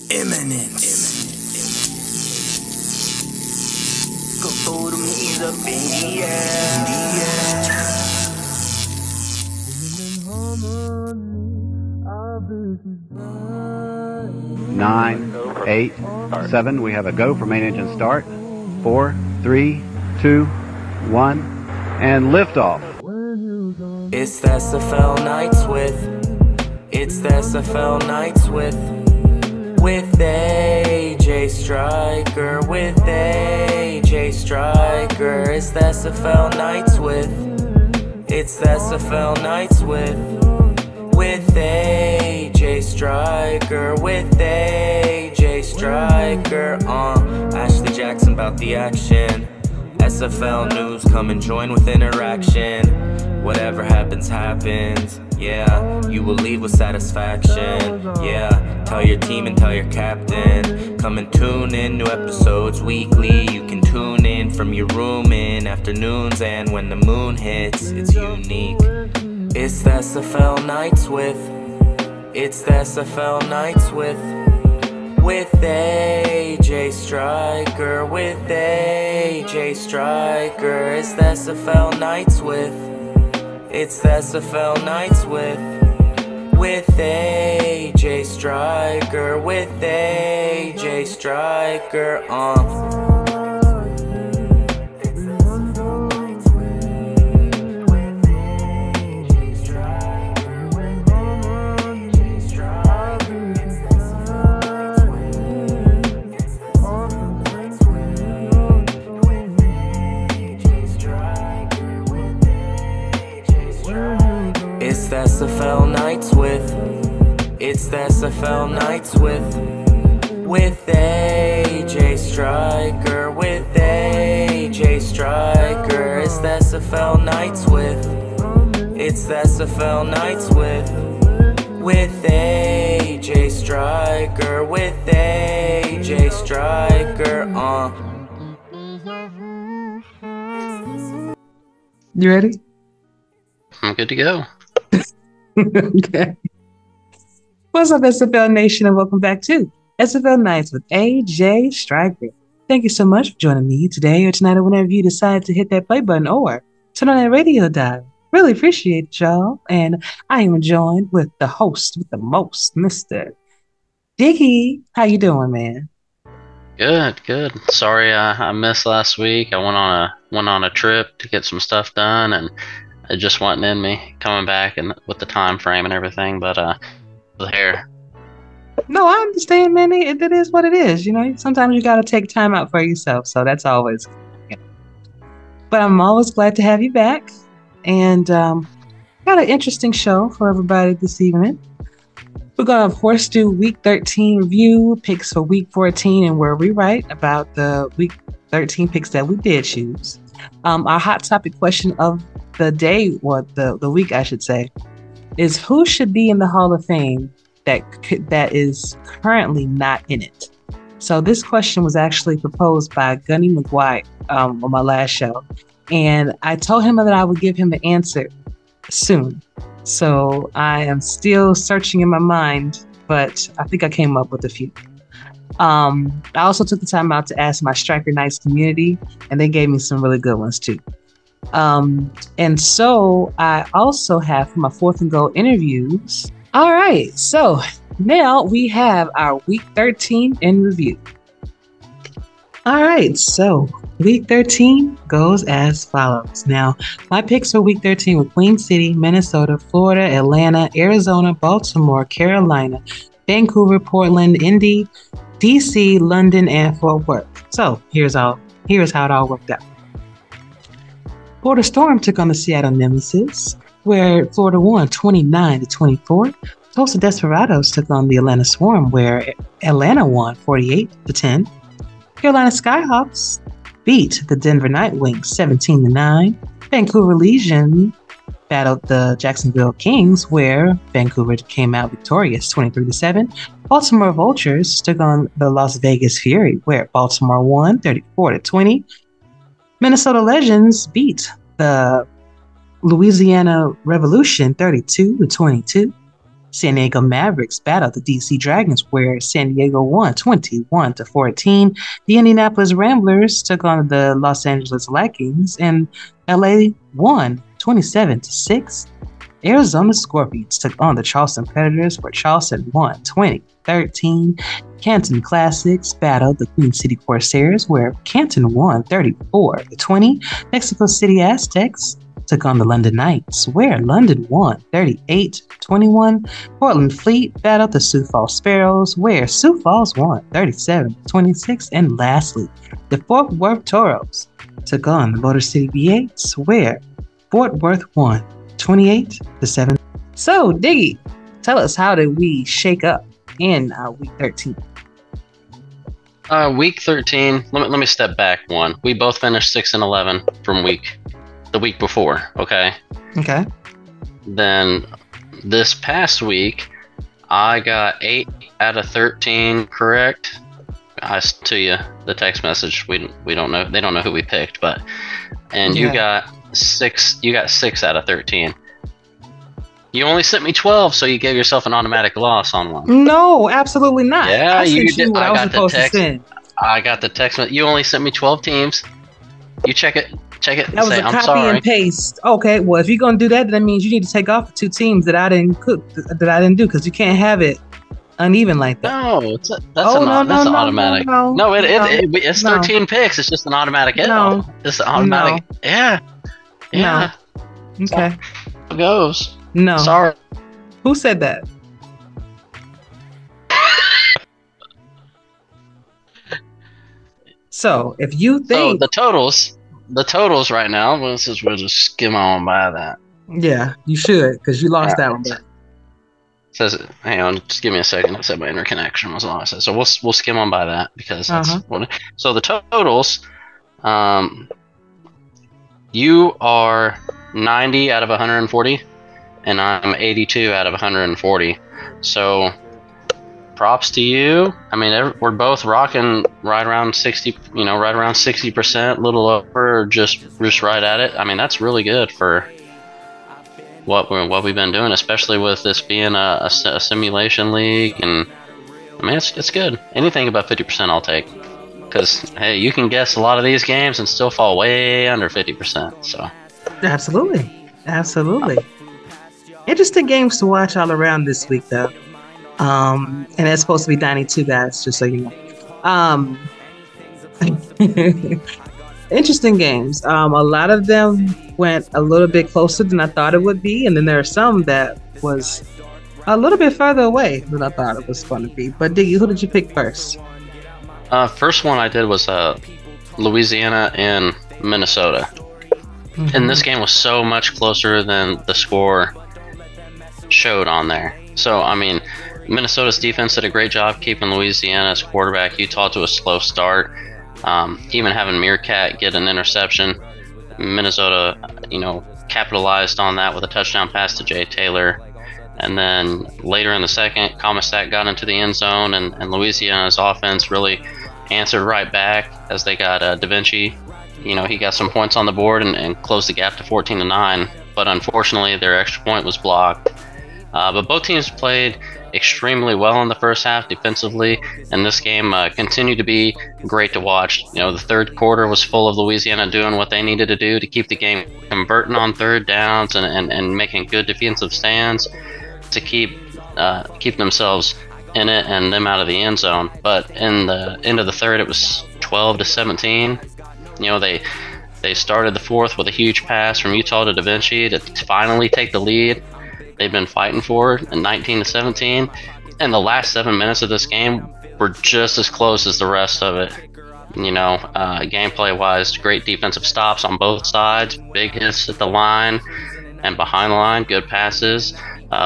Imminent. Go throw them knees up in the air. 9, 8, 7. We have a go for main engine start. 4, 3, 2, 1, and liftoff. It's the SFL nights it's the SFL nights with AJ Striker, with AJ Striker. It's the SFL nights it's the SFL nights with AJ Striker, with AJ Striker. Ashley Jackson about the action. SFL news, come and join with interaction. Whatever happens, happens. Yeah, you will leave with satisfaction. Yeah, tell your team and tell your captain. Come and tune in, new episodes weekly. You can tune in from your room in afternoons, and when the moon hits, it's unique. It's the SFL nights it's the SFL nights with AJ Striker, with AJ Striker. It's the SFL nights it's the SFL nights with AJ Striker, with AJ Striker. It's the SFL nights it's the SFL nights with AJ Striker, with AJ Striker. It's the SFL nights it's the SFL nights with AJ Striker, with AJ Striker. You ready? I'm good to go. Okay. What's up, SFL Nation, and welcome back to SFL Nights with AJ Striker. Thank you so much for joining me today or tonight or whenever you decide to hit that play button or turn on that radio dial. Really appreciate y'all. And I am joined with the host with the most, Mr. Diggy. How you doing, man? Good. Sorry I missed last week. I went on a trip to get some stuff done, and it just wasn't in me coming back and with the time frame and everything, but was here. No, I understand, man. It is what it is. You know, sometimes you got to take time out for yourself, so that's always, you know. But I'm always glad to have you back, and got an interesting show for everybody this evening. We're going to, of course, do Week 13 review, picks for Week 14, and where we write about the Week 13 picks that we did choose. Our hot topic question of the day, or the week, I should say, is who should be in the Hall of Fame that is currently not in it. So this question was actually proposed by Gunny McGuire on my last show, and I told him that I would give him an answer soon. So I am still searching in my mind, but I think I came up with a few. I also took the time out to ask my Striker Knights community, and they gave me some really good ones too. And so I also have for my fourth and goal interviews. All right, so now we have our Week 13 in review. All right, so Week 13 goes as follows. Now, my picks for Week 13 were Queen City, Minnesota, Florida, Atlanta, Arizona, Baltimore, Carolina, Vancouver, Portland, Indy, DC, London, and Fort Worth. So here's how it all worked out. Florida Storm took on the Seattle Nemesis, where Florida won 29-24. Tulsa Desperados took on the Atlanta Swarm, where Atlanta won 48-10. Carolina Skyhawks beat the Denver Nightwings 17-9. Vancouver Legion battled the Jacksonville Kings, where Vancouver came out victorious 23-7. Baltimore Vultures took on the Las Vegas Fury, where Baltimore won 34-20. Minnesota Legends beat the Louisiana Revolution 32-22. San Diego Mavericks battled the DC Dragons, where San Diego won 21-14. The Indianapolis Ramblers took on the Los Angeles Lakers, and LA won 27-6. Arizona Scorpions took on the Charleston Predators, where Charleston won 20-13. Canton Classics battled the Queen City Corsairs, where Canton won 34-20. Mexico City Aztecs took on the London Knights, where London won 38-21. Portland Fleet battled the Sioux Falls Sparrows, where Sioux Falls won 37-26. And lastly, the Fort Worth Toros took on the Motor City V8s, where Fort Worth won 28-7. So, Diggy, tell us, how did we shake up in week 13? Week 13. Let me step back one. We both finished 6-11 from the week before. Okay. Okay. Then this past week, I got 8 out of 13 correct. I to you the text message. We don't know. They don't know who we picked, but you got 6. You got 6 out of 13. You only sent me 12, so you gave yourself an automatic loss on one. No, absolutely not. Yeah, you did. What I was supposed to send. I got the text. You only sent me 12 teams. You check it. Check it. That was say, a I'm copy sorry. and paste. Okay, well, if you're gonna do that, that means you need to take off the 2 teams that I didn't do, because you can't have it uneven like that. No, that's an automatic. No, it's 13 picks. It's just an automatic L. No. It's an automatic. No. Yeah. Yeah. No. Okay. It goes. No. Sorry. Who said that? So, if you think... So, the totals right now, we'll just skim on by that. Yeah, you should, because you lost that one. But... Says, hang on, just give me a second. I said my interconnection was on. So we'll skim on by that, because that's so the totals. You are 90 out of 140, and I'm 82 out of 140. So props to you. I mean, we're both rocking right around 60. Right around 60%, a little over, just right at it. I mean, that's really good for what we've been doing, especially with this being a simulation league. And I mean, it's good. Anything above 50% I'll take, because hey, you can guess a lot of these games and still fall way under 50%. So absolutely. Interesting games to watch all around this week, though. And it's supposed to be 92 guys, just so you know. Interesting games. A lot of them went a little bit closer than I thought it would be, and then there are some that was a little bit further away than I thought it was going to be. But Diggy, who did you pick first? First one I did was Louisiana and Minnesota. And this game was so much closer than the score showed on there. So, I mean, Minnesota's defense did a great job keeping Louisiana's quarterback Utah to a slow start. Even having Meerkat get an interception. Minnesota, capitalized on that with a touchdown pass to Jay Taylor. And then later in the second, Comissac got into the end zone, and Louisiana's offense really answered right back as they got Da Vinci. He got some points on the board and closed the gap to 14-9. But unfortunately, their extra point was blocked. But both teams played extremely well in the first half defensively, and this game continued to be great to watch. The third quarter was full of Louisiana doing what they needed to do to keep the game converting on third downs and making good defensive stands to keep themselves in it and them out of the end zone. But in the end of the third, it was 12-17. They started the fourth with a huge pass from Utah to Da Vinci to finally take the lead. They've been fighting for it, in 19-17, and the last 7 minutes of this game were just as close as the rest of it. Gameplay-wise, great defensive stops on both sides, big hits at the line and behind the line, good passes.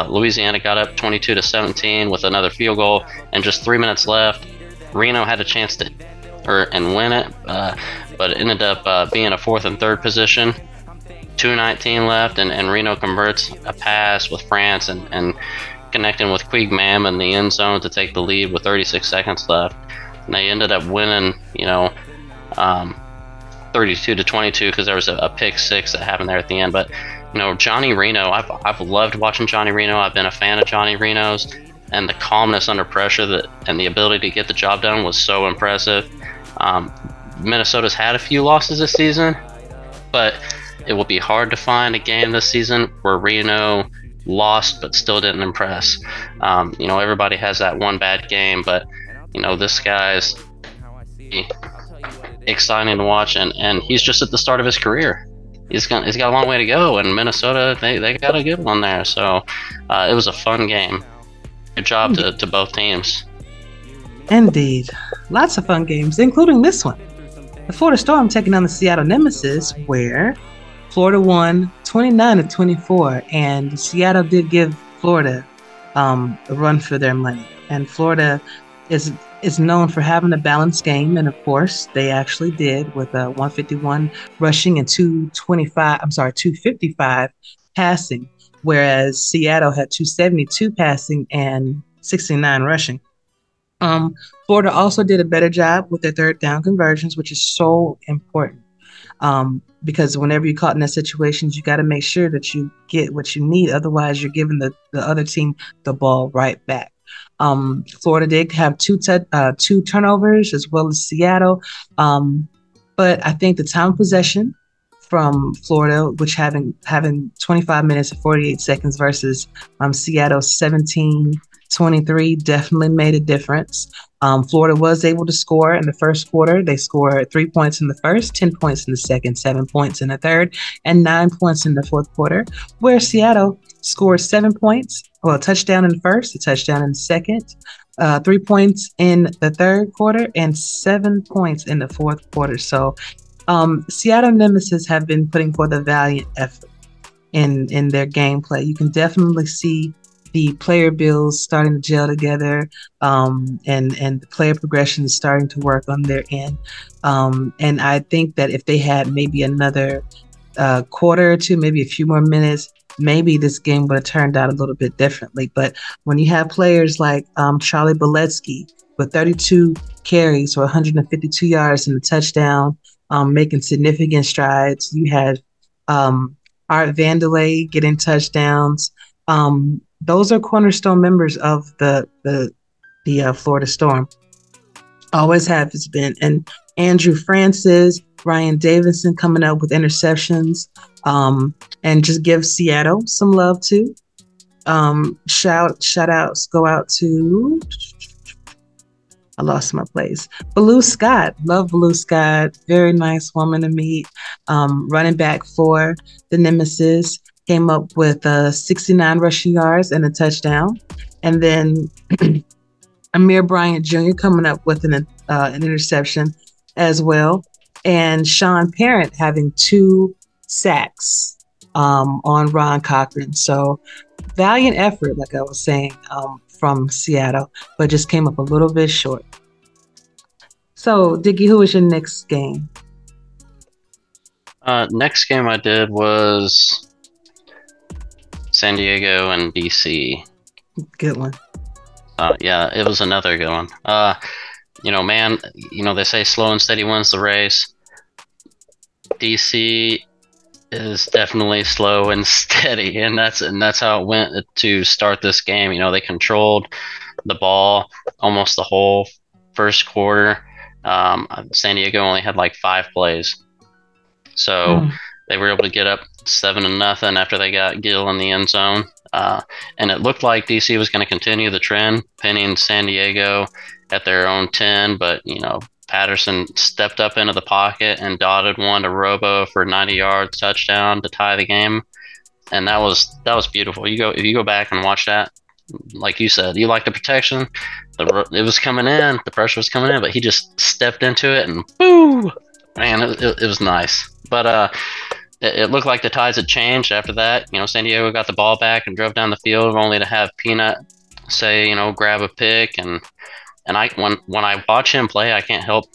Louisiana got up 22-17 with another field goal, and just 3 minutes left. Reno had a chance to win it, but it ended up being a fourth and third position. 2:19 left, and Reno converts a pass with France and connecting with Quig Mam in the end zone to take the lead with 36 seconds left. And they ended up winning, 32-22 because there was a pick six that happened there at the end. But Johnny Reno, I've loved watching Johnny Reno. I've been a fan of Johnny Reno's, and the calmness under pressure and the ability to get the job done was so impressive. Minnesota's had a few losses this season, but it will be hard to find a game this season where Reno lost but still didn't impress. Everybody has that one bad game, but this guy's exciting to watch, and he's just at the start of his career. He's got a long way to go, and Minnesota, they got a good one there. So it was a fun game. Good job to both teams. Indeed. Lots of fun games, including this one. The Florida Storm taking on the Seattle Nemesis, where Florida won 29-24, and Seattle did give Florida a run for their money. And Florida is known for having a balanced game, and of course they actually did, with 151 rushing and 255 passing, whereas Seattle had 272 passing and 69 rushing. Florida also did a better job with their third down conversions, which is so important, because whenever you're caught in that situations, you got to make sure that you get what you need. Otherwise, you're giving the other team the ball right back. Florida did have two turnovers, as well as Seattle. But I think the time of possession from Florida, which having 25 minutes and 48 seconds versus Seattle's 17-23, definitely made a difference. Florida was able to score in the first quarter. They scored 3 points in the first, 10 points in the second, 7 points in the third, and 9 points in the fourth quarter, where Seattle scored 7 points. Well, a touchdown in the first, a touchdown in the second, 3 points in the third quarter, and 7 points in the fourth quarter. So Seattle Nemesis have been putting forth a valiant effort in their gameplay. You can definitely see the player builds starting to gel together, and the player progression is starting to work on their end. And I think that if they had maybe another quarter or two, maybe a few more minutes, maybe this game would have turned out a little bit differently. But when you have players like Charlie Boletsky with 32 carries for 152 yards and a touchdown, making significant strides, you had Art Vandelay getting touchdowns. Those are cornerstone members of the Florida Storm. Always have been. And Andrew Francis, Ryan Davidson coming up with interceptions, and just give Seattle some love too. Shout outs go out to, I lost my place. Blue Scott, love Blue Scott, very nice woman to meet. Running back for the Nemesis, came up with 69 rushing yards and a touchdown. And then Amir Bryant Jr. coming up with an interception as well. And Sean Parent having 2 sacks on Ron Cochran. So valiant effort, like I was saying, from Seattle, but just came up a little bit short. So, Diggy, who was your next game? Next game I did was San Diego and DC. Good one. Yeah, it was another good one. They say slow and steady wins the race. DC is definitely slow and steady, and that's how it went to start this game. They controlled the ball almost the whole first quarter. San Diego only had like 5 plays, so they were able to get up 7-0 after they got Gill in the end zone. And it looked like DC was going to continue the trend, pinning San Diego at their own 10, but Patterson stepped up into the pocket and dotted one to Robo for 90 yards touchdown to tie the game, and that was beautiful. If you go back and watch that, like you said, you like the protection. It was coming in, the pressure was coming in, but he just stepped into it and boo, man, it was nice. But it looked like the tides had changed after that. San Diego got the ball back and drove down the field, only to have Peanut say, grab a pick. And when I watch him play, I can't help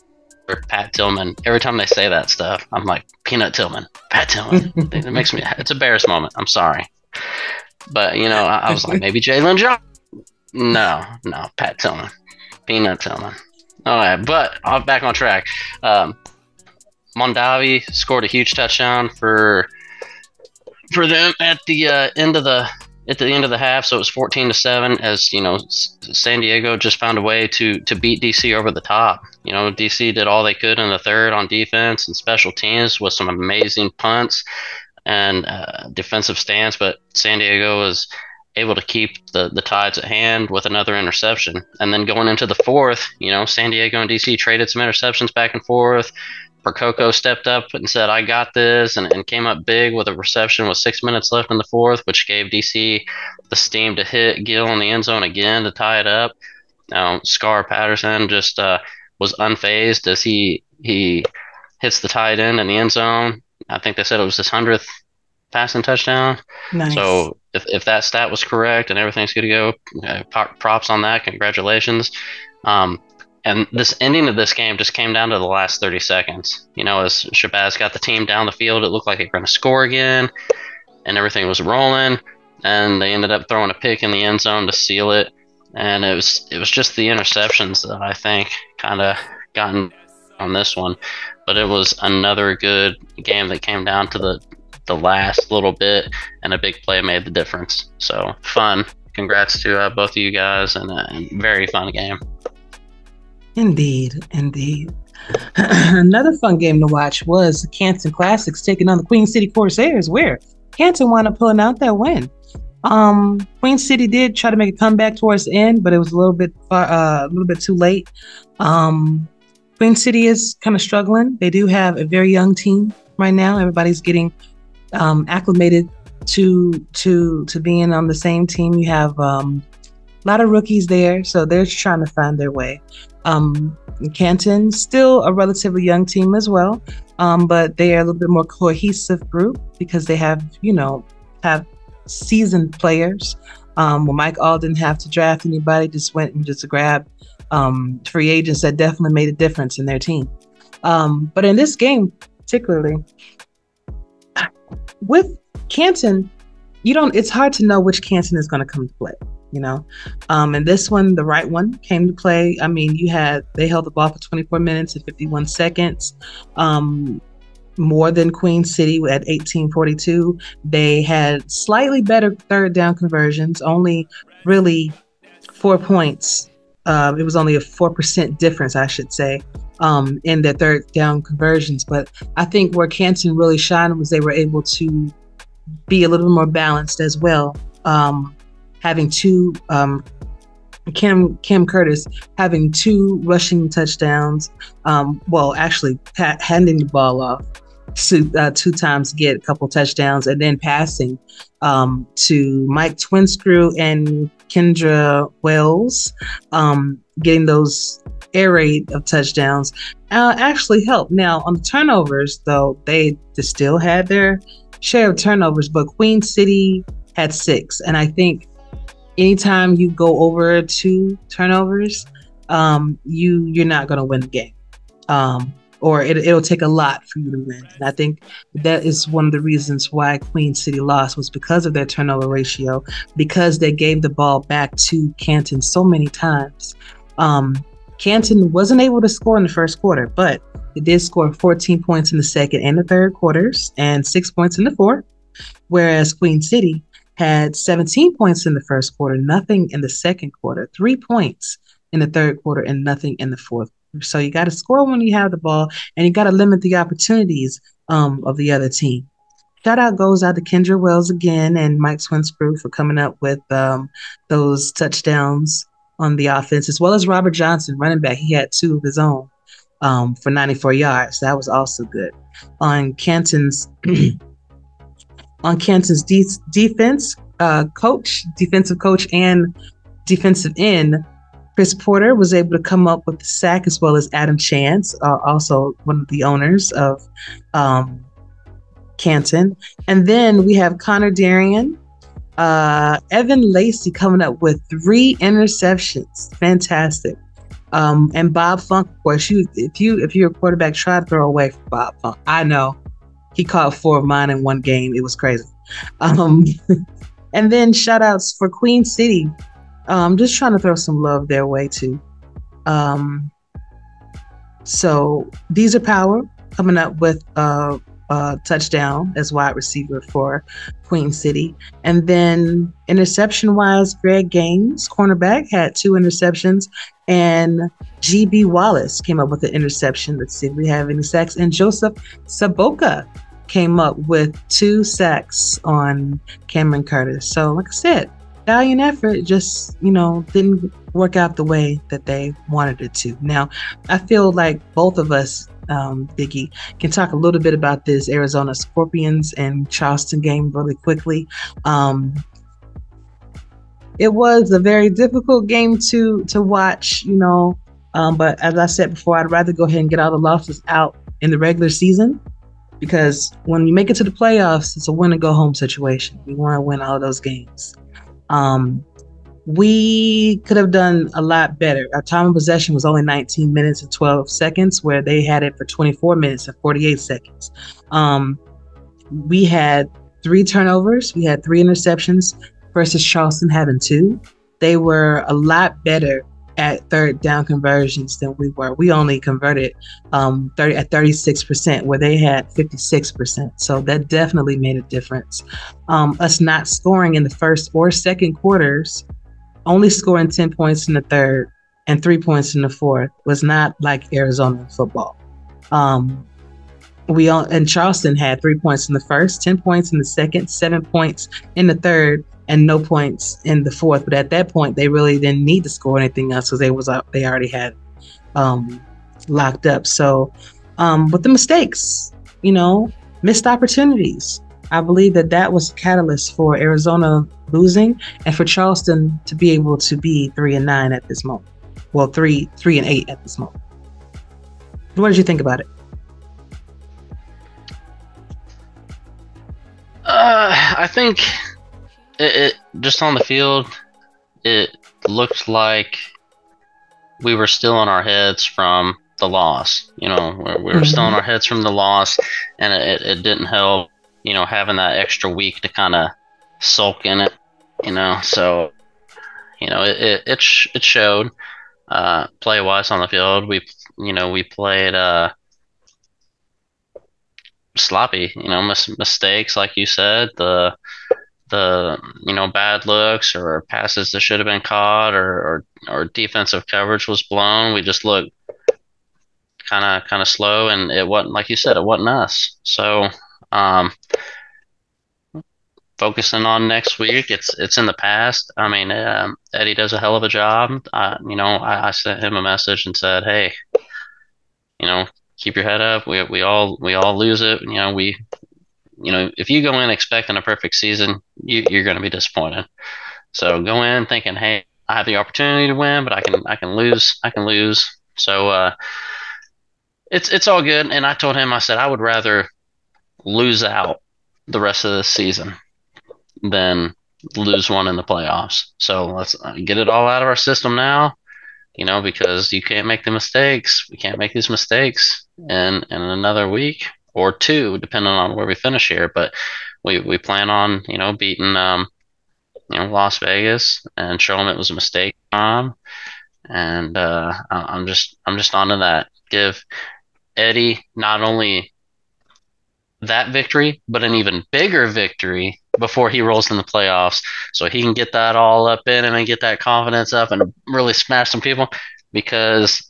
for Pat Tillman. Every time they say that stuff, I'm like, Peanut Tillman, Pat Tillman. It makes me, it's a Bears moment. I'm sorry. But, I was like, maybe Jalen Johnson. No, Pat Tillman. Peanut Tillman. All right, but I'm back on track. Mondavi scored a huge touchdown for them at the end of the half, so it was 14-7. As you know, San Diego just found a way to beat DC over the top. You know, DC did all they could in the third on defense and special teams with some amazing punts and defensive stance, but San Diego was able to keep the Tides at hand with another interception. And then going into the fourth, you know, San Diego and DC traded some interceptions back and forth. Percoco stepped up and said, "I got this," and came up big with a reception with 6 minutes left in the fourth, which gave DC the steam to hit Gill in the end zone again to tie it up. Now, Scar Patterson just was unfazed as he hits the tight end in the end zone. I think they said it was his 100th passing touchdown. Nice. So if that stat was correct and everything's good to go, props on that. Congratulations. And this ending of this game just came down to the last 30 seconds. You know, as Shabazz got the team down the field, it looked like they were going to score again, and everything was rolling. And they ended up throwing a pick in the end zone to seal it. And it was just the interceptions that I think kind of gotten on this one. But it was another good game that came down to the last little bit, and a big play made the difference. So fun. Congrats to both of you guys, and a very fun game. Indeed. Another fun game to watch was the Canton Classics taking on the Queen City Corsairs, where Canton wound up pulling out that win. Queen City did try to make a comeback towards the end, but it was a little bit too late. Queen City is kind of struggling. They do have a very young team right now. Everybody's getting acclimated to being on the same team. You have a lot of rookies there, so they're trying to find their way. Canton, still a relatively young team as well, but they are a little bit more cohesive group because they have seasoned players. Mike All didn't have to draft anybody, just went and just grabbed free agents that definitely made a difference in their team. But in this game particularly, with Canton, it's hard to know which Canton is going to come to play. You know, and this one, the right one, came to play. I mean, they held the ball for 24 minutes and 51 seconds, more than Queen City at 18:42. They had slightly better third down conversions, only really 4 points. It was only a 4% difference, I should say, in their third down conversions. But I think where Canton really shined was they were able to be a little more balanced as well. Having two, Cam Curtis having 2 rushing touchdowns. Actually handing the ball off 2 times to get a couple touchdowns, and then passing to Mike Twinscrew and Kendra Wells, getting those air raid of touchdowns actually helped. Now on the turnovers, though, they still had their share of turnovers, but Queen City had 6, and I think anytime you go over 2 turnovers, you're not going to win the game, or it'll take a lot for you to win. And I think that is one of the reasons why Queen City lost, was because of their turnover ratio, because they gave the ball back to Canton so many times. Canton wasn't able to score in the first quarter, but it did score 14 points in the second and the third quarters and 6 points in the fourth, whereas Queen City had 17 points in the first quarter, nothing in the second quarter, 3 points in the third quarter, and nothing in the fourth quarter. So you got to score when you have the ball, and you got to limit the opportunities of the other team. Shout out goes out to Kendra Wells again and Mike Twinscrew for coming up with those touchdowns on the offense, as well as Robert Johnson, running back. He had 2 of his own for 94 yards. That was also good. On Canton's defense defensive coach and defensive end, Chris Porter, was able to come up with the sack, as well as Adam Chance, also one of the owners of Canton. And then we have Connor Darian, Evan Lacey coming up with 3 interceptions. Fantastic. And Bob Funk, of course, if you're a quarterback, try to throw away from Bob Funk. I know. He caught 4 of mine in one game. It was crazy. And then shout outs for Queen City. Just trying to throw some love their way too. So these are Power. coming up with a touchdown as wide receiver for Queen City. And then interception-wise, Greg Gaines, cornerback, had 2 interceptions. And G.B. Wallace came up with an interception. Let's see if we have any sacks. And Joseph Saboka came up with 2 sacks on Cameron Curtis. So like I said, valiant effort, just, didn't work out the way that they wanted it to. Now, I feel like both of us, Diggy, can talk a little bit about this Arizona Scorpions and Charleston game really quickly. It was a very difficult game to watch, but as I said before, I'd rather go ahead and get all the losses out in the regular season, because when you make it to the playoffs, it's a win and go home situation. We want to win all of those games. We could have done a lot better. Our time of possession was only 19 minutes and 12 seconds, where they had it for 24 minutes and 48 seconds. We had 3 turnovers. We had 3 interceptions versus Charleston having 2. They were a lot better at third down conversions than we were. We only converted at 36%, where they had 56%. So that definitely made a difference. Us not scoring in the first or second quarters, only scoring 10 points in the third and 3 points in the fourth, was not like Arizona football. And Charleston had 3 points in the first, 10 points in the second, 7 points in the third, and no points in the fourth. But at that point, they really didn't need to score anything else, because they already had locked up. So, but the mistakes, missed opportunities. I believe that was a catalyst for Arizona losing, and for Charleston to be able to be 3-9 at this moment. Well, 3-8 at this moment. What did you think about it? I think it just on the field, it looked like we were still in our heads from the loss. We were still in our heads from the loss, and it didn't help, having that extra week to kind of sulk in it, So, it showed play wise on the field. We played sloppy, mistakes, like you said, the bad looks or passes that should have been caught, or defensive coverage was blown. We just looked kind of slow, and it wasn't, like you said, it wasn't us. So focusing on next week, it's in the past. I mean, Eddie does a hell of a job. I sent him a message and said, hey, keep your head up. We all lose it. If you go in expecting a perfect season, you're going to be disappointed. So go in thinking, hey, I have the opportunity to win, but I can lose. So it's all good. And I told him, I said, I would rather lose out the rest of this season than lose one in the playoffs. So let's get it all out of our system now, because you can't make the mistakes. We can't make these mistakes in another week or 2, depending on where we finish here. But we plan on, beating, Las Vegas and show them it was a mistake. And I'm just onto that. Give Eddie not only that victory, but an even bigger victory before he rolls in the playoffs, so he can get that all up in him and get that confidence up and really smash some people. Because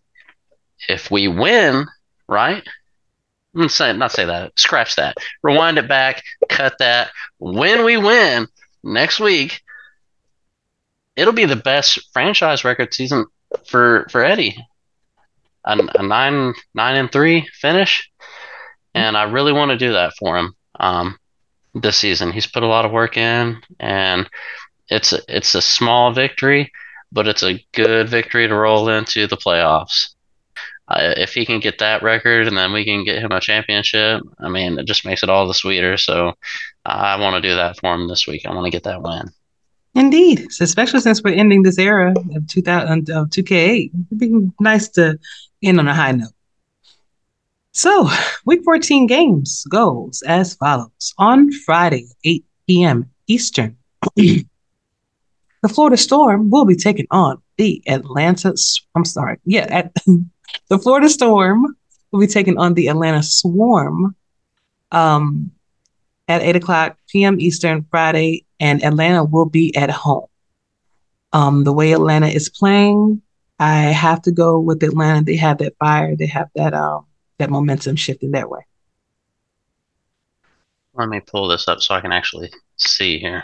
if we win, right? Not say that. Scratch that. Rewind it back. Cut that. When we win next week, it'll be the best franchise record season for Eddie. A 9-3 finish, and I really want to do that for him this season. He's put a lot of work in, and it's a small victory, but it's a good victory to roll into the playoffs. If he can get that record, and then we can get him a championship, I mean, it just makes it all the sweeter. So I want to do that for him this week. I want to get that win. Indeed, especially since we're ending this era of 2K8, it'd be nice to end on a high note. So, Week 14 games goes as follows. On Friday, 8 p.m. Eastern, the Florida Storm will be taking on the the Florida Storm will be taking on the Atlanta Swarm at 8 o'clock p.m. Eastern Friday, and Atlanta will be at home. The way Atlanta is playing, I have to go with Atlanta. They have that fire. They have that momentum shifting that way. Let me pull this up so I can actually see here.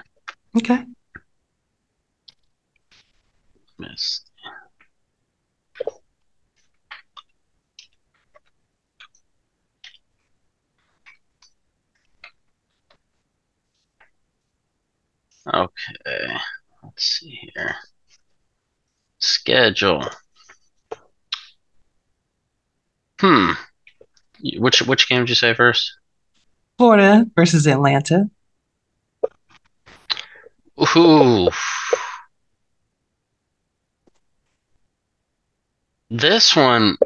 Okay. Miss. Okay, let's see here. Schedule. Which game did you say first? Florida versus Atlanta. Ooh. This one,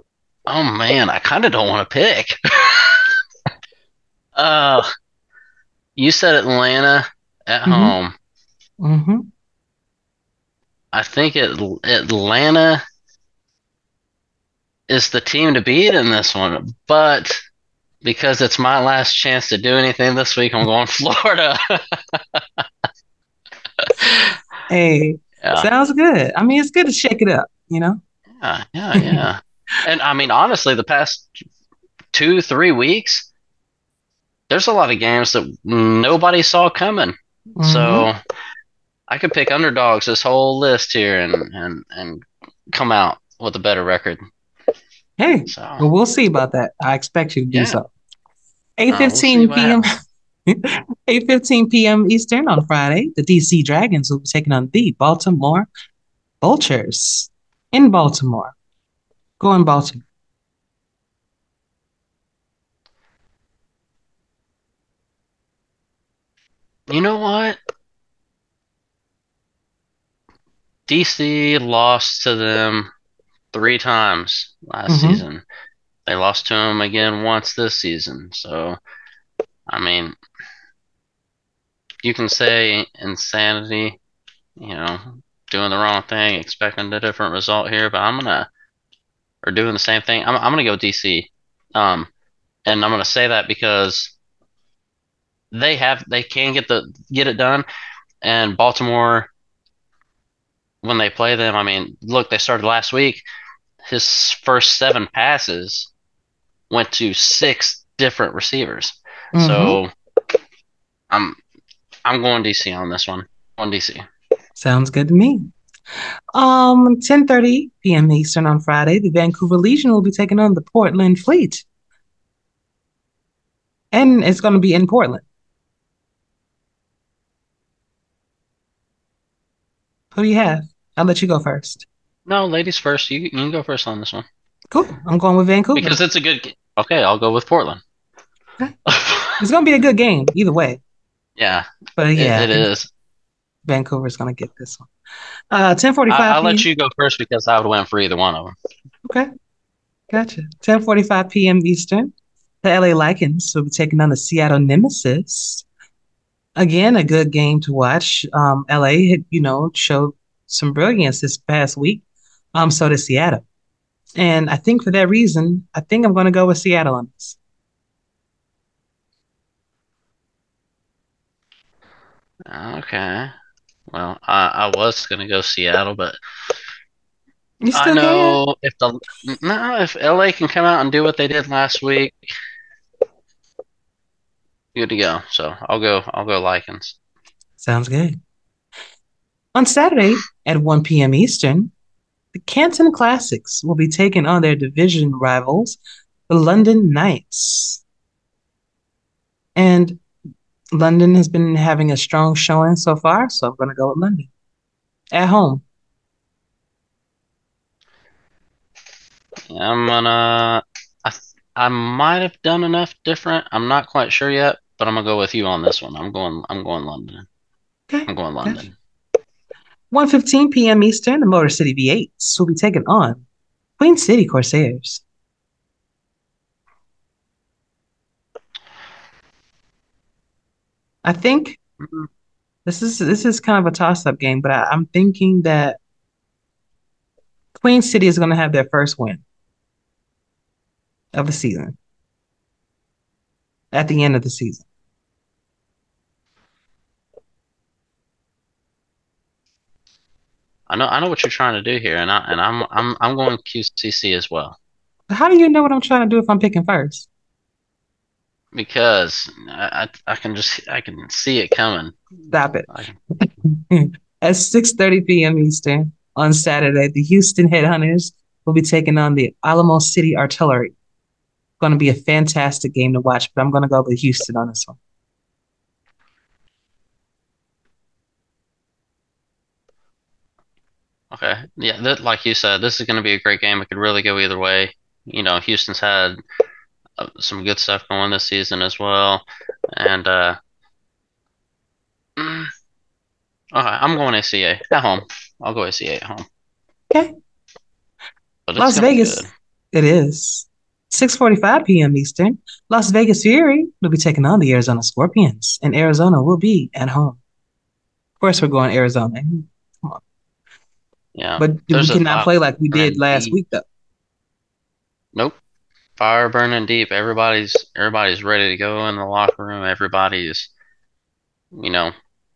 oh man, I kind of don't want to pick. You said Atlanta at home. Mm-hmm. I think Atlanta is the team to beat in this one, but because it's my last chance to do anything this week, I'm going Florida. Hey, Yeah. sounds good. I mean, it's good to shake it up, you know? Yeah. And I mean, honestly, the past 2-3 weeks, there's a lot of games that nobody saw coming. Mm-hmm. So I could pick underdogs this whole list here and come out with a better record. Hey, so well, we'll see about that. I expect you to do so. We'll 8:15 p.m. 8:15 p.m. Eastern on Friday, the DC Dragons will be taking on the Baltimore Vultures in Baltimore. Go in Baltimore. You know what? DC lost to them 3 times last season. They lost to them again once this season. So, I mean, you can say insanity, doing the wrong thing, expecting a different result here, but or doing the same thing. I'm gonna go DC, and I'm gonna say that because they can get it done, and Baltimore, when they play them, I mean, look, they started last week. His first 7 passes went to 6 different receivers. So I'm going DC on this one. On DC. Sounds good to me. 10:30 p.m. Eastern on Friday, the Vancouver Legion will be taking on the Portland Fleet. And it's going to be in Portland. Who do you have? I'll let you go first. No, ladies first. You can go first on this one. Cool. I'm going with Vancouver. Because it's a good game. Okay, I'll go with Portland. Okay. It's going to be a good game either way. Yeah. But yeah. It is. Vancouver's going to get this one. 10:45 I'll let you go first because I would win for either one of them. Okay. Gotcha. 10:45 p.m. Eastern. The LA Lycans will be taking on the Seattle Nemesis. Again, a good game to watch. LA had, showed some brilliance this past week. So did Seattle. And I think for that reason, I think I'm going to go with Seattle on this. Okay. Well, I was going to go Seattle, but You still I know if LA can come out and do what they did last week, good to go. So I'll go Lycans. Sounds good. On Saturday at 1 p.m. Eastern, the Canton Classics will be taking on their division rivals, the London Knights. And London has been having a strong showing so far, so I'm going to go with London. At home. Yeah, I might have done enough different. I'm not quite sure yet, but I'm gonna go with you on this one. I'm going London. Okay. I'm going London. Gotcha. 1:15 p.m. Eastern, the Motor City V8s will be taking on Queen City Corsairs. I think this is kind of a toss-up game, but I'm thinking that Queen City is going to have their first win. of the season. At the end of the season. I know what you're trying to do here, and I'm going QCC as well. How do you know what I'm trying to do if I'm picking first? Because I can see it coming. Stop it. At 6:30 p.m. Eastern on Saturday, the Houston Headhunters will be taking on the Alamo City Artillery. Going to be a fantastic game to watch, but I'm going to go with Houston on this one. Okay, yeah, like you said, this is going to be a great game. It could really go either way. You know, Houston's had some good stuff going this season as well, and okay, I'm going ACA at home. I'll go ACA at home. Okay. But Las Vegas. It is 6:45 p.m. Eastern. Las Vegas Fury will be taking on the Arizona Scorpions, and Arizona will be at home. Of course, we're going Arizona. Come on. Yeah, but we cannot play like we did last week, though. Nope. Fire burning deep. Everybody's ready to go in the locker room. Everybody's, you know,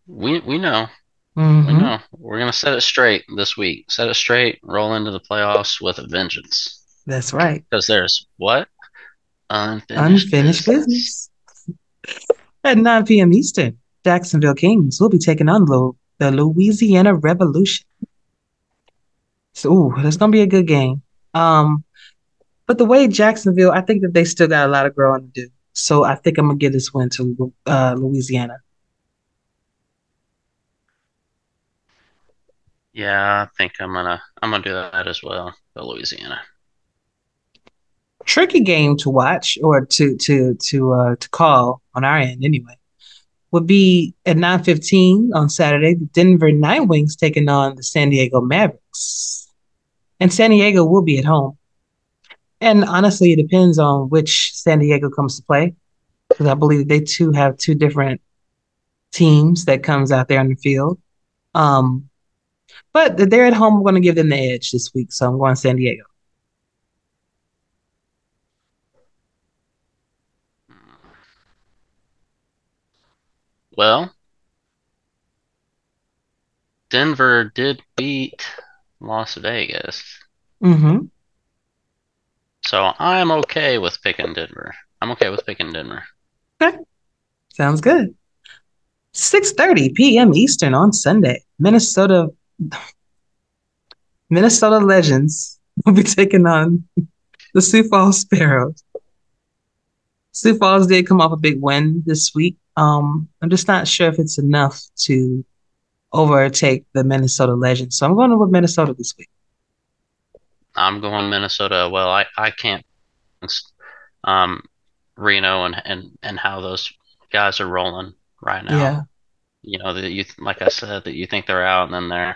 we know. Mm-hmm. We know. We're gonna set it straight this week. Set it straight. Roll into the playoffs with a vengeance. That's right. Because there's what? Unfinished business. At 9 p.m. Eastern, Jacksonville Kings will be taking on the Louisiana Revolution. So, that's gonna be a good game. But the way Jacksonville, I think that they still got a lot of growing to do. So I think I'm gonna give this win to Louisiana. Yeah, I think I'm gonna do that as well. The Louisiana. Tricky game to watch or to call on our end anyway would be at 9:15 on Saturday. The Denver Night Wings taking on the San Diego Mavericks, and San Diego will be at home. And honestly, it depends on which San Diego comes to play, because I believe they too have two different teams that comes out there on the field. But they're at home. I'm going to give them the edge this week, so I'm going San Diego. Well, Denver did beat Las Vegas. Mm-hmm. So I'm okay with picking Denver. Okay. Sounds good. 6:30 p.m. Eastern on Sunday. Minnesota Legends will be taking on the Sioux Falls Sparrows. Sioux Falls did come off a big win this week. I'm just not sure if it's enough to overtake the Minnesota Legends. So I'm going with Minnesota this week. I'm going Minnesota. Well, I can't Reno and how those guys are rolling right now. Yeah. You know, that you like I said, that you think they're out and then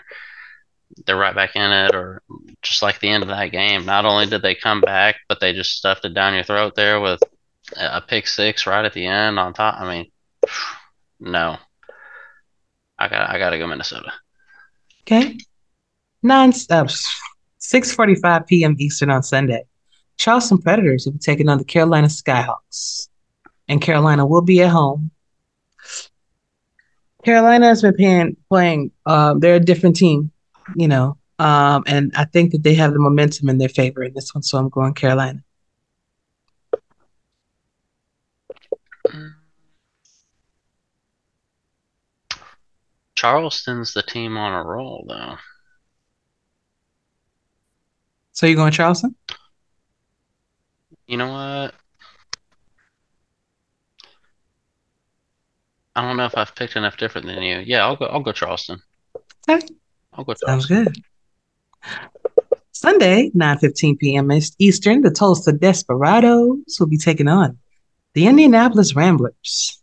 they're right back in it, or just like the end of that game. Not only did they come back, but they just stuffed it down your throat there with a pick six right at the end on top. I mean, no. I gotta go Minnesota. Okay. 6:45 p.m. Eastern on Sunday. Charleston Predators will be taking on the Carolina Skyhawks, and Carolina will be at home. Carolina has been playing. They're a different team, you know, and I think that they have the momentum in their favor in this one. So I'm going Carolina. Charleston's the team on a roll, though. So you're going Charleston? You know what? I don't know if I've picked enough different than you. Yeah, I'll go Charleston. Okay. I'll go Charleston. Sounds good. Sunday, 9:15 p.m. Eastern, the Tulsa Desperados will be taking on the Indianapolis Ramblers.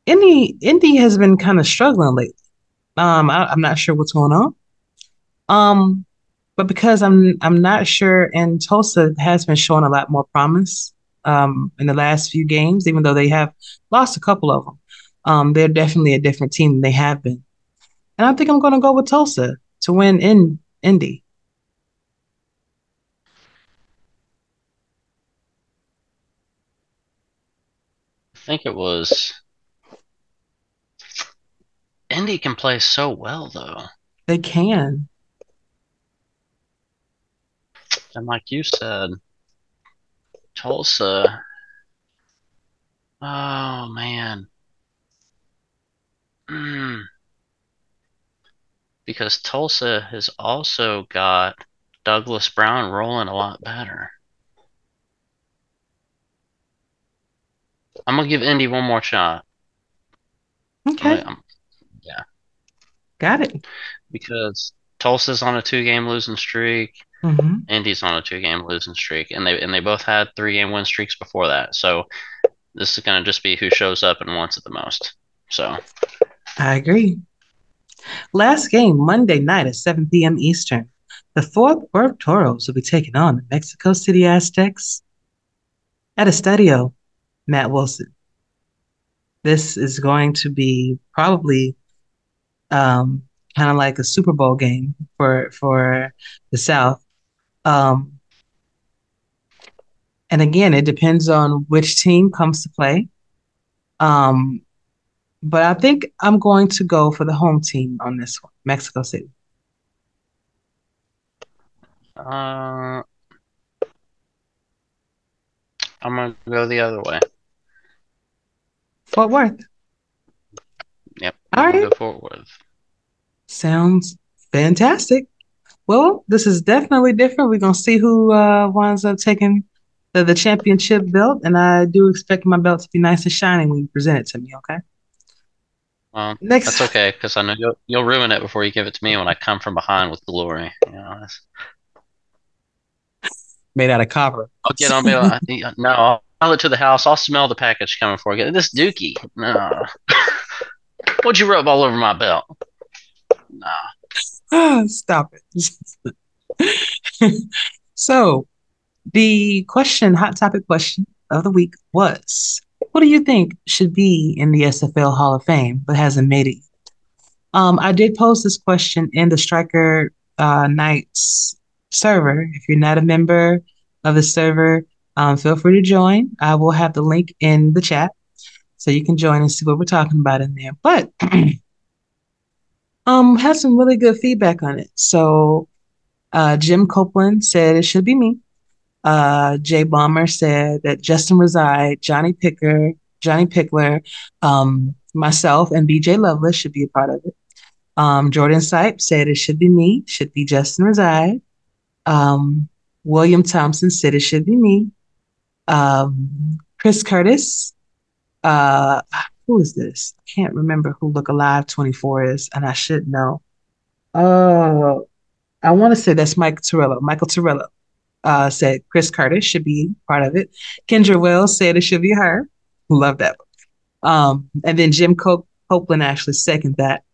Indy has been kind of struggling lately. I'm not sure what's going on. But because I'm not sure, and Tulsa has been showing a lot more promise in the last few games, even though they have lost a couple of them. They're definitely a different team than they have been. And I think I'm going to go with Tulsa to win in Indy. think it was. Indy can play so well, though. They can. And like you said, Tulsa. Oh, man. Because Tulsa has also got Douglas Brown rolling a lot better. I'm going to give Indy one more shot. Okay. Yeah. Got it. Because Tulsa's on a 2-game losing streak. Mm-hmm. Indy's on a 2-game losing streak. And they both had 3-game win streaks before that. So this is going to just be who shows up and wants it the most. So I agree. Last game, Monday night at 7 p.m. Eastern. The Fort Worth Toros will be taking on the Mexico City Aztecs at Estadio Matt Wilson. This is going to be probably kind of like a Super Bowl game for the South. And again, it depends on which team comes to play. But I think I'm going to go for the home team on this one, Mexico City. I'm going to go the other way. Fort Worth. Yep. All right. Go Fort Worth. Sounds fantastic. Well, this is definitely different. We're going to see who winds up taking the championship belt. And I do expect my belt to be nice and shiny when you present it to me, okay? Next. That's okay, because I know you'll ruin it before you give it to me when I come from behind with glory. You know, Made out of copper. I'll get on. No, I'll mail it to the house. I'll smell the package coming for you. This Dookie. No. What'd you rub all over my belt? No. Stop it. So, the hot topic question of the week was, what do you think should be in the SFL Hall of Fame but hasn't made it yet? I did pose this question in the Striker Knights server. If you're not a member of the server, feel free to join. I will have the link in the chat so you can join and see what we're talking about in there. But had some really good feedback on it. So Jim Copeland said it should be me. Jay Bomber said that Justin Reside, Johnny Pickler, myself, and BJ Loveless should be a part of it. Jordan Sipe said it should be me, should be Justin Reside. William Thompson said it should be me. Chris Curtis, who is this? I can't remember who Look Alive 24 is, and I should know. Oh, I want to say that's Michael Torello. Said Chris Curtis should be part of it. Kendra Wells said it should be her. Love that. And then Jim Copeland actually seconded that.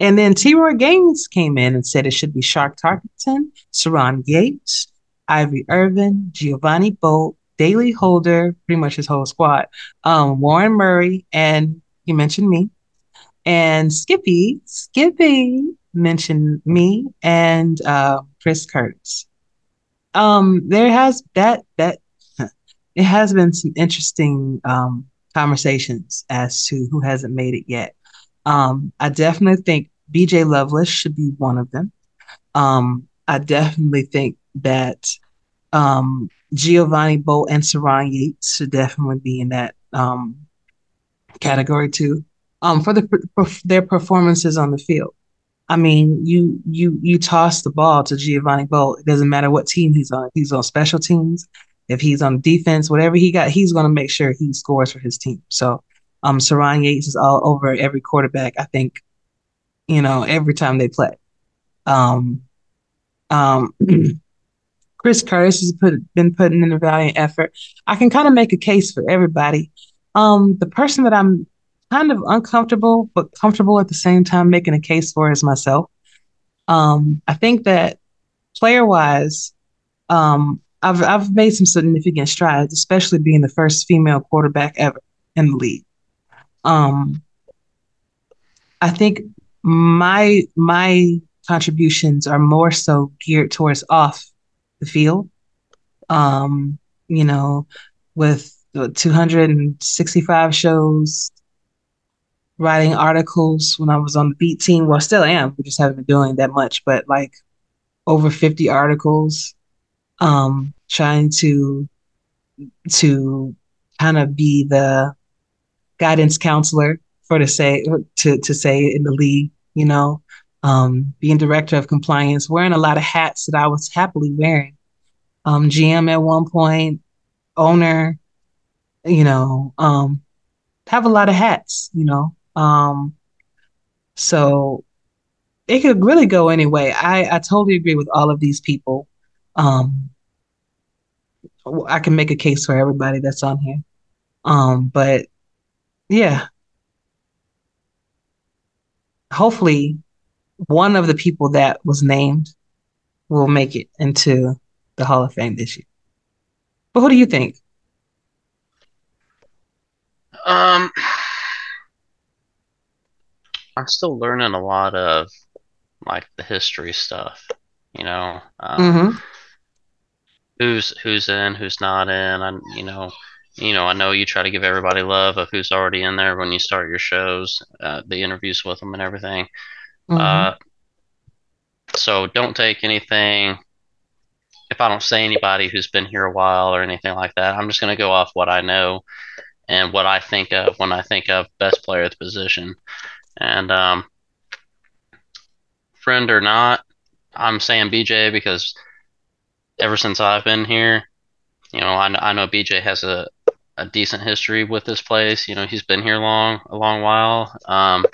And then T-Roy Gaines came in and said it should be Shark Tarkenton, Saron Yates, Ivory Irvin, Giovanni Bolt, Daley Holder, pretty much his whole squad, Warren Murray, and you mentioned me. And Skippy mentioned me and Chris Curtis. There has it has been some interesting conversations as to who hasn't made it yet. I definitely think BJ Loveless should be one of them. I definitely think that Giovanni Bolt and Saron Yates should definitely be in that category too. For their performances on the field. I mean, you toss the ball to Giovanni Bolt. It doesn't matter what team he's on. If he's on special teams, if he's on defense, whatever he got, he's going to make sure he scores for his team. So, Saron Yates is all over every quarterback. I think, every time they play. Chris Curtis has been putting in a valiant effort. I can kind of make a case for everybody. The person that I'm kind of uncomfortable, but comfortable at the same time making a case for is myself. I think that player-wise, I've made some significant strides, especially being the first female quarterback ever in the league. I think my contributions are more so geared towards off the field. With 265 shows, writing articles when I was on the beat team. Well, I still am. We just haven't been doing that much, but like over 50 articles, trying to kind of be the guidance counselor for to say in the league, being director of compliance, wearing a lot of hats that I was happily wearing. GM at one point, owner, have a lot of hats, so it could really go any way. I totally agree with all of these people. I can make a case for everybody that's on here. But yeah, hopefully one of the people that was named will make it into the Hall of Fame this year. But who do you think? I'm still learning a lot of like the history stuff, who's in, who's not in. I know you try to give everybody love of who's already in there when you start your shows, the interviews with them and everything. So don't take anything. If I don't say anybody who's been here a while or anything like that, I'm just going to go off what I know and what I think of when I think of best player at the position. And friend or not, I'm saying BJ because ever since I've been here, I know BJ has a decent history with this place. He's been here a long while. And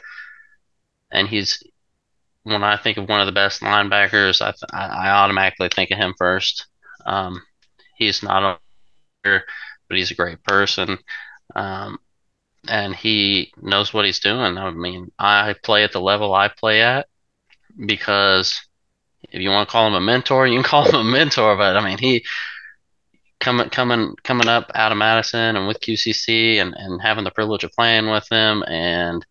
when I think of one of the best linebackers, I automatically think of him first. He's not a player, but he's a great person. And he knows what he's doing. I mean, I play at the level I play at because if you want to call him a mentor, you can call him a mentor. But I mean, he coming up out of Madison and with QCC and having the privilege of playing with him and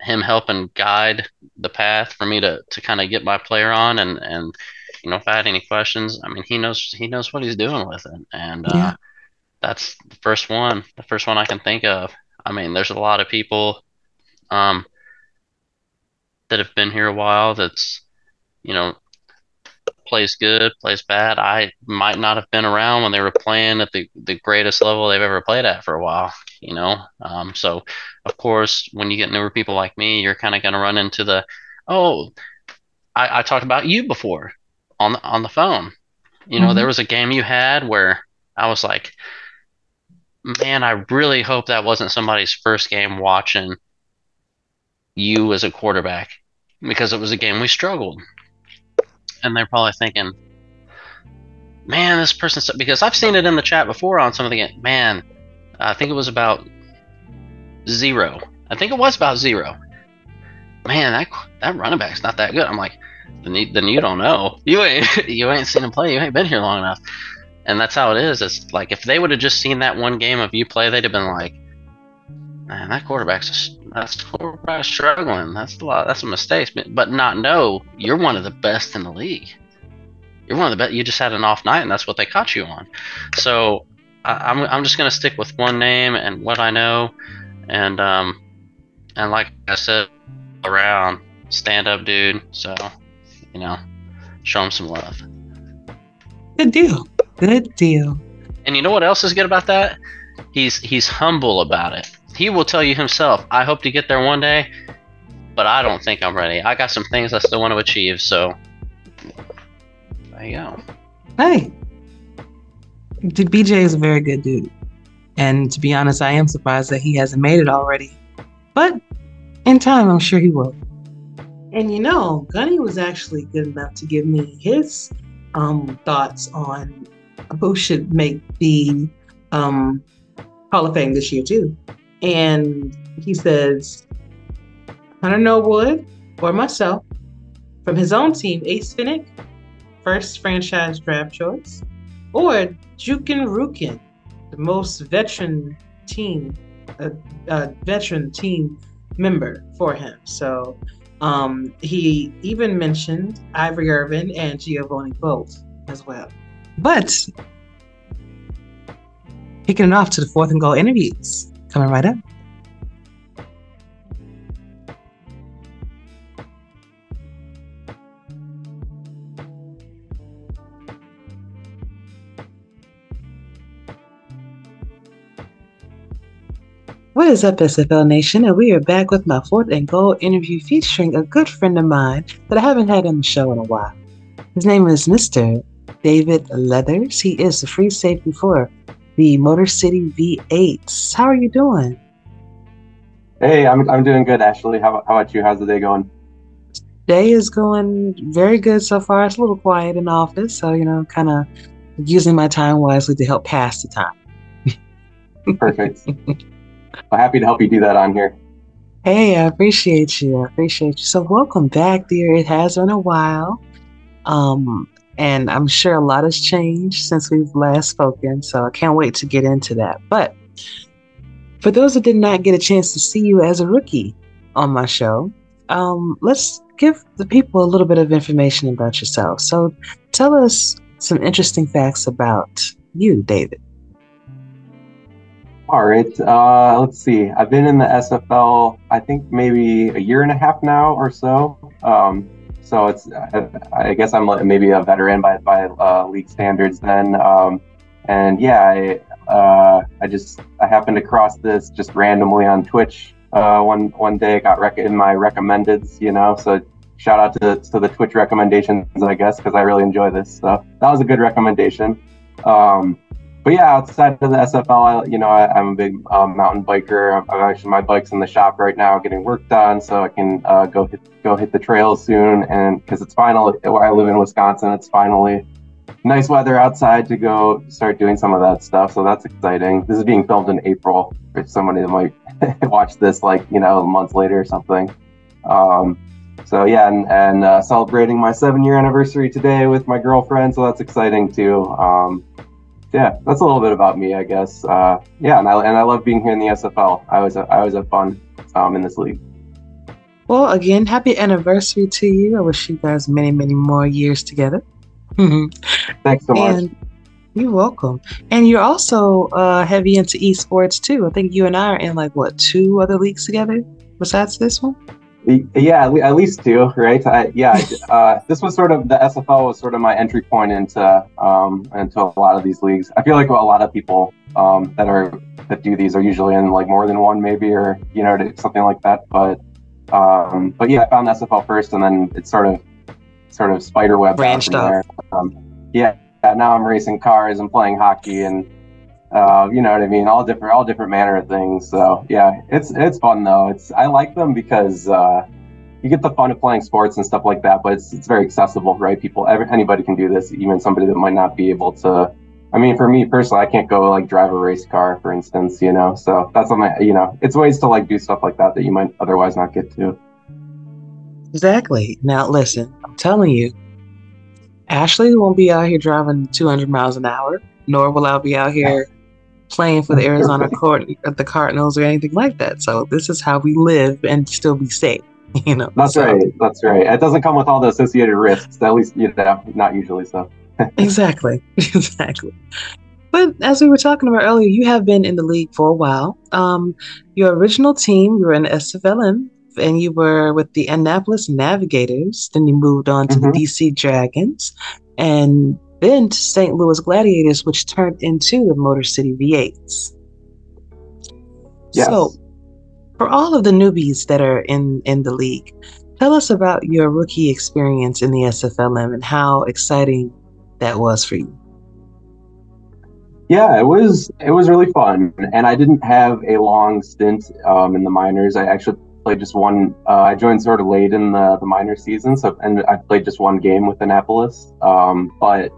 him helping guide the path for me to kind of get my player on and if I had any questions, I mean, he knows what he's doing with it. And that's the first one I can think of. I mean, there's a lot of people that have been here a while that's plays good, plays bad. I might not have been around when they were playing at the greatest level they've ever played at for a while, so of course when you get newer people like me, you're kind of going to run into the, I talked about you before on the phone. There was a game you had where I was like, man, I really hope that wasn't somebody's first game watching you as a quarterback, because it was a game we struggled. And they're probably thinking, man, this person's, because I've seen it in the chat before on some of the games. Man, I think it was about 0. I think it was about 0. Man, that running back's not that good. I'm like, then you don't know. You ain't seen him play. You ain't been here long enough. And that's how it is. It's like if they would have just seen that one game of you play, they'd have been like, man, that quarterback's struggling. That's a lot. That's a mistake. But not know you're one of the best in the league. You're one of the best. You just had an off night, and that's what they caught you on. So I'm just gonna stick with one name and what I know, and like I said, around stand up dude. So show him some love. Good deal. Good deal. And you know what else is good about that? He's humble about it. He will tell you himself, I hope to get there one day, but I don't think I'm ready. I got some things I still want to achieve, so there you go. Hey, BJ is a very good dude. And to be honest, I am surprised that he hasn't made it already. But in time, I'm sure he will. And Gunny was actually good enough to give me his thoughts on who should make the Hall of Fame this year too. And he says, Hunter Norwood or myself, from his own team, Ace Finnick, first franchise draft choice, or Jukin Rukin, the most veteran team member for him. So he even mentioned Ivory Irvin and Giovanni Bolt as well. But kicking it off to the fourth and goal interviews. Coming right up. What is up, SFL Nation? And we are back with my fourth and goal interview featuring a good friend of mine that I haven't had on the show in a while. His name is Mr. David Leathers. He is the free safety for the Motor City V8s. How are you doing? Hey, I'm doing good, Ashley. How about you? How's the day going? Day is going very good so far. It's a little quiet in the office, so, kind of using my time wisely to help pass the time. Perfect. I'm happy to help you do that on here. Hey, I appreciate you. So welcome back, dear. It has been a while. And I'm sure a lot has changed since we've last spoken, so I can't wait to get into that. But for those that did not get a chance to see you as a rookie on my show, let's give the people a little bit of information about yourself. So tell us some interesting facts about you, David. All right. Let's see. I've been in the SFL, I think maybe a year and a half now or so. So it's, I guess I'm maybe a veteran by league standards then. And yeah, I happened to cross this just randomly on Twitch one day. Got in my recommendeds, So shout out to the Twitch recommendations, I guess, because I really enjoy this. So that was a good recommendation. But yeah, outside of the SFL, I'm a big mountain biker. I'm actually, my bike's in the shop right now getting work done, so I can go hit the trails soon. And because it's finally, where I live in Wisconsin, it's finally nice weather outside to go start doing some of that stuff. So that's exciting. This is being filmed in April for somebody that might watch this months later or something. So yeah, and celebrating my 7-year anniversary today with my girlfriend. So that's exciting too. Yeah, that's a little bit about me, I guess. Yeah, and I love being here in the SFL. I always have fun in this league. Well, again, happy anniversary to you. I wish you guys many, many more years together. Thanks so much. And you're welcome. And you're also heavy into esports too. I think you and I are in 2 other leagues together besides this one? Yeah, at least 2, right? This was sort of, the SFL was sort of my entry point into a lot of these leagues. I feel like a lot of people that do these are usually in more than one, maybe, or something like that. But yeah, I found the SFL first, and then it sort of spiderwebbed branched out from there. Now I'm racing cars and playing hockey and you know what I mean, all different manner of things. So yeah, it's fun though. I like them because you get the fun of playing sports and stuff like that, but it's very accessible, right? Anybody can do this, even somebody that might not be able to. I mean, for me personally, I can't go drive a race car, for instance, so that's something, it's ways to do stuff like that you might otherwise not get to. Exactly. Now listen, I'm telling you, Ashley won't be out here driving 200 miles an hour, nor will I be out here playing for the Arizona the Cardinals or anything like that. So this is how we live and still be safe. That's right. It doesn't come with all the associated risks, at least not usually. So exactly. But as we were talking about earlier, you have been in the league for a while. Your original team, you were in SFLm, and you were with the Annapolis Navigators. Then you moved on to the DC Dragons, and then to St. Louis Gladiators, which turned into the Motor City V8s. Yes. So, for all of the newbies that are in the league, tell us about your rookie experience in the SFLm and how exciting that was for you. Yeah, it was really fun, and I didn't have a long stint in the minors. I actually played just one. I joined sort of late in the minor season, and I played just one game with Annapolis. But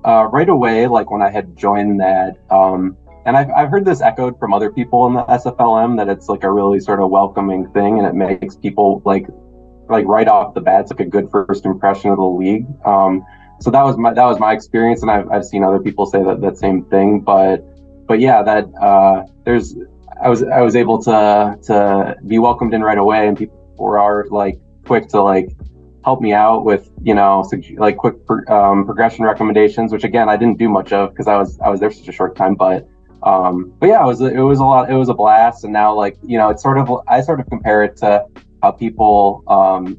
right away, when I had joined that, and I've heard this echoed from other people in the SFLm, that it's a really sort of welcoming thing, and it makes people like right off the bat, it's a good first impression of the league. So that was my experience, and I've seen other people say that same thing. But yeah, I was able to be welcomed in right away, and people were quick to help me out with quick progression recommendations, which again I didn't do much of because I was there such a short time. But But yeah, it was a blast. And now, like, it's I sort of compare it to how people,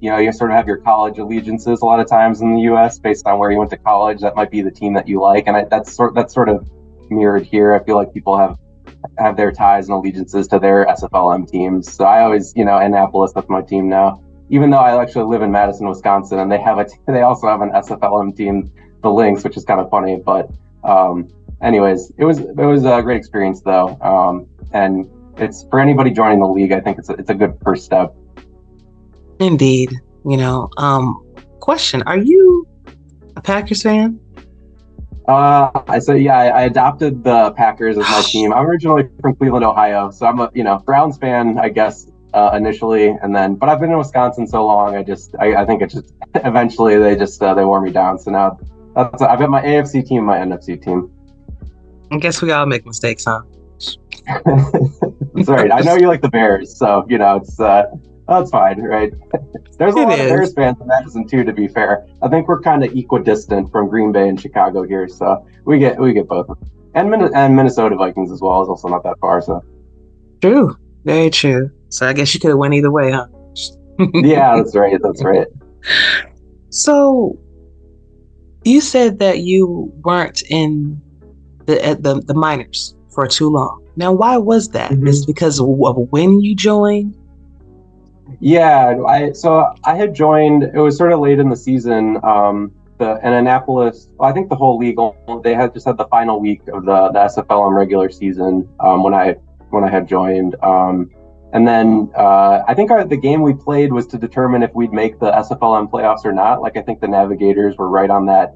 you sort of have your college allegiances a lot of times in the U.S. based on where you went to college. That might be the team that you like, and that's sort of mirrored here. I feel like people have their ties and allegiances to their SFLm teams. So I always, Annapolis, that's my team now. Even though I actually live in Madison, Wisconsin, and they also have an SFLm team, the Lynks, which is kind of funny. But anyways, it was a great experience though, and it's for anybody joining the league. I think it's a good first step. Indeed. Question: are you a Packers fan? I adopted the Packers as my team. I'm originally from Cleveland, Ohio, so I'm a Browns fan, I guess, initially, but I've been in Wisconsin so long. I think it just eventually they wore me down. So now I've got my AFC team, my NFC team. I guess we all make mistakes, huh? That's right. I know you like the Bears, so it's fine, right? There's a lot of Bears fans in Madison too, to be fair. I think we're kind of equidistant from Green Bay and Chicago here, so we get both. And Minnesota Vikings as well is also not that far, so. True. Very true. So I guess you could have went either way, huh? Yeah, that's right. So you said that you weren't in the minors for too long. Now, why was that? Mm-hmm. Is it because of when you joined? Yeah, I had joined. It was sort of late in the season. In Annapolis, I think the whole league, they had just had the final week of the SFLm regular season when I had joined. And then I think the game we played was to determine if we'd make the SFLm playoffs or not. Like, I think the Navigators were right on that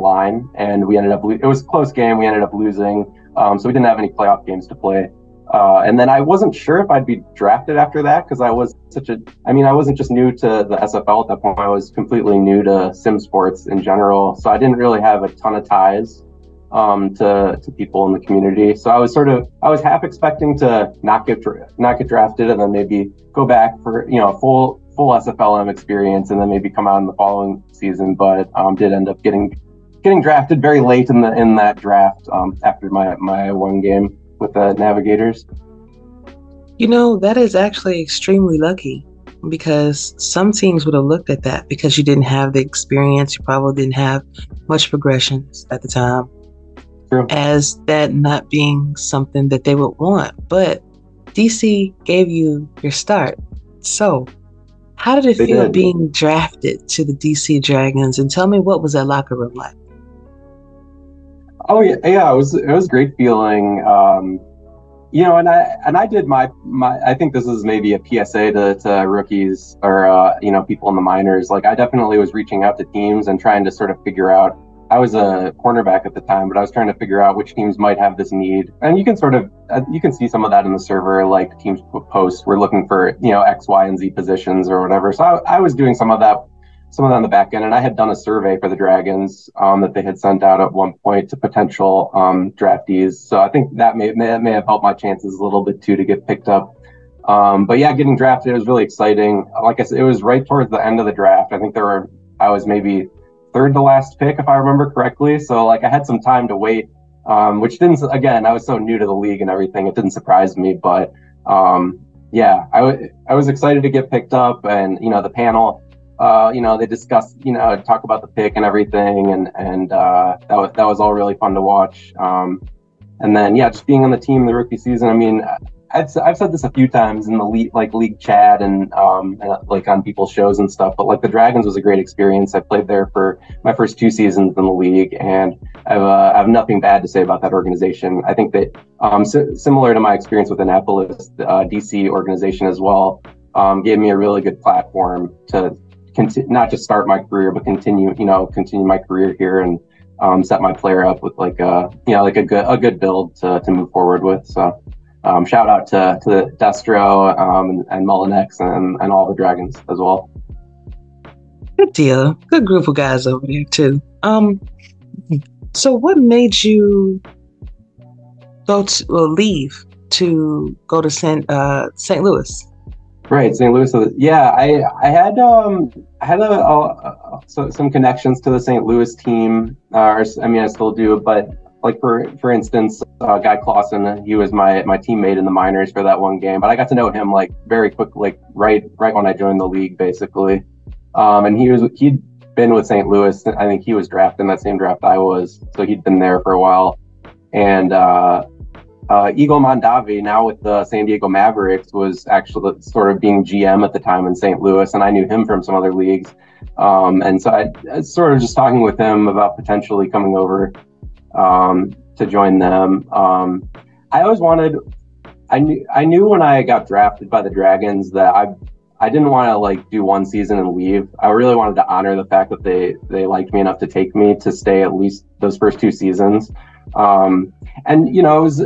line, and we ended up. It was a close game. We ended up losing, so we didn't have any playoff games to play. And then I wasn't sure if I'd be drafted after that because I wasn't just new to the SFL at that point. I was completely new to sim sports in general, so I didn't really have a ton of ties to people in the community. So I was half expecting to not get drafted and then maybe go back for full SFLm experience and then maybe come out in the following season. But did end up getting drafted very late in that draft after my one game with the Navigators. That is actually extremely lucky because some teams would have looked at that because you didn't have the experience. You probably didn't have much progressions at the time. True. As that not being something that they would want. But DC gave you your start. So how did it feel being drafted to the DC Dragons? And tell me, what was that locker room like? Oh yeah, it was a great feeling. And I did my I think this is maybe a PSA to rookies or people in the minors. Like, I definitely was reaching out to teams and trying to sort of figure out. I was a cornerback at the time, but I was trying to figure out which teams might have this need. And you can see some of that in the server, like teams post, we're looking for X, Y, and Z positions or whatever. So I was doing some of that on the back end, and I had done a survey for the Dragons that they had sent out at one point to potential draftees. So I think that may have helped my chances a little bit too to get picked up. But yeah, getting drafted was really exciting. Like I said, it was right towards the end of the draft. I think I was maybe third to last pick if I remember correctly. So like I had some time to wait, which didn't. Again, I was so new to the league and everything, it didn't surprise me. But yeah, I was excited to get picked up, and the panel. They discussed, talk about the pick and everything, and that was all really fun to watch. And then, yeah, just being on the team in the rookie season. I mean, I've said this a few times in the league chat and like on people's shows and stuff, but like the Dragons was a great experience. I played there for my first 2 seasons in the league, and I have nothing bad to say about that organization. I think that similar to my experience with Annapolis, the DC organization as well, gave me a really good platform to not just start my career, but continue my career here and set my player up with like a good build to move forward with. So shout out to Destro and Mullinex and all the Dragons as well. Good deal. Good group of guys over there too. So what made you leave to go to St. Louis? Right, St. Louis. Yeah, I had some connections to the St. Louis team. I still do, but like for instance, Guy Clausen, he was my teammate in the minors for that one game, but I got to know him like very quick, like right when I joined the league, basically. And he'd been with St. Louis. I think he was drafted in that same draft I was, so he'd been there for a while. And Eagle Mondavi, now with the San Diego Mavericks, was actually sort of being GM at the time in St. Louis, and I knew him from some other leagues. And so I was sort of just talking with him about potentially coming over to join them. I always wanted. I knew when I got drafted by the Dragons that I didn't want to like do one season and leave. I really wanted to honor the fact that they liked me enough to take me to stay at least those first 2 seasons. And you know, it was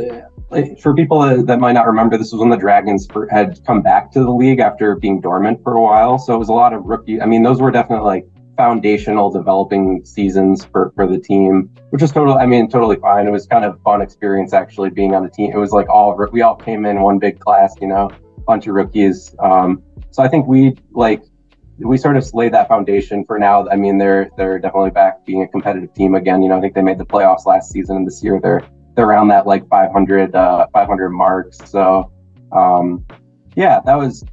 for people that might not remember, this was when the Dragons had come back to the league after being dormant for a while. So it was a lot of rookie. I mean, those were definitely like foundational developing seasons for the team, which was totally fine. It was kind of fun experience actually being on the team. It was like we all came in one big class, you know, bunch of rookies. So I think we sort of laid that foundation for now. I mean, they're definitely back being a competitive team again. You know, I think they made the playoffs last season, and this year they're around that like 500 marks. So yeah, that was.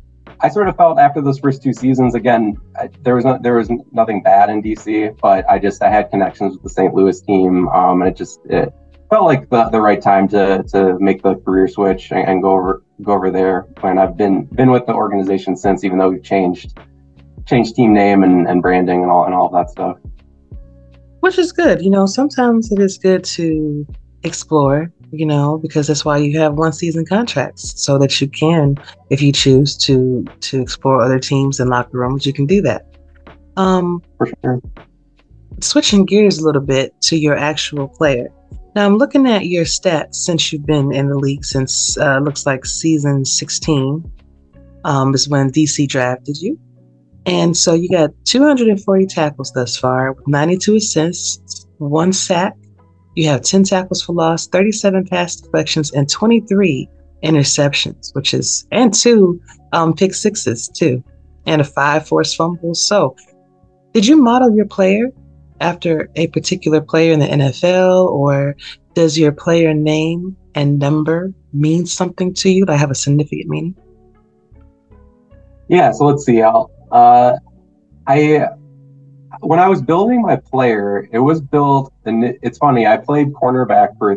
I sort of felt after those first 2 seasons, again, there was nothing bad in DC, but I had connections with the St. Louis team, and it felt like the right time to make the career switch and go over there. And I've been with the organization since, even though we've changed team name and branding and all of that stuff. Which is good. You know, sometimes it is good to explore, you know, because that's why you have 1-season contracts, so that you can, if you choose to explore other teams and locker rooms, you can do that. For sure. Switching gears a little bit to your actual player. Now I'm looking at your stats since you've been in the league since looks like season 16 is when DC drafted you. And so you got 240 tackles thus far, with 92 assists, 1 sack. You have 10 tackles for loss, 37 pass deflections, and 23 interceptions, and 2 pick sixes too, and 5 forced fumbles. So did you model your player after a particular player in the NFL, or does your player name and number mean something to you, that have a significant meaning? Yeah, so let's see. When I was building my player, it was built, and it's funny, I played cornerback for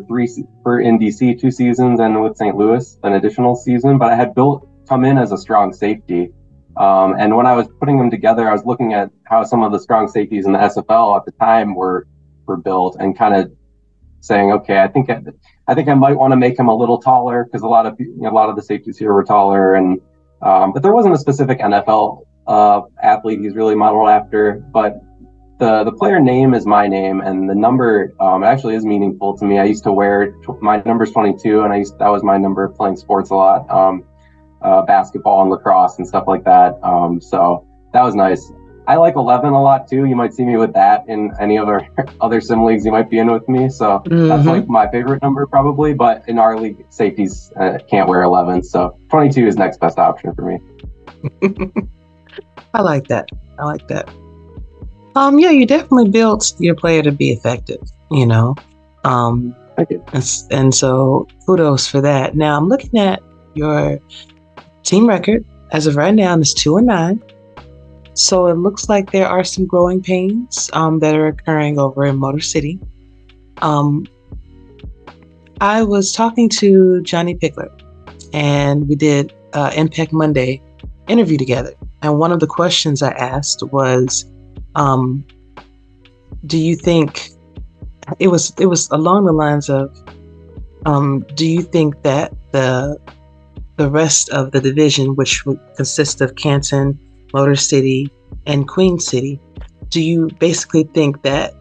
in DC 2 seasons, and with St. Louis an additional season, but I had come in as a strong safety. And when I was putting them together, I was looking at how some of the strong safeties in the SFL at the time were built, and kind of saying, okay, I think I might want to make him a little taller, because a lot of the safeties here were taller, and but there wasn't a specific NFL athlete he's really modeled after. But the player name is my name, and the number actually is meaningful to me. I used to wear my number's 22, and that was my number playing sports a lot, basketball and lacrosse and stuff like that. So that was nice. I like 11 a lot too. You might see me with that in any of our other sim leagues you might be in with me. So that's like my favorite number probably. But in our league, safeties can't wear 11, so 22 is next best option for me. I like that. Yeah, you definitely built your player to be effective, you know. Thank you. And so kudos for that. Now I'm looking at your team record as of right now, and it's 2-9. So it looks like there are some growing pains that are occurring over in Motor City. I was talking to Johnny Pickler, and we did Impact Monday interview together. And one of the questions I asked was, do you think it was along the lines of, do you think that the rest of the division, which would consist of Canton, Motor City, and Queen City, do you basically think that,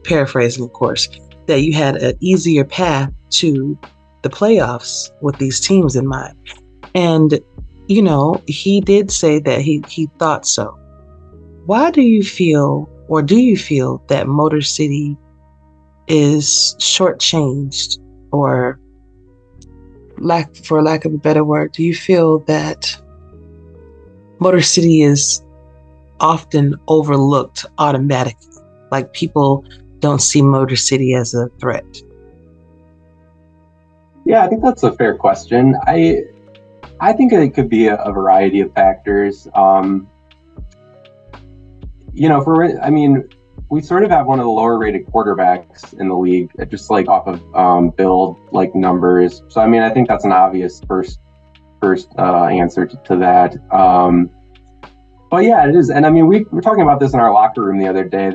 paraphrasing of course, that you had an easier path to the playoffs with these teams in mind? And you know, he did say that he thought so. Why do you feel that Motor City is shortchanged, or for lack of a better word, do you feel that Motor City is often overlooked automatically? Like people don't see Motor City as a threat? Yeah, I think that's a fair question. I think it could be a variety of factors. We sort of have one of the lower rated quarterbacks in the league, just like off of build like numbers. So I think that's an obvious first answer to that. But yeah, it is. And we were talking about this in our locker room the other day.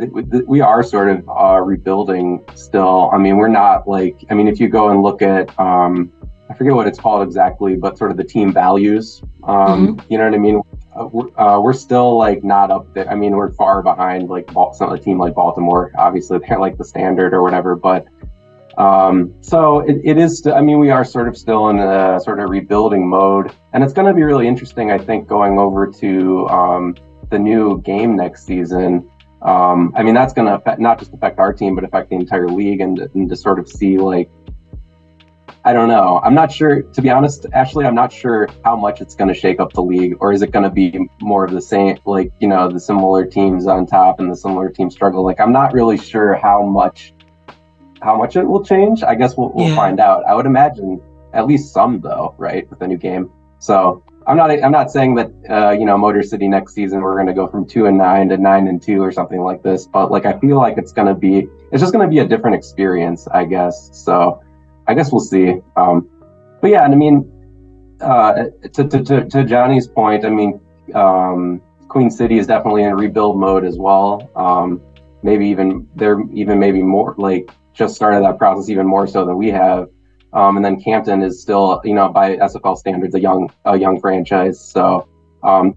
We are sort of rebuilding still. We're not like, if you go and look at, I forget what it's called exactly, but sort of the team values, you know what I mean? We're still like not up there. We're far behind like a team like Baltimore. Obviously, they're like the standard or whatever. But so it is. We are sort of still in a sort of rebuilding mode, and it's going to be really interesting. I think going over to the new game next season. That's going to not just affect our team, but affect the entire league, and to sort of see like. I don't know. I'm not sure, to be honest, Ashley, I'm not sure how much it's going to shake up the league, or is it going to be more of the same, like, the similar teams on top and the similar teams struggle. Like, I'm not really sure how much it will change. I guess we'll find out. I would imagine at least some though, right, with the new game. So I'm not saying that, Motor City next season, we're going to go from 2-9 to 9-2 or something like this. But like, I feel like it's just going to be a different experience, I guess. So I guess we'll see. But yeah, and to Johnny's point, Queen City is definitely in rebuild mode as well. Maybe more like just started that process even more so than we have. And then Canton is still, by SFL standards, a young franchise. So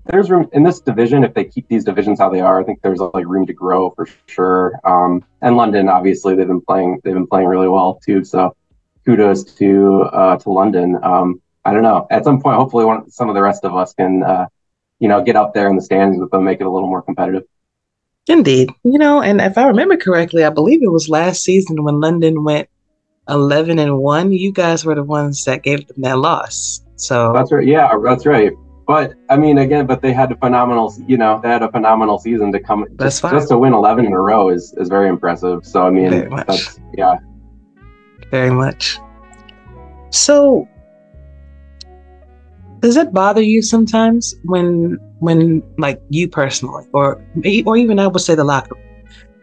there's room in this division. If they keep these divisions how they are, I think there's like room to grow for sure. And London, obviously, they've been playing really well too. So kudos to London. I don't know. At some point, hopefully, some of the rest of us can, get up there in the standings with them, make it a little more competitive. Indeed. And if I remember correctly, I believe it was last season when London went 11-1. You guys were the ones that gave them that loss. So that's right. Yeah, that's right. But but they had a phenomenal, season to come. Just to win 11 in a row is very impressive. So very much. That's very much. So, does it bother you sometimes when like you personally, or even I would say the locker room,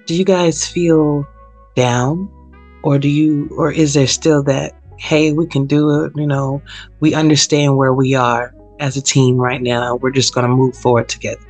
do you guys feel down, or is there still that, hey, we can do it, we understand where we are as a team right now, we're just going to move forward together?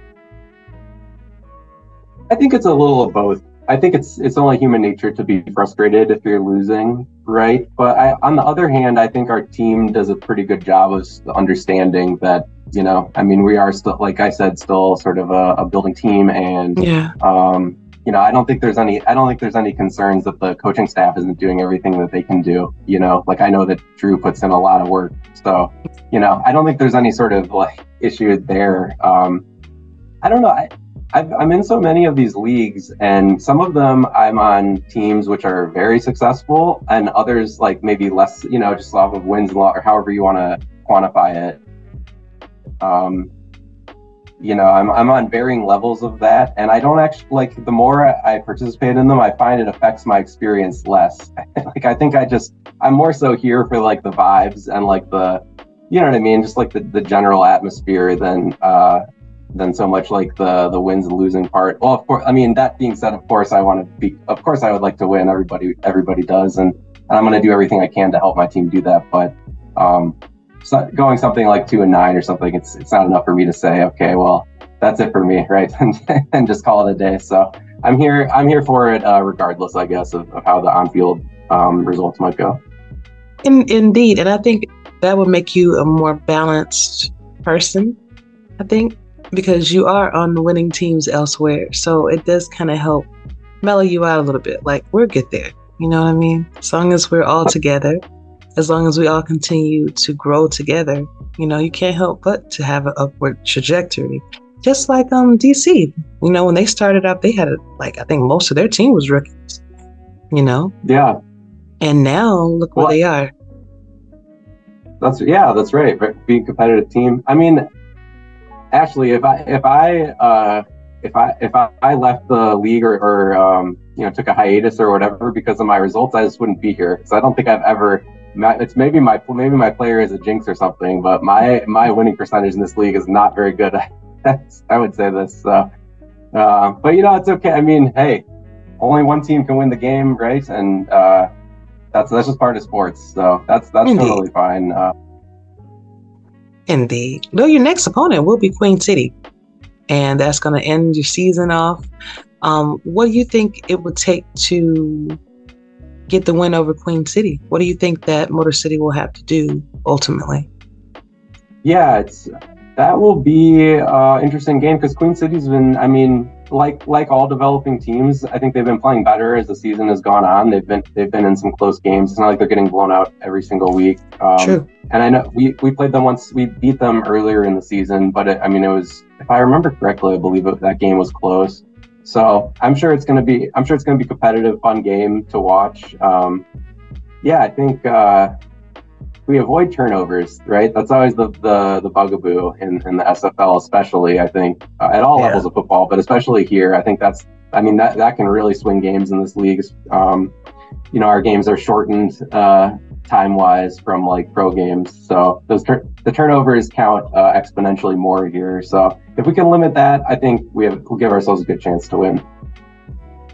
I think it's a little of both. I think it's only human nature to be frustrated if you're losing, right? But on the other hand, I think our team does a pretty good job of understanding that, we are still, like I said, still sort of a building team, and I don't think there's any concerns that the coaching staff isn't doing everything that they can do. Like I know that Drew puts in a lot of work, so I don't think there's any sort of like issue there. I don't know. I'm in so many of these leagues, and some of them I'm on teams which are very successful, and others like maybe less, just off of wins and loss, or however you want to quantify it. I'm on varying levels of that, and I don't actually like. The more I participate in them, I find it affects my experience less. Like I think I'm more so here for like the vibes and like the, just like the general atmosphere than so much like the wins and losing part. Well, of course, that being said, of course I would like to win. Everybody does, and I'm going to do everything I can to help my team do that. But so going something like 2-9 or something, it's not enough for me to say, okay, well, that's it for me, right? and just call it a day. So I'm here for it, regardless, I guess, of how the on-field results might go. Indeed, and I think that would make you a more balanced person, I think, because you are on the winning teams elsewhere. So it does kind of help mellow you out a little bit. Like, we'll get there. You know what I mean? As long as we're all together, as long as we all continue to grow together, you can't help but to have an upward trajectory. Just like DC, when they started out, they had I think most of their team was rookies, Yeah. And now look where they are. That's right. Being a competitive team. Ashley, if I left the league or took a hiatus or whatever because of my results, I just wouldn't be here. So I don't think I've ever. It's maybe my player is a jinx or something, but my winning percentage in this league is not very good. I would say this. So, but it's okay. I mean, hey, only one team can win the game, right? And that's just part of sports. So that's totally fine. Indeed. Well, your next opponent will be Queen City, and that's going to end your season off. What do you think it would take to get the win over Queen City? What do you think that Motor City will have to do ultimately? Yeah, that will be an interesting game because Queen City's been, I mean, like all developing teams, I think they've been playing better as the season has gone on. They've been in some close games. It's not like they're getting blown out every single week. True. And I know we played them once. We beat them earlier in the season, but it was, if I remember correctly, I believe that game was close. So I'm sure it's going to be competitive, fun game to watch. I think we avoid turnovers, right? That's always the bugaboo in the SFL, especially, I think, at all levels of football, but especially here. I think that can really swing games in this league. Our games are shortened time-wise from like pro games, so the turnovers count exponentially more here. So if we can limit that, I think we'll give ourselves a good chance to win.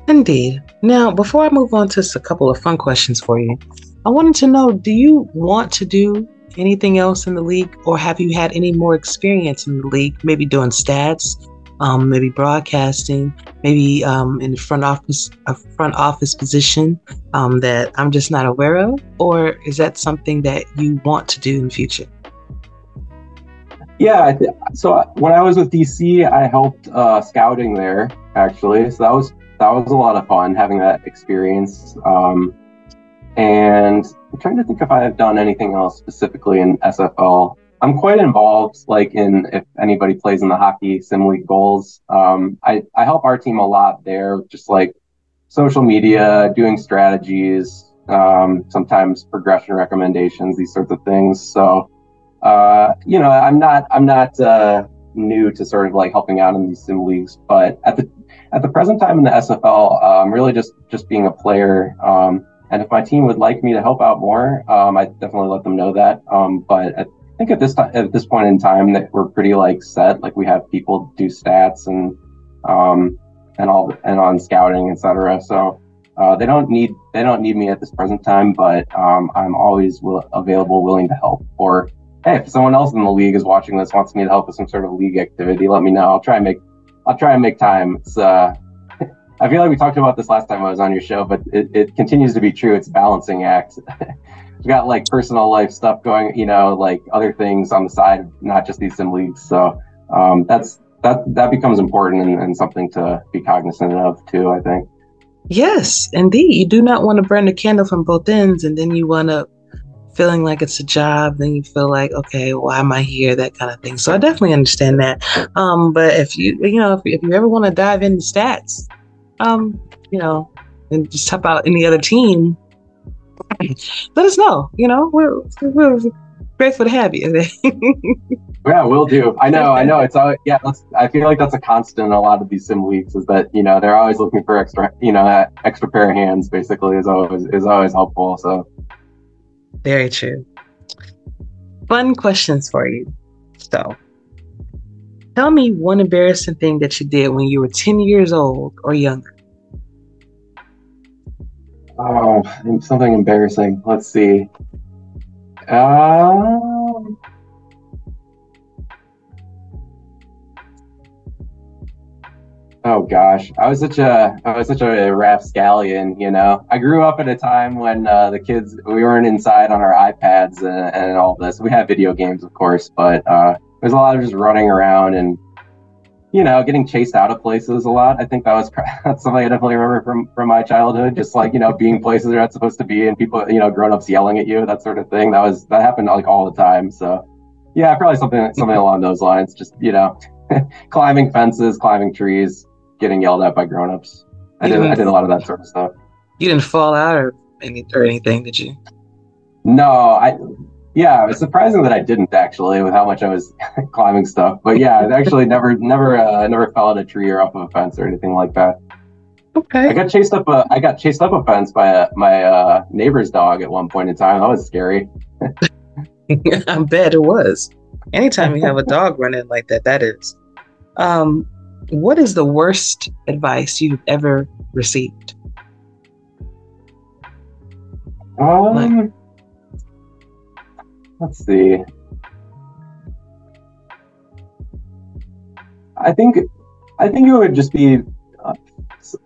Indeed. Now, before I move on to a couple of fun questions for you, I wanted to know, do you want to do anything else in the league, or have you had any more experience in the league, maybe doing stats, maybe broadcasting, maybe in a front office position that I'm just not aware of? Or is that something that you want to do in the future? Yeah, so when I was with DC, I helped scouting there, actually. So that was a lot of fun having that experience. And I'm trying to think if I have done anything else specifically in SFL. I'm quite involved, like if anybody plays in the hockey sim league goals. I help our team a lot there, just like social media, doing strategies, sometimes progression recommendations, these sorts of things. So, I'm not new to sort of like helping out in these sim leagues, but at the present time in the SFL, I'm really just being a player. And if my team would like me to help out more, I definitely let them know that. But I think at this point in time that we're pretty like set. Like we have people do stats and on scouting, etc. So they don't need me at this present time. But I'm always available, willing to help. Or hey, if someone else in the league is watching this, wants me to help with some sort of league activity, let me know. I'll try and make time. It's I feel like we talked about this last time I was on your show, but it continues to be true. It's a balancing act. We've got like personal life stuff going, like other things on the side, not just these sim leagues. So that becomes important and something to be cognizant of too, I think. Yes, indeed. You do not want to burn the candle from both ends, and then you wind up feeling like it's a job. Then you feel like, okay, why am I here? That kind of thing. So I definitely understand that. But if you ever want to dive into stats, and just help out any other team, let us know. We're grateful to have you. Yeah, we'll do. I know. It's always, I feel like that's a constant in a lot of these sim leagues is that they're always looking for extra pair of hands. Basically, is always helpful. So very true. Fun questions for you. So, tell me one embarrassing thing that you did when you were 10 years old or younger. Oh, something embarrassing. Let's see. Oh gosh, I was such a rapscallion. I grew up at a time when we weren't inside on our iPads and all this. We had video games, of course, but there's a lot of just running around and getting chased out of places a lot. I think that's something I definitely remember from my childhood. Just like being places you're not supposed to be and people grown-ups yelling at you, that sort of thing. That happened like all the time. So yeah, probably something along those lines. Just climbing fences, climbing trees, getting yelled at by grown-ups. I did a lot of that sort of stuff. You didn't fall out or anything, did you? No, it's surprising that I didn't actually, with how much I was climbing stuff. But yeah, I actually never fell out a tree or off of a fence or anything like that. Okay. I got chased up a fence by my neighbor's dog at one point in time. That was scary. I bet it was. Anytime you have a dog running like that, that is. What is the worst advice you've ever received? Let's see. I think it would just be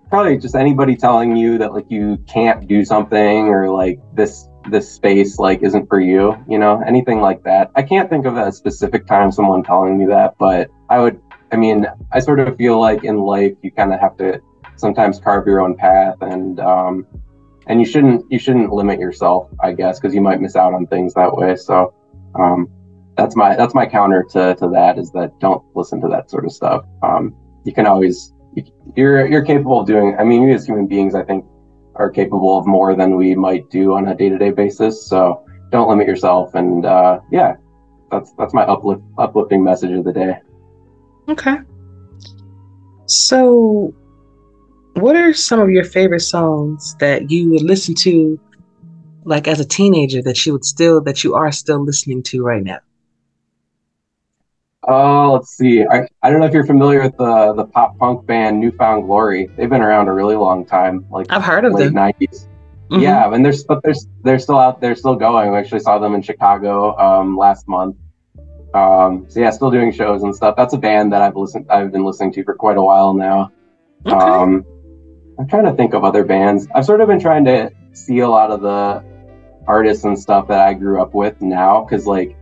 probably just anybody telling you that like you can't do something, or like this space like isn't for you, you know, anything like that. I can't think of a specific time someone telling me that, but I sort of feel like in life you kind of have to sometimes carve your own path, and you shouldn't limit yourself, I guess, because you might miss out on things that way. So that's my counter to that, is that don't listen to that sort of stuff. You can always, you're capable of doing, we as human beings, I think, are capable of more than we might do on a day-to-day basis. So don't limit yourself. And that's my uplifting message of the day. Okay. So what are some of your favorite songs that you would listen to like as a teenager that you are still listening to right now? Let's see. I don't know if you're familiar with the pop punk band New Found Glory. They've been around a really long time, like I've heard of late them. 90s. Mm-hmm. Yeah, and they're still out there, still going. We actually saw them in Chicago last month. So yeah, still doing shows and stuff. That's a band that I've been listening to for quite a while now. Okay. I'm trying to think of other bands. I've sort of been trying to see a lot of the artists and stuff that I grew up with now, because like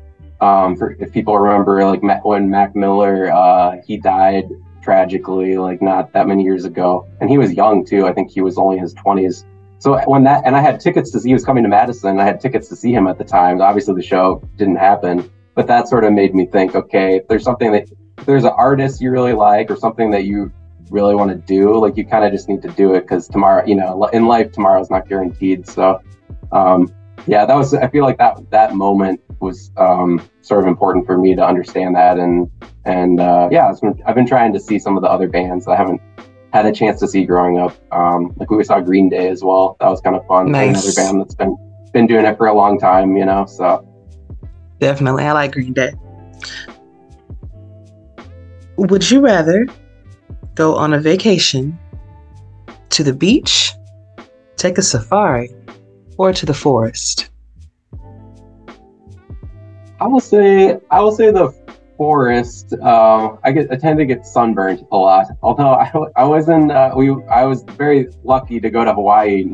if people remember, like when Mac Miller he died tragically like not that many years ago, and he was young too. I think he was only in his 20s. So I had tickets to see, he was coming to Madison. I had tickets to see him at the time. Obviously the show didn't happen, but that sort of made me think, okay, if there's an artist you really like, or something that you really want to do, like you kind of just need to do it, because tomorrow, you know, in life, tomorrow's not guaranteed. So I feel like that moment was sort of important for me to understand that, and I've been trying to see some of the other bands I haven't had a chance to see growing up. Like we saw Green Day as well. That was kind of fun. Nice. Another band that's been doing it for a long time, you know. So definitely, I like Green Day. Would you rather go on a vacation to the beach, take a safari, or to the forest? I will say the forest. I tend to get sunburned a lot. Although I was very lucky to go to Hawaii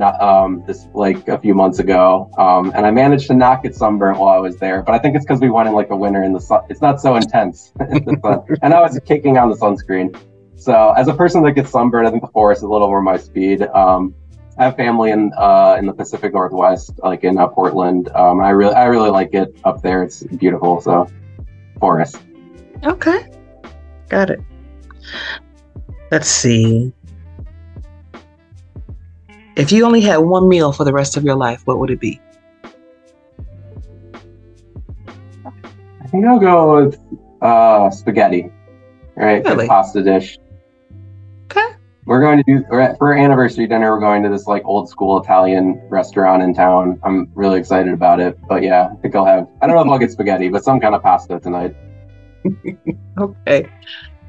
this like a few months ago, and I managed to not get sunburned while I was there. But I think it's because we went in like the winter and the sun, it's not so intense in the sun, and I was kicking on the sunscreen. So as a person that gets sunburned, I think the forest is a little more my speed. I have family in the Pacific Northwest, like in Portland. I really like it up there. It's beautiful. So forest. Okay, got it. Let's see. If you only had one meal for the rest of your life, what would it be? I think I'll go with spaghetti. Right, Really? like pasta dish. Okay. For our anniversary dinner, we're going to this like old school Italian restaurant in town. I'm really excited about it. But yeah, I think I don't know if I'll get spaghetti, but some kind of pasta tonight. Okay.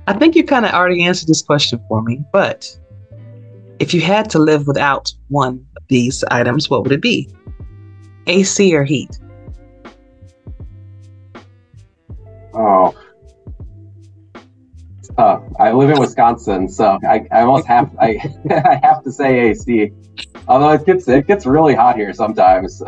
I think you kind of already answered this question for me, but if you had to live without one of these items, what would it be? AC or heat? Oh. I live in Wisconsin, so I almost have I have to say AC. Although it gets really hot here sometimes.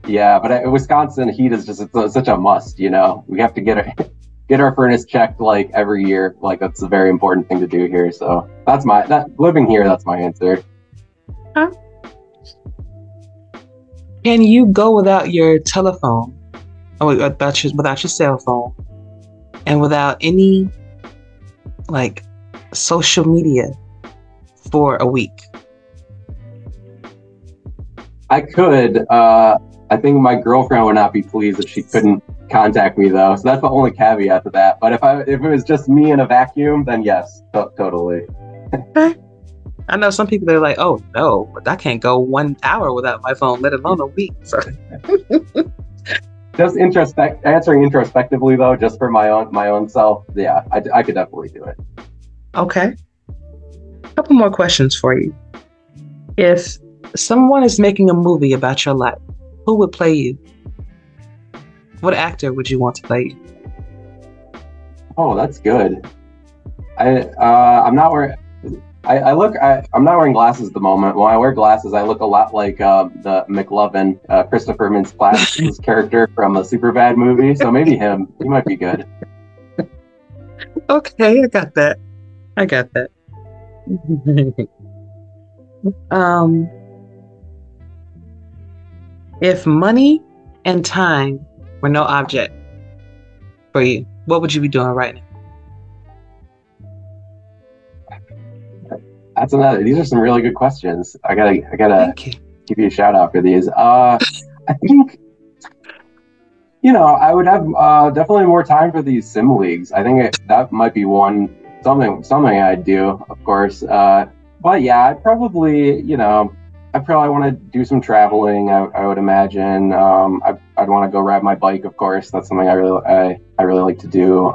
Yeah, but Wisconsin heat is just it's such a must. You know, we have to get our furnace checked like every year. Like that's a very important thing to do here. So living here. That's my answer. Huh? Can you go without your telephone, or without your cell phone, and without any like social media for a week? I could. I think my girlfriend would not be pleased if she couldn't contact me though. So that's the only caveat to that. But if it was just me in a vacuum, then yes, totally. Okay. I know some people, they're like, oh no, but I can't go 1 hour without my phone, let alone a week. So. Just answering introspectively though, just for my own self, yeah, I could definitely do it. Okay. A couple more questions for you. If someone is making a movie about your life, who would play you? What actor would you want to play you? Oh, that's good. I'm not wearing. I'm not wearing glasses at the moment. When I wear glasses, I look a lot like the McLovin, Christopher Mintz-Plasse' character from the Superbad movie. So maybe him. He might be good. Okay, I got that. If money and time were no object for you, what would you be doing right now? That's another. These are some really good questions. I gotta Thank you. give you a shout out for these. I think, I would have definitely more time for these sim leagues. I think that might be something I'd do, of course. But yeah, I'd probably want to do some traveling. I would imagine. I'd want to go ride my bike, of course. That's something I really like to do.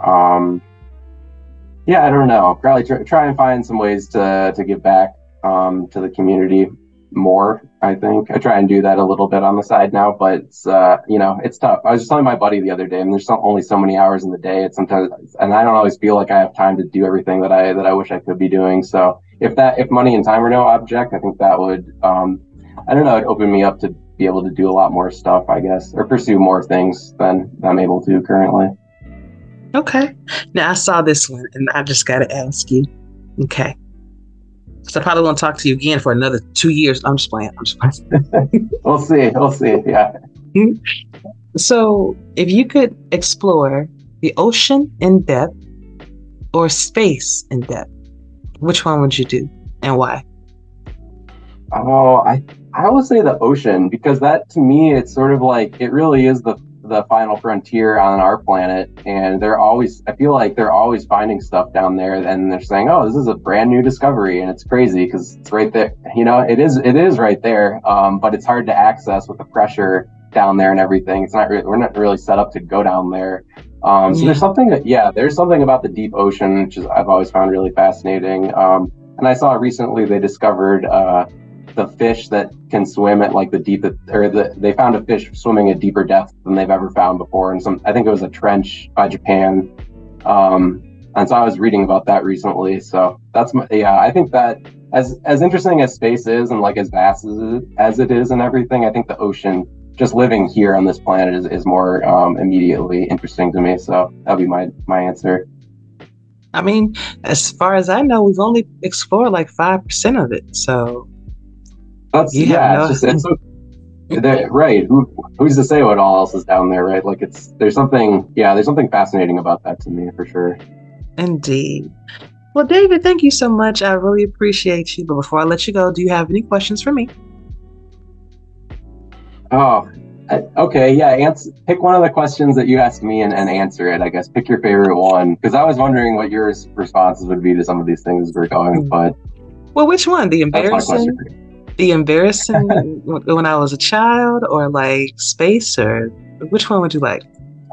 Yeah, I don't know. Probably try and find some ways to give back to the community more. I think I try and do that a little bit on the side now, but it's it's tough. I was just telling my buddy the other day, and there's only so many hours in the day. It's sometimes, and I don't always feel like I have time to do everything that I wish I could be doing. So if money and time were no object, I think that would I don't know, it'd open me up to be able to do a lot more stuff, I guess, or pursue more things than I'm able to currently. Okay. Now I saw this one and I just got to ask you. Okay. So I probably won't talk to you again for another 2 years. I'm just playing. We'll see. Yeah. So if you could explore the ocean in depth or space in depth, which one would you do and why? Oh, I would say the ocean, because that, to me, it's sort of like, it really is the final frontier on our planet, and I feel like they're always finding stuff down there, and they're saying, oh, this is a brand new discovery, and it's crazy because it's right there. It is right there, but it's hard to access with the pressure down there and everything. We're not really set up to go down there. So there's something about the deep ocean which I've always found really fascinating. And I saw recently they discovered the fish that can swim at like they found a fish swimming at deeper depth than they've ever found before. And I think it was a trench by Japan. And so I was reading about that recently. So I think that as interesting as space is and like as vast as it is and everything, I think the ocean, just living here on this planet is more immediately interesting to me. So that'd be my answer. I mean, as far as I know, we've only explored like 5% of it. So it's right. Who's to say what all else is down there, right? Like there's something fascinating about that to me for sure. Indeed. Well, David, thank you so much. I really appreciate you. But before I let you go, do you have any questions for me? Oh, okay. Yeah. Pick one of the questions that you asked me and answer it, I guess. Pick your favorite one. Because I was wondering what your responses would be to some of these things we're going, but. Well, which one? The embarrassing when I was a child, or like space, or which one would you like?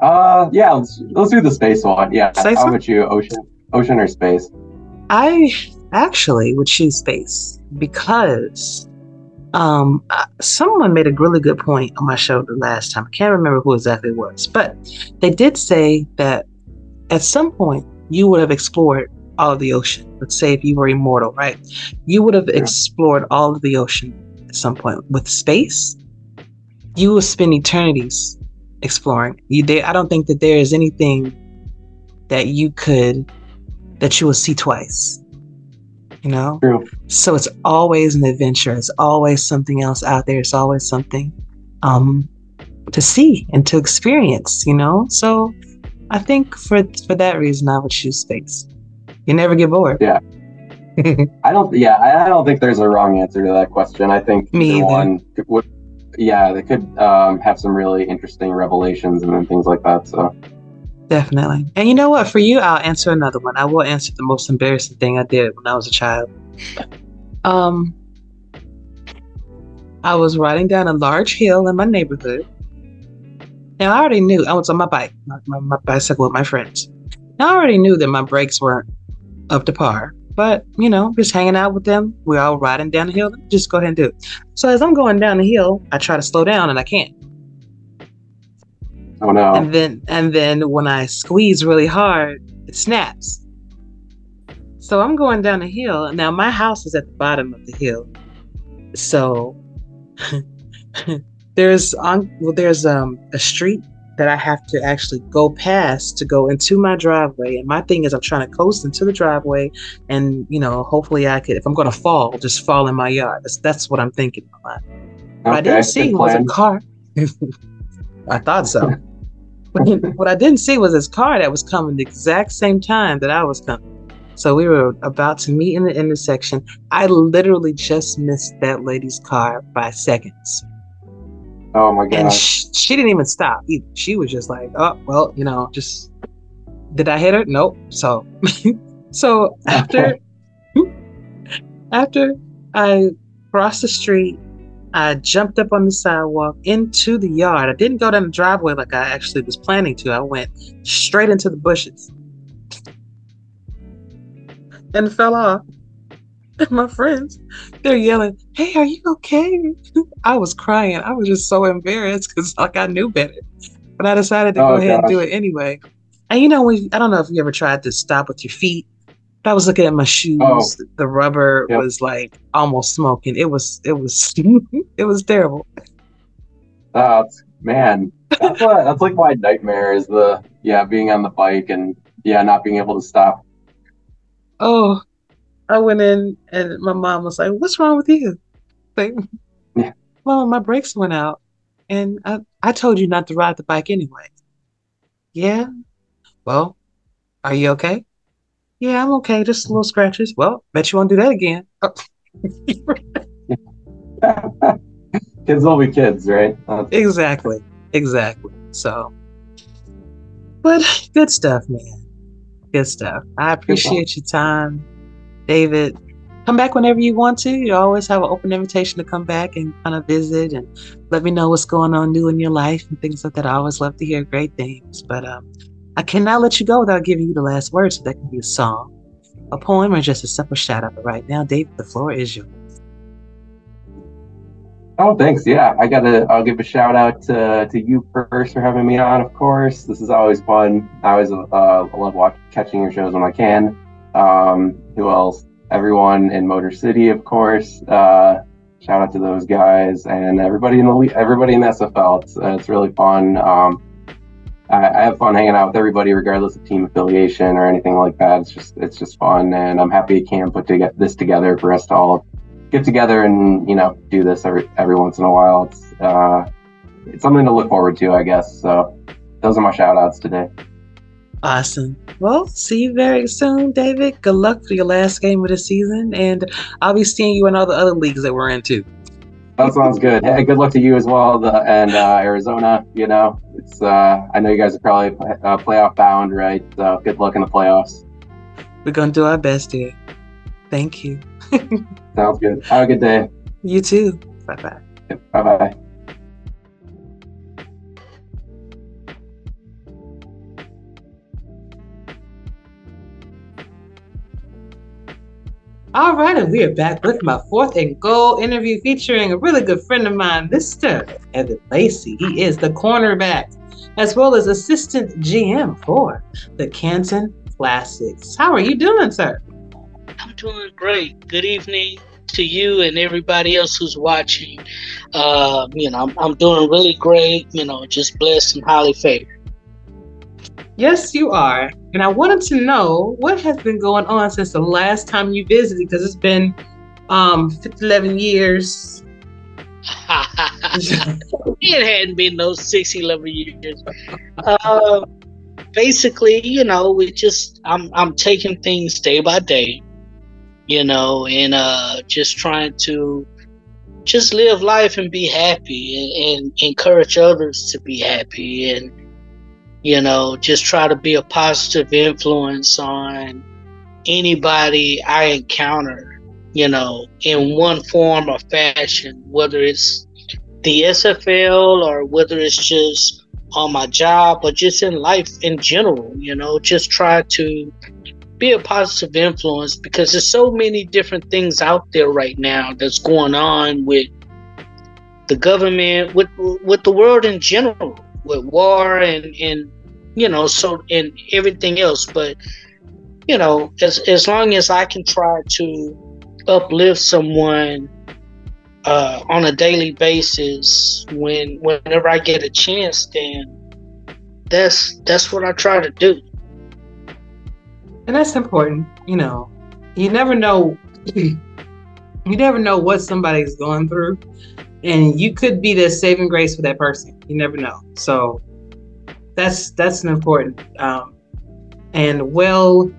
Yeah, let's do the space one. Yeah. How about you? Ocean or space? I actually would choose space because someone made a really good point on my show the last time. I can't remember who exactly it was, but they did say that at some point you would have explored all of the ocean. Let's say if you were immortal, right? You would have explored all of the ocean at some point. With space, you will spend eternities exploring. I don't think that there is anything that you will see twice. True. So it's always an adventure. It's always something else out there. It's always something to see and to experience, So I think for that reason, I would choose space. You never get bored. Yeah. I don't think there's a wrong answer to that question. I think either one they could have some really interesting revelations and then things like that. So Definitely. And you know what? For you, I'll answer another one. I will answer the most embarrassing thing I did when I was a child. I was riding down a large hill in my neighborhood. Now, I already knew I was on my bike, my bicycle with my friends. Now, I already knew that my brakes weren't up to par. But, you know, just hanging out with them, we're all riding down the hill. Just go ahead and do it. So as I'm going down the hill, I try to slow down and I can't. Oh no. And then when I squeeze really hard, it snaps. So I'm going down the hill. Now my house is at the bottom of the hill. So there's a street that I have to actually go past to go into my driveway. And my thing is I'm trying to coast into the driveway and, you know, hopefully I could, if I'm going to fall, just fall in my yard. That's what I'm thinking a lot. What I didn't see was a car. I thought so. What I didn't see was this car that was coming the exact same time that I was coming. So we were about to meet in the intersection. I literally just missed that lady's car by seconds. Oh my God. And she didn't even stop either. She was just like, oh, well, you know, just, did I hit her? Nope. So, so after I crossed the street, I jumped up on the sidewalk into the yard. I didn't go down the driveway like I actually was planning to. I went straight into the bushes and fell off. And my friends, they're yelling, "Hey, are you okay?" I was crying. I was just so embarrassed because like I knew better. But I decided to go ahead and do it anyway. And you know, I don't know if you ever tried to stop with your feet. But I was looking at my shoes. Oh. The rubber was like almost smoking. It was it was terrible. Man, that's like my nightmare is being on the bike and not being able to stop. Oh, I went in and my mom was like, "What's wrong with you?" Like, Mom, my brakes went out, and I told you not to ride the bike anyway. Yeah. Well, are you okay? Yeah, I'm okay. Just little scratches. Well, bet you won't do that again. Oh. Kids will be kids, right? Exactly. So, but good stuff, man. Good stuff. I appreciate your time, David. Come back whenever you want to. You always have an open invitation to come back and kind of visit and let me know what's going on new in your life and things like that. I always love to hear great things. But I cannot let you go without giving you the last word. So that can be a song, a poem, or just a simple shout out. But right now, David, the floor is yours. Oh, thanks. Yeah, I'll give a shout out to you first for having me on, of course. This is always fun. I always love catching your shows when I can. Who else? Everyone in Motor City, of course. Shout out to those guys and everybody in the SFL. It's really fun. I have fun hanging out with everybody, regardless of team affiliation or anything like that. It's just fun, and I'm happy Cam put this together for us to all get together and do this every once in a while. It's something to look forward to, I guess. So those are my shout outs today. Awesome. Well, see you very soon, David. Good luck for your last game of the season, and I'll be seeing you in all the other leagues that we're in too. That sounds good. Hey, good luck to you as well, and Arizona. It's I know you guys are probably playoff bound, right? So good luck in the playoffs. We're gonna do our best here. Thank you. Sounds good. Have a good day. You too. Bye-bye. Bye-bye. All right, and we are back with my fourth and goal interview featuring a really good friend of mine, Mr. Evan Lacey. He is the cornerback, as well as assistant GM for the Canton Classics. How are you doing, sir? I'm doing great. Good evening to you and everybody else who's watching. I'm doing really great. Just blessed and highly favored. Yes, you are. And I wanted to know what has been going on since the last time you visited, because it's been 11 years. It hadn't been those 11 years. Basically, I'm taking things day by day, and just trying to just live life and be happy and encourage others to be happy. And just try to be a positive influence on anybody I encounter, in one form or fashion, whether it's the SFL or whether it's just on my job or just in life in general, just try to be a positive influence, because there's so many different things out there right now that's going on with the government, with the world in general, with war and so and everything else. But as long as I can try to uplift someone on a daily basis, whenever I get a chance, then that's what I try to do. And that's important. You never know. You never know what somebody's going through, and you could be the saving grace for that person. You never know. So that's an important and well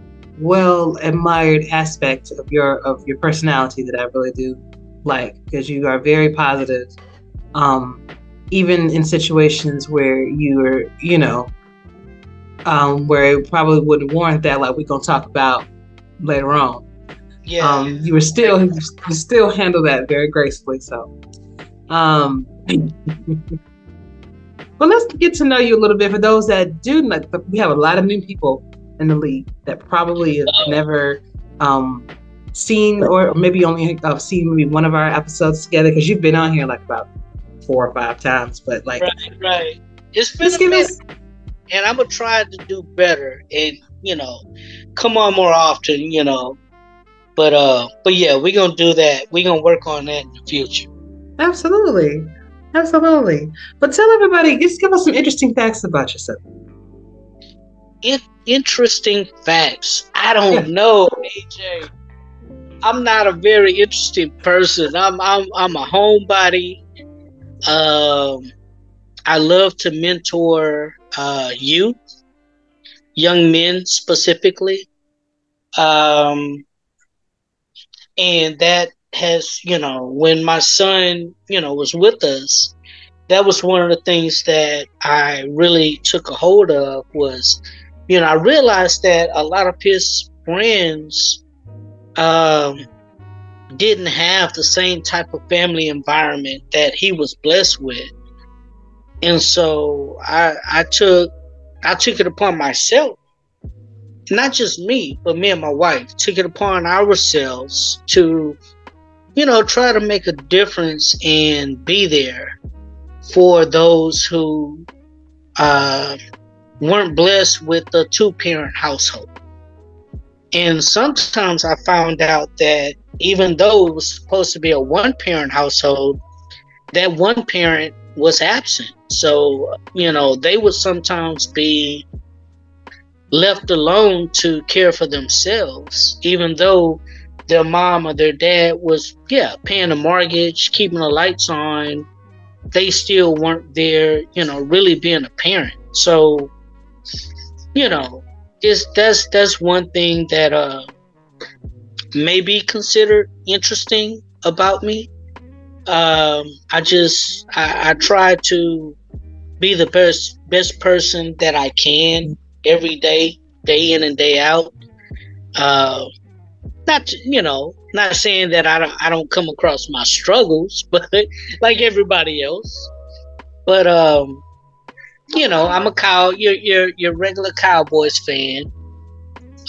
admired aspect of your personality that I really do like, because you are very positive, even in situations where you're where it probably wouldn't warrant that, like we're gonna talk about later on. Yeah. You still handle that very gracefully. So well, let's get to know you a little bit. For those that do, we have a lot of new people in the league that probably have never seen, or maybe only seen maybe one of our episodes together, because you've been on here like about 4 or 5 times. But like, right. It's been a minute, and I'm gonna try to do better and come on more often. But yeah, we're gonna do that. We're gonna work on that in the future. Absolutely. But tell everybody, just give us some interesting facts about yourself. Interesting facts. I don't know, AJ. I'm not a very interesting person. I'm a homebody. I love to mentor youth, young men specifically. And that has, when my son, was with us, that was one of the things that I really took a hold of was, I realized that a lot of his friends didn't have the same type of family environment that he was blessed with. And so I took it upon myself, not just me, but me and my wife took it upon ourselves to, try to make a difference and be there for those who weren't blessed with a 2-parent household. And sometimes I found out that even though it was supposed to be a 1-parent household, that one parent was absent. So, they would sometimes be left alone to care for themselves, even though their mom or their dad was, paying the mortgage, keeping the lights on. They still weren't there, really being a parent. So, that's one thing that may be considered interesting about me. I try to be the best person that I can every day in and day out. Not saying that I don't come across my struggles, but like everybody else. But I'm your regular Cowboys fan.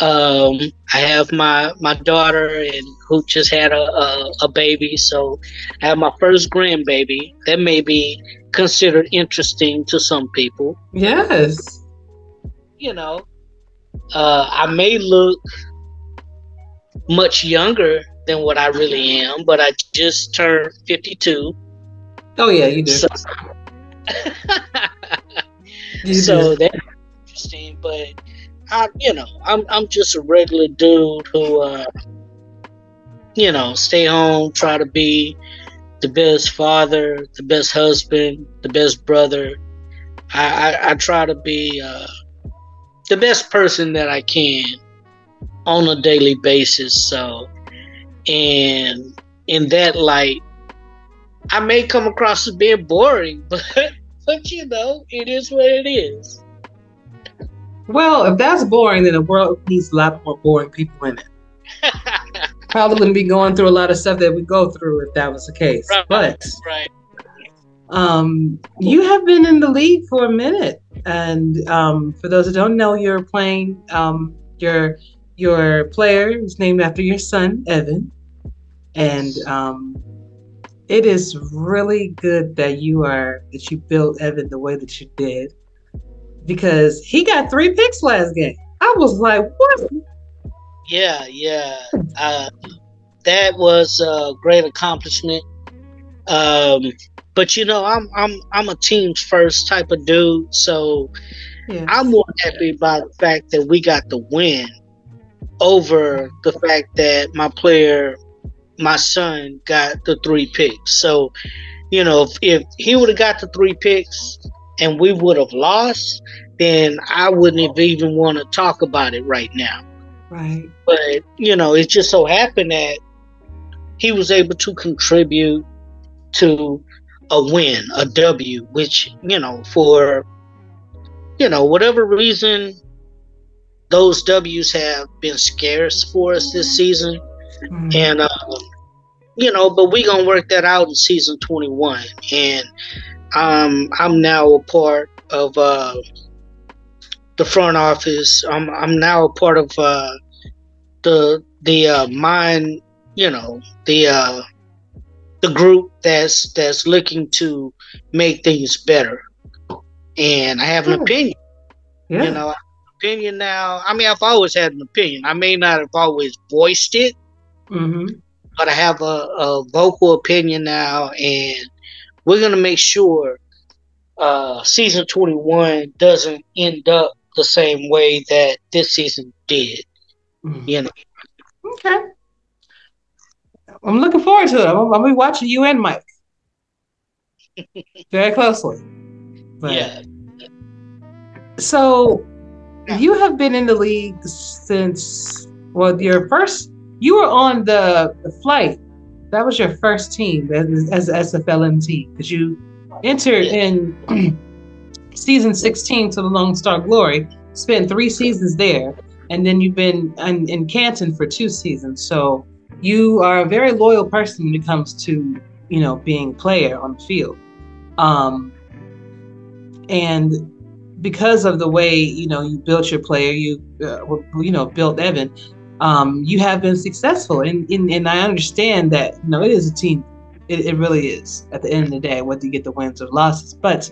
I have my daughter and who just had a baby, so I have my first grandbaby. That may be considered interesting to some people. Yes. I may look much younger than what I really am, but I just turned 52. Oh yeah, you do. So that's interesting, but I'm just a regular dude who stay home, try to be the best father, the best husband, the best brother. I try to be the best person that I can on a daily basis. So, and in that light, I may come across as being boring, but it is what it is. Well, if that's boring, then the world needs a lot more boring people in it. Probably wouldn't be going through a lot of stuff that we go through if that was the case. Right, But right. you have been in the league for a minute, and for those who don't know, you're playing. Your player is named after your son, Evan, and it is really good that you built Evan the way that you did, because he got 3 picks last game. I was like, what? Yeah. That was a great accomplishment. But I'm a teams first type of dude, so Yeah. I'm more happy about the fact that we got the win over the fact that my son, got the 3 picks. So, if he would have got the 3 picks and we would have lost, then I wouldn't have even want to talk about it right now. Right. But, it just so happened that he was able to contribute to a win, a W, which, for, whatever reason, those W's have been scarce for us this season. Mm. And, but we're going to work that out in season 21. And I'm now a part of the front office. I'm now a part of the group that's looking to make things better. And I have an opinion. Yeah. I have an opinion now. I mean, I've always had an opinion. I may not have always voiced it, but I have a vocal opinion now, and we're going to make sure season 21 doesn't end up the same way that this season did. Okay. I'm looking forward to it. I'll be watching you and Mike very closely. But, yeah. So you have been in the league since, you were on the flight. That was your first team as an SFLm team, because you entered in season 16 to the Lone Star Glory, spent 3 seasons there, and then you've been in Canton for 2 seasons. So you are a very loyal person when it comes to, being a player on the field. And because of the way, you built your player, you built Evan, you have been successful. And I understand that, it is a team. It really is, at the end of the day, whether you get the wins or losses. But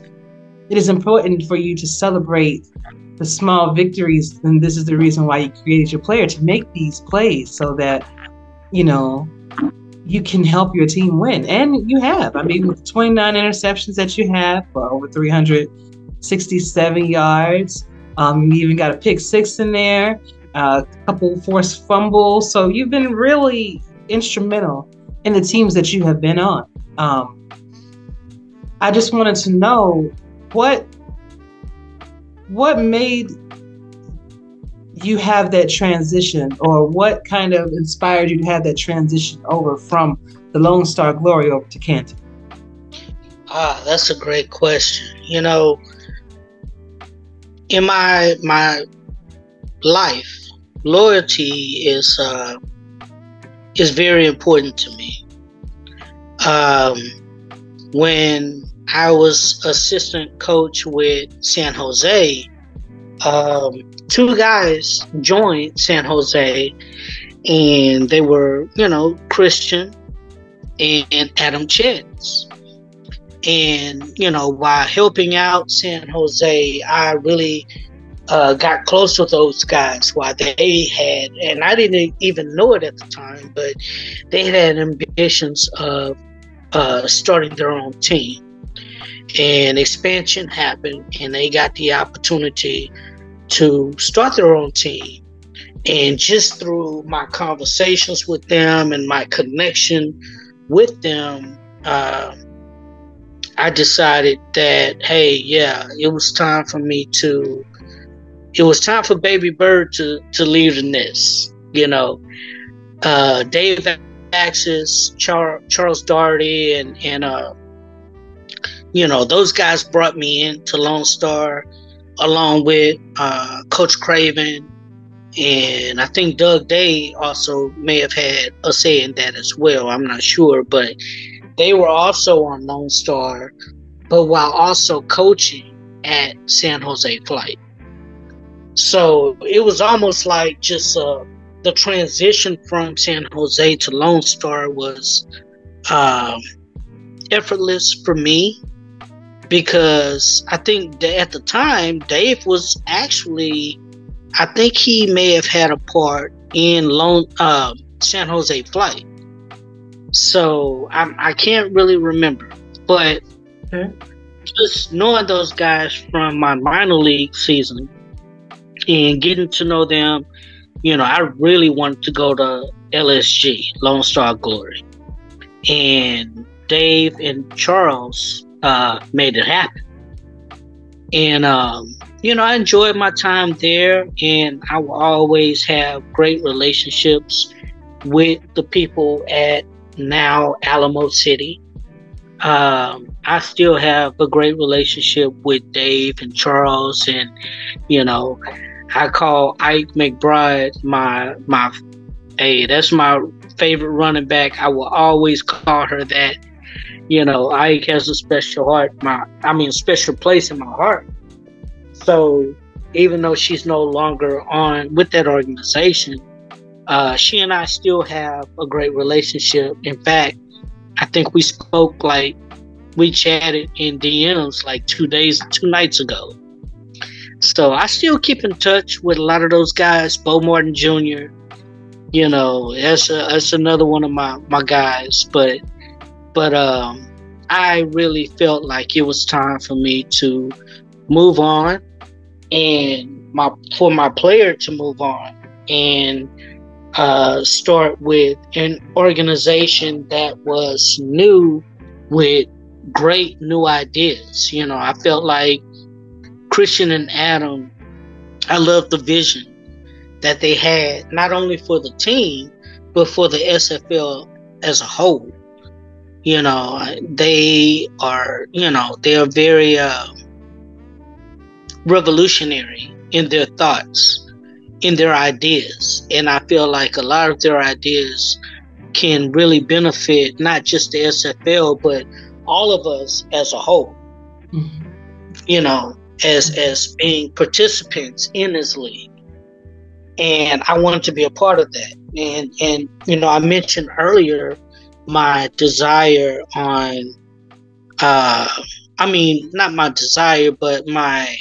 it is important for you to celebrate the small victories. And this is the reason why you created your player, to make these plays so that, you can help your team win. And you have. I mean, with 29 interceptions that you have for over 367 yards. You even got a pick 6 in there, a couple forced fumbles. So you've been really instrumental in the teams that you have been on. I just wanted to know what made you have that transition, or what kind of inspired you to have that transition over from the Lone Star Glory over to Canton? That's a great question. In my life, loyalty is very important to me. When I was assistant coach with San Jose, 2 guys joined San Jose, and they were, Christian and Adam Chance. And, while helping out San Jose, I really got close with those guys while they had, and I didn't even know it at the time, but they had ambitions of starting their own team. And expansion happened, and they got the opportunity to start their own team. And just through my conversations with them and my connection with them, I decided that, hey, it was time for Baby Bird to leave the nest. Dave Axis, Charles Doherty, and those guys brought me into Lone Star along with Coach Craven, and I think Doug Day also may have had a say in that as well. I'm not sure, but they were also on Lone Star, but while also coaching at San Jose Flight. So it was almost like just the transition from San Jose to Lone Star was effortless for me, because I think at the time Dave was actually, I think he may have had a part in San Jose Flight. So I can't really remember, but just knowing those guys from my minor league season and getting to know them, I really wanted to go to LSG, Lone Star Glory, and Dave and Charles made it happen. And I enjoyed my time there, and I will always have great relationships with the people at now Alamo City. I still have a great relationship with Dave and Charles, and I call Ike McBride that's my favorite running back. I will always call her that. Ike has a special special place in my heart. So even though she's no longer on with that organization, she and I still have a great relationship. In fact, I think we chatted in DMs like 2 nights ago. So I still keep in touch with a lot of those guys. Bo Martin Jr., that's another one of my guys. But I really felt like it was time for me to move on, and for my player to move on and start with an organization that was new with great new ideas. I felt like Christian and Adam, I loved the vision that they had, not only for the team, but for the SFL as a whole. They are very revolutionary in their thoughts, in their ideas. And I feel like a lot of their ideas can really benefit not just the SFL, but all of us as a whole. As being participants in this league. And I wanted to be a part of that. And I mentioned earlier my desire on not my desire, but my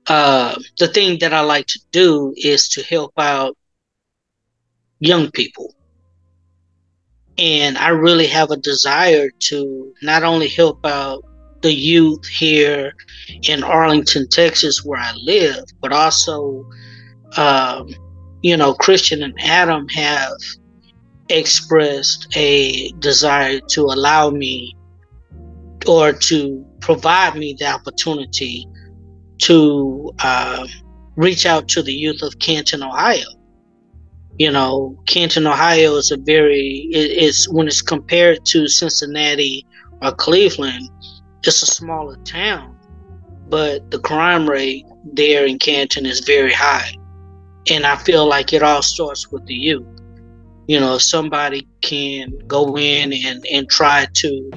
the thing that I like to do is to help out young people. And I really have a desire to not only help out the youth here in Arlington, Texas, where I live, but also, Christian and Adam have expressed a desire to allow me, or to provide me the opportunity to reach out to the youth of Canton, Ohio. Canton, Ohio is when it's compared to Cincinnati or Cleveland, it's a smaller town, but the crime rate there in Canton is very high. And I feel like it all starts with the youth. If somebody can go in and try to,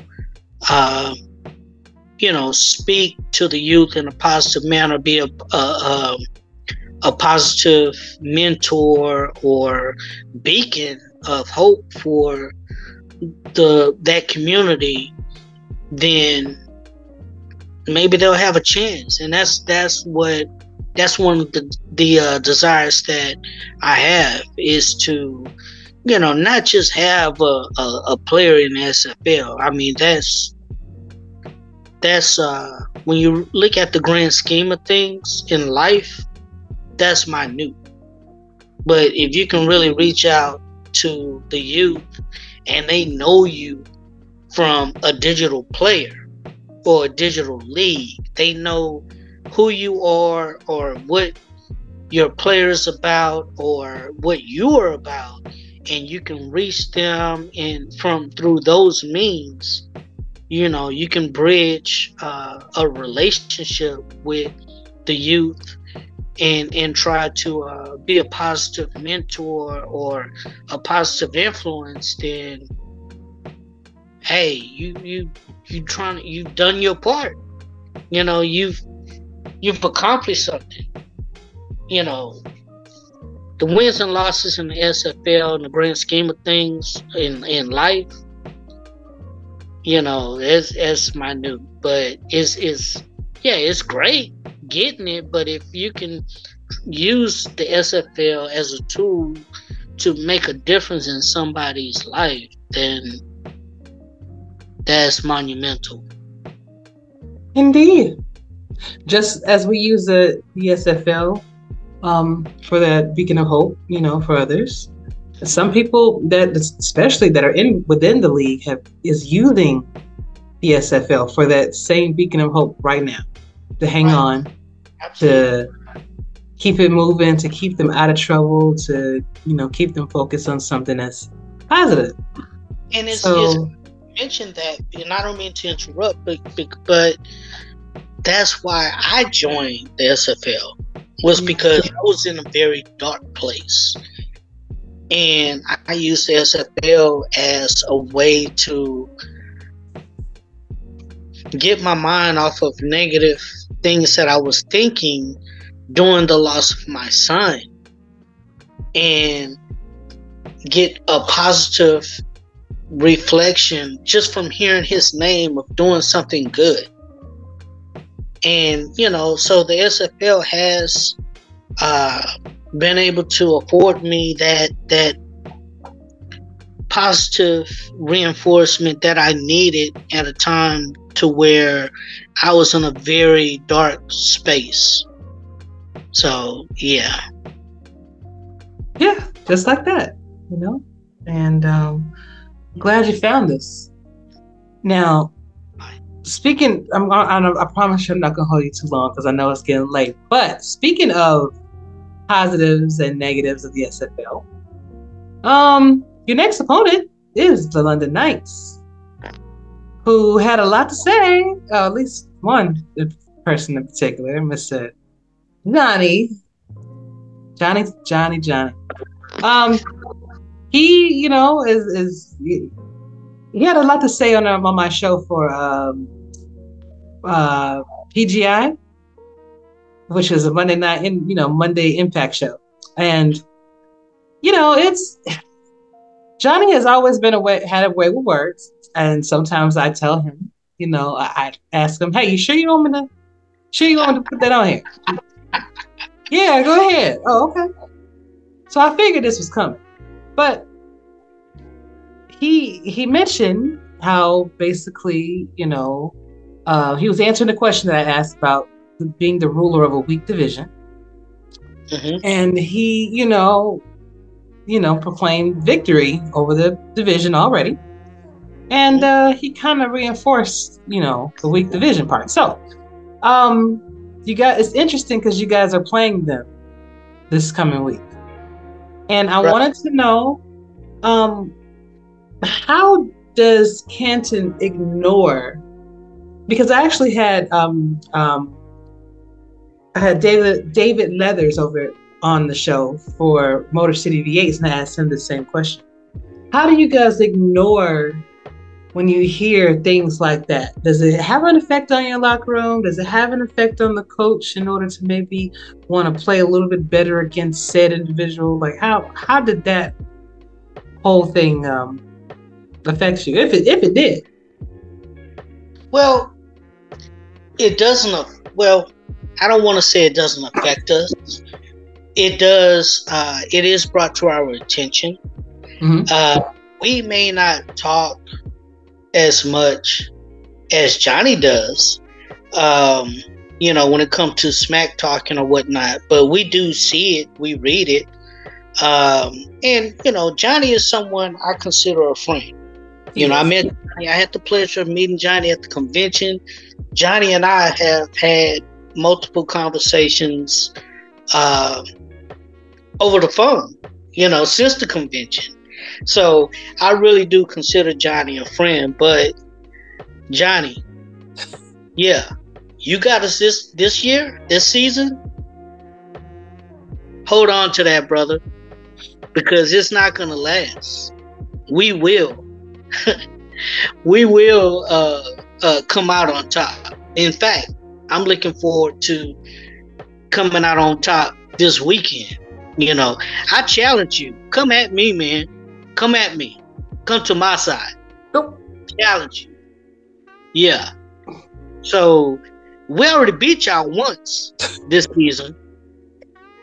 speak to the youth in a positive manner, be a positive mentor or beacon of hope for that community, then maybe they'll have a chance. And that's one of the desires that I have, is to not just have a player in the SFL. I mean, that's when you look at the grand scheme of things in life, that's minute. But if you can really reach out to the youth and they know you from a digital player or a digital league, they know who you are or what your player is about or what you are about, and you can reach them through those means, you can bridge a relationship with the youth and try to be a positive mentor or a positive influence, then hey, you've done your part. You've accomplished something. The wins and losses in the SFL in the grand scheme of things in life, it's minute, but it's great getting it. But if you can use the SFL as a tool to make a difference in somebody's life, then that's monumental. Indeed. Just as we use the SFL for that beacon of hope, for others. Some people especially that are within the league is using the SFL for that same beacon of hope right now, to hang on, to keep it moving, to keep them out of trouble, to keep them focused on something that's positive. And it's mentioned that, and I don't mean to interrupt, but that's why I joined the SFL, was because I was in a very dark place. And I used the SFL as a way to get my mind off of negative things that I was thinking during the loss of my son, and get a positive reflection just from hearing his name of doing something good. And so the SFL has been able to afford me that positive reinforcement that I needed at a time to where I was in a very dark space. So yeah, just like that, and glad you found this. Now, speaking, I promise you I'm not gonna hold you too long because I know it's getting late. But speaking of positives and negatives of the SFL, your next opponent is the London Knights, who had a lot to say. At least one person in particular, Mr. Johnny. He, he had a lot to say on my show for PGI, which is a Monday night Monday Impact show. And it's Johnny has always been had a way with words, and sometimes I tell him, I ask him, "Hey, you sure you want me to put that on here?" Yeah, go ahead. Oh, okay. So I figured this was coming, but he mentioned how basically, he was answering the question that I asked about being the ruler of a weak division. Mm-hmm. And he, proclaimed victory over the division already. And he kind of reinforced, the weak division part. So, it's interesting because you guys are playing them this coming week. And I wanted to know, how does Canton ignore? Because I actually had David Leathers over on the show for Motor City V8s, and I asked him the same question. How do you guys ignore when you hear things like that? Does it have an effect on your locker room? Does it have an effect on the coach in order to maybe want to play a little bit better against said individual? Like how did that whole thing affect you, if it did? Well, it doesn't. Well, I don't want to say it doesn't affect us. It does. It is brought to our attention. Mm-hmm. We may not talk as much as Johnny does, when it comes to smack talking or whatnot, but we do see it, we read it. And Johnny is someone I consider a friend. I met Johnny. I had the pleasure of meeting Johnny at the convention. Johnny and I have had multiple conversations over the phone, since the convention. So I really do consider Johnny a friend. But Johnny, yeah, you got us this year, this season. Hold on to that, brother, because it's not gonna last. We will, we will come out on top. In fact, I'm looking forward to coming out on top this weekend. You know, I challenge you. Come at me, man. Come at me. Come to my side. Challenge you. Yeah. So we already beat y'all once this season.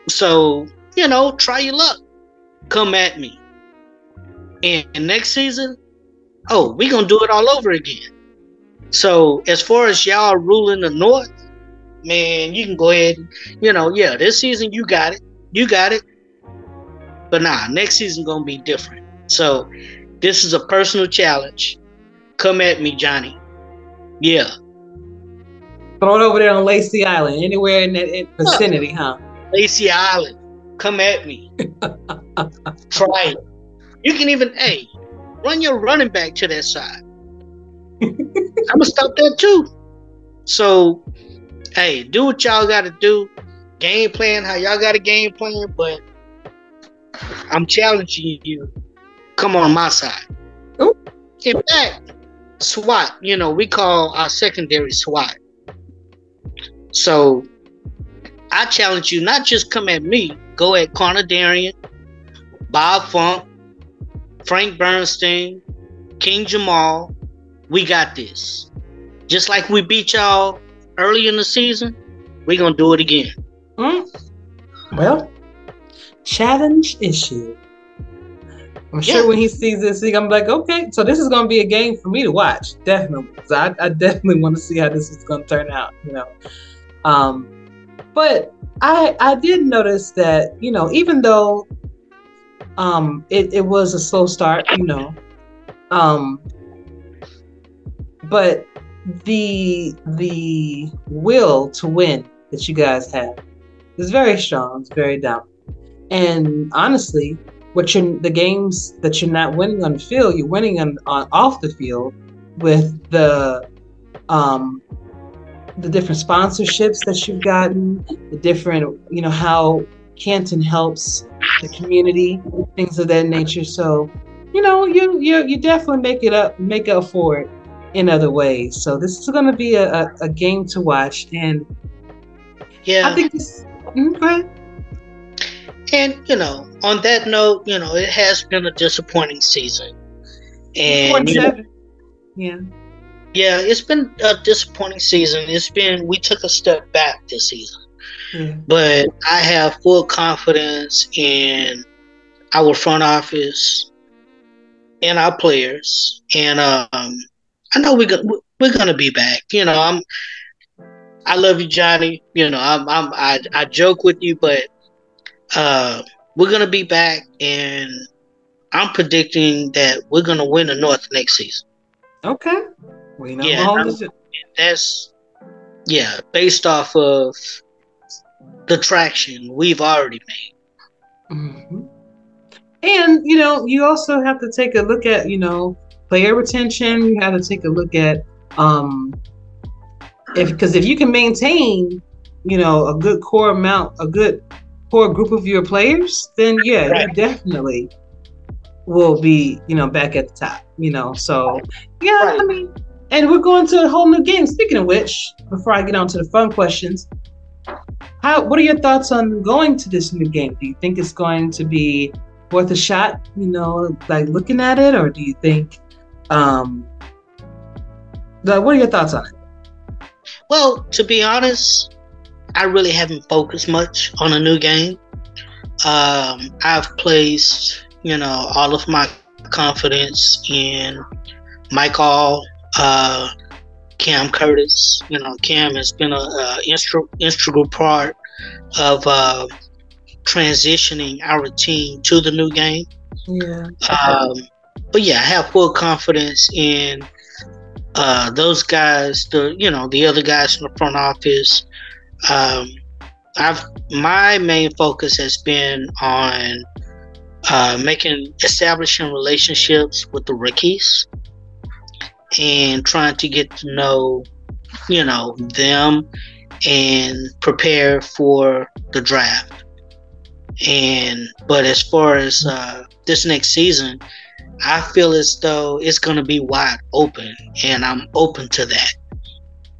So, you know, try your luck. Come at me. And next season, we're going to do it all over again. So as far as y'all ruling the North, man, you can go ahead and, you know, yeah, this season you got it. You got it. But next season going to be different. So this is a personal challenge. Come at me, Johnny. Yeah. Throw it over there on Lacey Island, anywhere in that vicinity, huh? Lacey Island. Come at me. Try it. You can even, run your running back to that side. I'm going to stop that too. So, do what y'all got to do. Game plan, how y'all got a game plan, but I'm challenging you. Come on my side. Ooh. In fact, SWAT, you know, we call our secondary SWAT. So I challenge you, not just come at me, go at Connor Darian, Bob Funk, Frank Bernstein, King Jamal. We got this. Just like we beat y'all early in the season, we're going to do it again. Well, challenge issue. I'm sure when he sees this, he's going to be like, okay, so this is going to be a game for me to watch. Definitely. So I definitely want to see how this is going to turn out, you know. But I did notice that, you know, even though it was a slow start, you know, but the will to win that you guys have is very strong. It's very dominant. And honestly, the games that you're not winning on the field, you're winning on off the field with the different sponsorships that you've gotten, the different, you know, how Canton helps the community, things of that nature. So, you know, you definitely make up for it in other ways. So this is going to be a game to watch, and I think this. Go ahead. And, you know, on that note, you know, it has been a disappointing season. And yeah, it's been a disappointing season. We took a step back this season. But I have full confidence in our front office and our players. And I know we're gonna be back. You know, I love you, Johnny. You know, I joke with you, but we're gonna be back, and I'm predicting that we're gonna win the North next season. Okay. We know that's based off of the traction we've already made. Mm-hmm. And you know, you also have to take a look at, you know, player retention. You have to take a look at because if you can maintain, you know, a good core group of your players, then you definitely will be, you know, back at the top, you know. So I mean, and we're going to a whole new game. Speaking of which, before I get on to the fun questions, what are your thoughts on going to this new game? Do you think it's going to be worth a shot, you know, like looking at it, or do you think what are your thoughts on it? Well, to be honest, I really haven't focused much on a new game. I've placed, you know, all of my confidence in Michael, Cam Curtis. You know, Cam has been a integral part of transitioning our team to the new game. Yeah. But I have full confidence in those guys. The other guys in the front office. My main focus has been on establishing relationships with the rookies, and trying to get to know, them and prepare for the draft. But as far as this next season, I feel as though it's going to be wide open, and I'm open to that.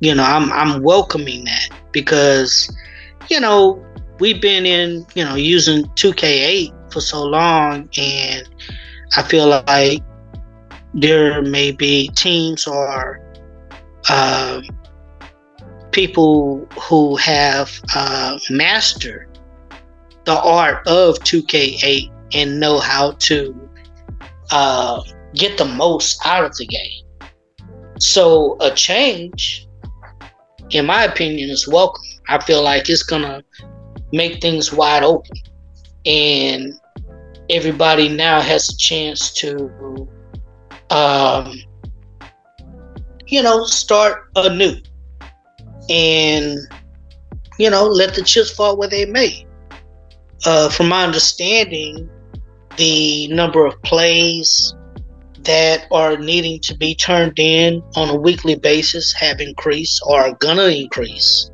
I'm welcoming that because, we've been in, using 2K8 for so long, and I feel like there may be teams or people who have mastered the art of 2K8 and know how to get the most out of the game. So a change, in my opinion, is welcome. I feel like it's gonna make things wide open, and everybody now has a chance to start anew and let the chips fall where they may. From my understanding, the number of plays that are needing to be turned in on a weekly basis have increased or are gonna increase.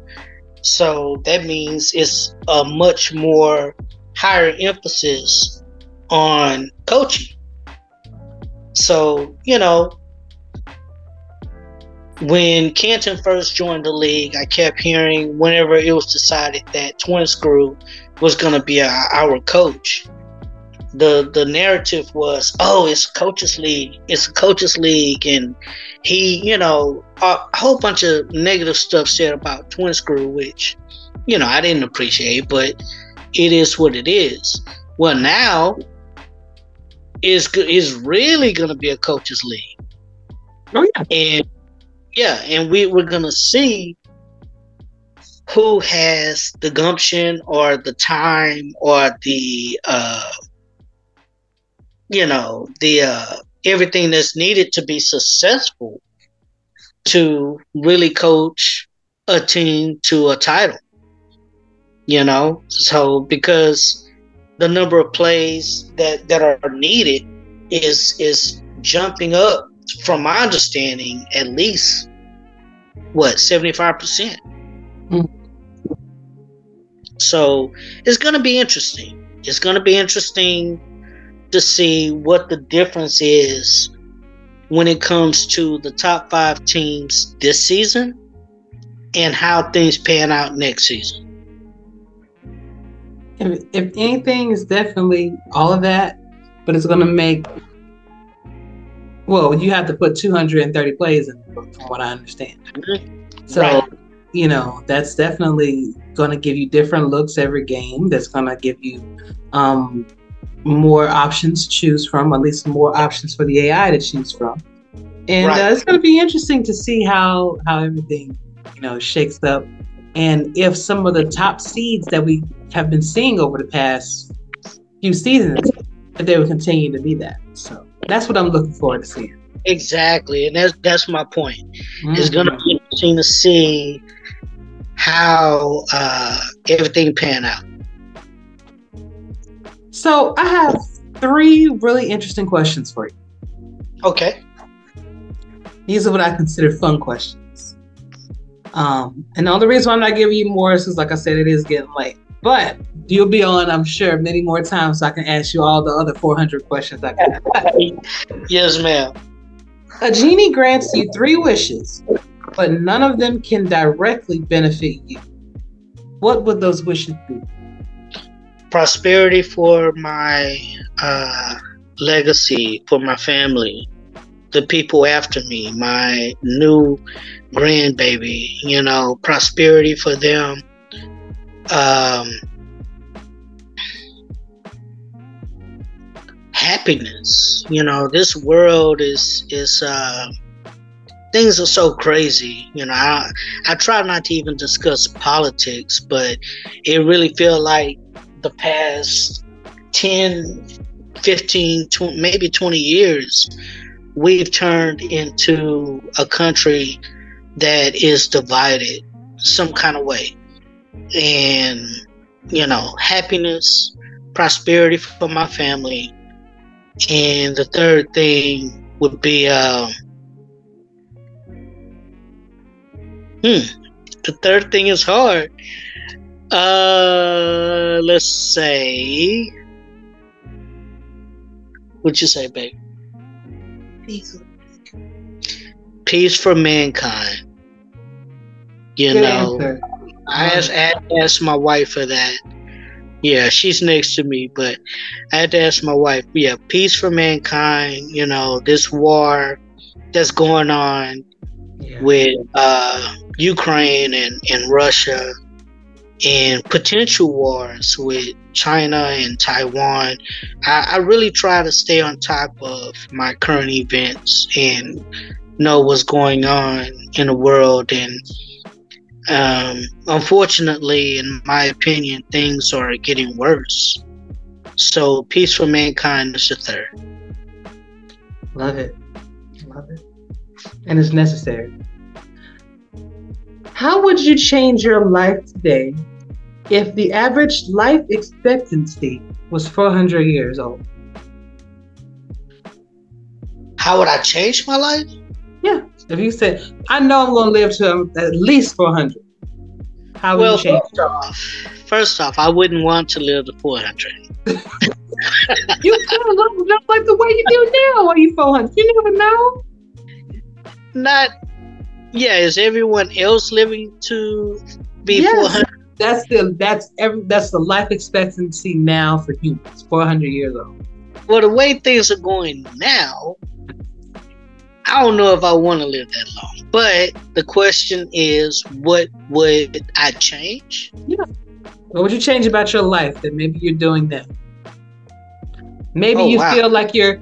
So that means it's a much more higher emphasis on coaching. So, when Canton first joined the league, I kept hearing whenever it was decided that Twin Screw was going to be our coach, the narrative was, oh, it's a coaches league. It's a coaches league. And he, a whole bunch of negative stuff said about Twin Screw, which, I didn't appreciate, but it is what it is. Well, now is really going to be a coaches league. Oh, yeah. And we're going to see who has the gumption or the time or the everything that's needed to be successful to really coach a team to a title. So because the number of plays that are needed is jumping up, from my understanding, at least 75%. So it's going to be interesting. It's going to be interesting to see what the difference is when it comes to the top 5 teams this season and how things pan out next season. If anything, it's definitely all of that, but it's going to make, well, you have to put 230 plays in, from what I understand. So, Right. That's definitely going to give you different looks every game. That's going to give you more options to choose from, at least more options for the AI to choose from. And Right. It's going to be interesting to see how everything, shakes up. And if some of the top seeds that we have been seeing over the past few seasons, if they will continue to be that. So that's what I'm looking forward to seeing. Exactly, and that's my point. Mm-hmm. It's going to be interesting to see how everything pan out. So I have 3 really interesting questions for you. Okay. These are what I consider fun questions. And the only reason why I'm not giving you more is because, like I said, it is getting late. But you'll be on, I'm sure, many more times so I can ask you all the other 400 questions I got. Yes, ma'am. A genie grants you 3 wishes, but none of them can directly benefit you. What would those wishes be? Prosperity for my legacy, for my family, the people after me, my new grandbaby, prosperity for them. Happiness. This world is things are so crazy. I try not to even discuss politics, but it really feels like the past 10, 15, 20, maybe 20 years, we've turned into a country that is divided some kind of way. And, happiness, prosperity for my family. And the third thing would be The third thing is hard. Let's say. What'd you say, babe? Peace for mankind. You Good know, answer. I asked my wife for that. Yeah, she's next to me, but I had to ask my wife. Yeah, peace for mankind. You know, this war that's going on with Ukraine and Russia, and potential wars with China and Taiwan. I really try to stay on top of my current events and know what's going on in the world. And unfortunately, in my opinion, things are getting worse. So peace for mankind is the third. Love it. Love it. And it's necessary. How would you change your life today if the average life expectancy was 400 years old? How would I change my life? Yeah. If you said, I know I'm going to live to at least 400. How would you change? First off, I wouldn't want to live to 400. You kind of look just like the way you do now. Are you 400? You never know. Is everyone else living to be 400? That's the life expectancy now for humans, 400 years old. Well, the way things are going now, I don't know if I want to live that long. But the question is, what would I change? Yeah. What would you change about your life that maybe you're doing now? Maybe you feel like you're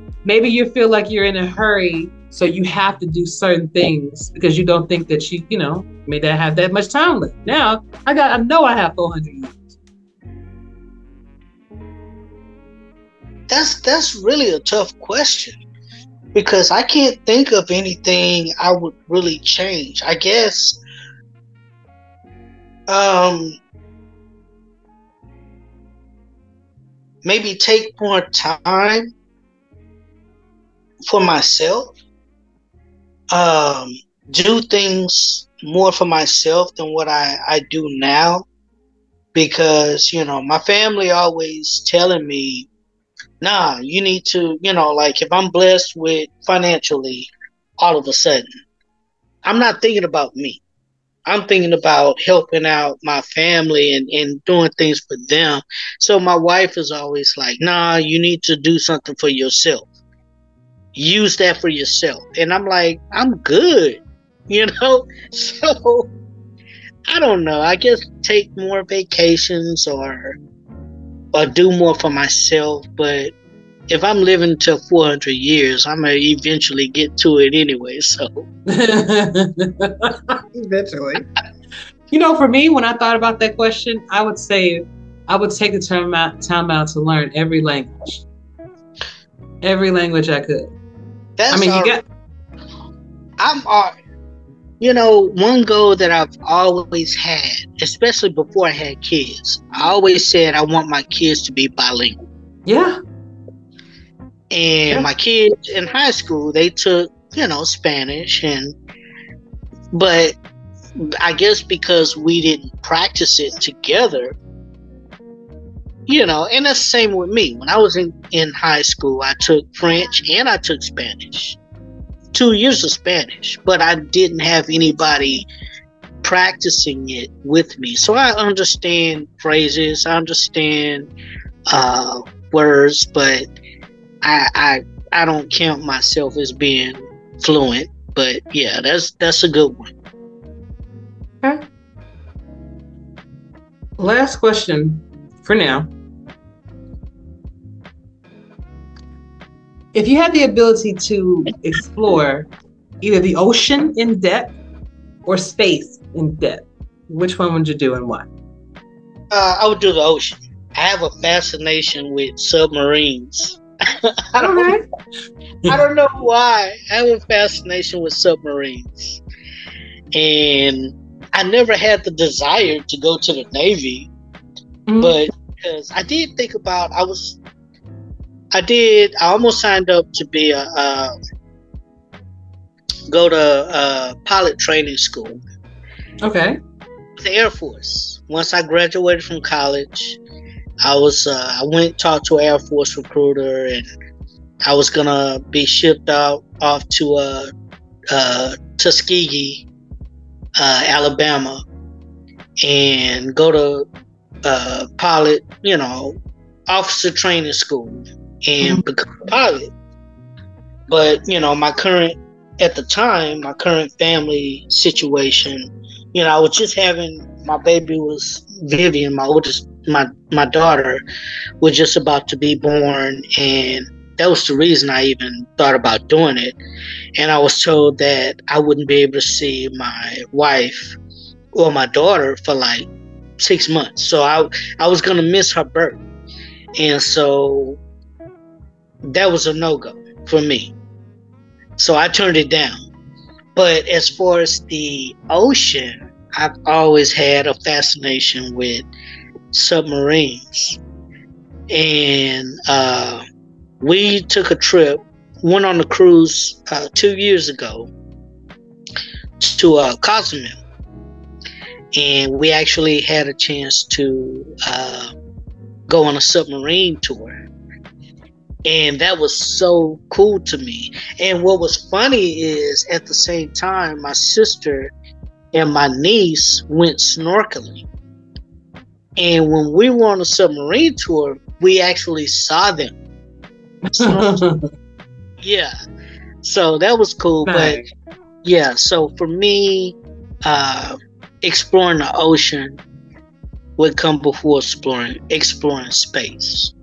in a hurry, so you have to do certain things because you don't think that you may not have that much time left. Now I know I have 400 years. That's really a tough question because I can't think of anything I would really change. I guess maybe take more time for myself. Do things more for myself than what I do now, because my family always telling me, nah, you need to, like if I'm blessed with financially, all of a sudden I'm not thinking about me. I'm thinking about helping out my family and doing things for them. So my wife is always like, nah, you need to do something for yourself. Use that for yourself. And I'm like, I'm good, So I don't know. I guess take more vacations or do more for myself. But if I'm living till 400 years, I'm going to eventually get to it anyway. So eventually. For me, when I thought about that question, I would say I would take the time out to learn every language. Every language I could. One goal that I've always had, especially before I had kids, I always said I want my kids to be bilingual. Yeah. And my kids in high school, they took, Spanish, but I guess because we didn't practice it together, and that's the same with me. When I was in high school, I took French and I took Spanish. 2 years of Spanish, but I didn't have anybody practicing it with me. So I understand phrases, I understand words, but I don't count myself as being fluent. But yeah, that's a good one. Okay. Last question for now. If you had the ability to explore either the ocean in depth or space in depth, which one would you do and why? I would do the ocean. I have a fascination with submarines. I don't know why. I have a fascination with submarines. And I never had the desire to go to the Navy, but because I did think about, I almost signed up to be go to pilot training school. Okay. The Air Force. Once I graduated from college, I went and talked to an Air Force recruiter, and I was gonna be shipped off to Tuskegee, Alabama, and go to pilot, officer training school and become a pilot. But at the time, my current family situation, I was just having, my baby was Vivian, my daughter was just about to be born, and that was the reason I even thought about doing it. And I was told that I wouldn't be able to see my wife or my daughter for like 6 months. So I was going to miss her birth. And so that was a no-go for me. So I turned it down. But as far as the ocean, I've always had a fascination with submarines. And we took a trip, went on a cruise 2 years ago to Cozumel. And we actually had a chance to go on a submarine tour. And that was so cool to me. And what was funny is, at the same time, my sister and my niece went snorkeling. And when we were on a submarine tour, we actually saw them. Yeah. So that was cool. Nice. But yeah, so for me, exploring the ocean would come before exploring space.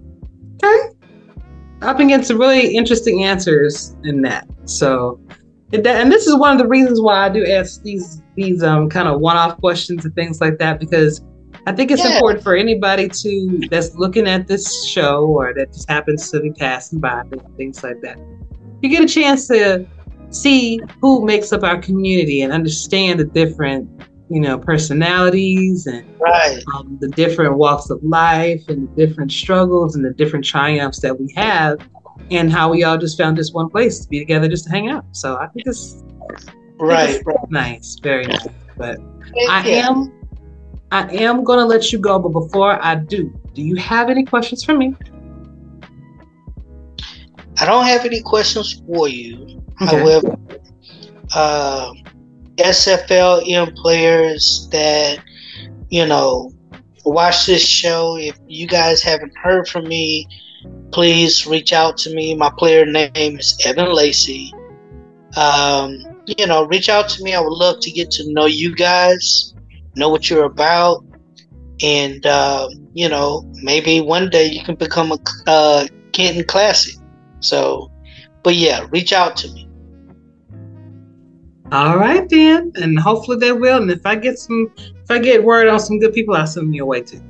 Okay. I've been getting some really interesting answers in that. So, and this is one of the reasons why I do ask these kind of one-off questions and things like that, because I think it's important for anybody that's looking at this show or that just happens to be passing by and things like that. You get a chance to see who makes up our community and understand the different, personalities and the different walks of life and the different struggles and the different triumphs that we have, and how we all just found this one place to be together just to hang out. So I think it's nice, very nice. But I am going to let you go, but before I do you have any questions for me? I don't have any questions for you. Okay. However, SFLm players that, watch this show, if you guys haven't heard from me, please reach out to me. My player name is Evan Lacey. Reach out to me. I would love to get to know you guys, know what you're about, and maybe one day you can become a Canton Classic. So, but yeah, reach out to me. All right, then, and hopefully they will. And if I get word on some good people, I'll send them your way too.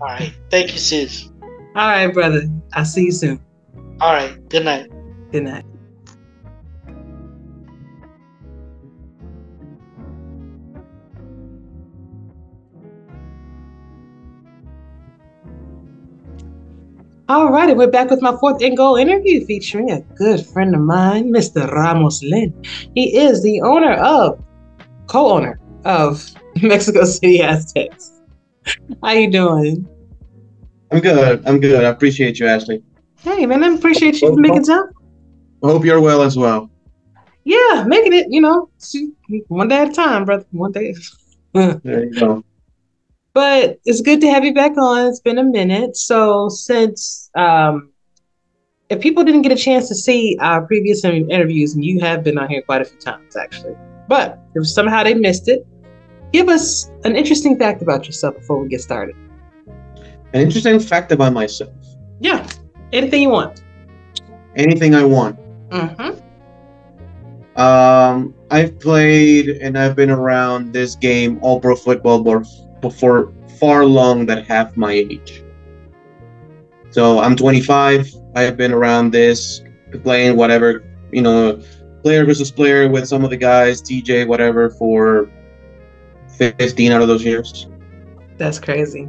All right, thank you, sis. All right, brother. I'll see you soon. All right, good night. Good night. All righty, we're back with my fourth and goal interview featuring a good friend of mine, Mr. Ramos Lynn. He is the co-owner of Mexico City Aztecs. How you doing? I'm good. I appreciate you, Ashley. Hey, man, I appreciate you making time. I hope you're well as well. Yeah, making it, one day at a time, brother. One day. There you go. But it's good to have you back on. It's been a minute. So since if people didn't get a chance to see our previous interviews, and you have been on here quite a few times, actually, but if somehow they missed it, give us an interesting fact about yourself before we get started. An interesting fact about myself? Yeah. Anything you want. Anything I want. Mm-hmm. I've played and I've been around this game, all pro football, before far long than half my age. So I'm 25. I've been around this, playing whatever, player versus player with some of the guys, TJ, whatever, for 15 out of those years. That's crazy.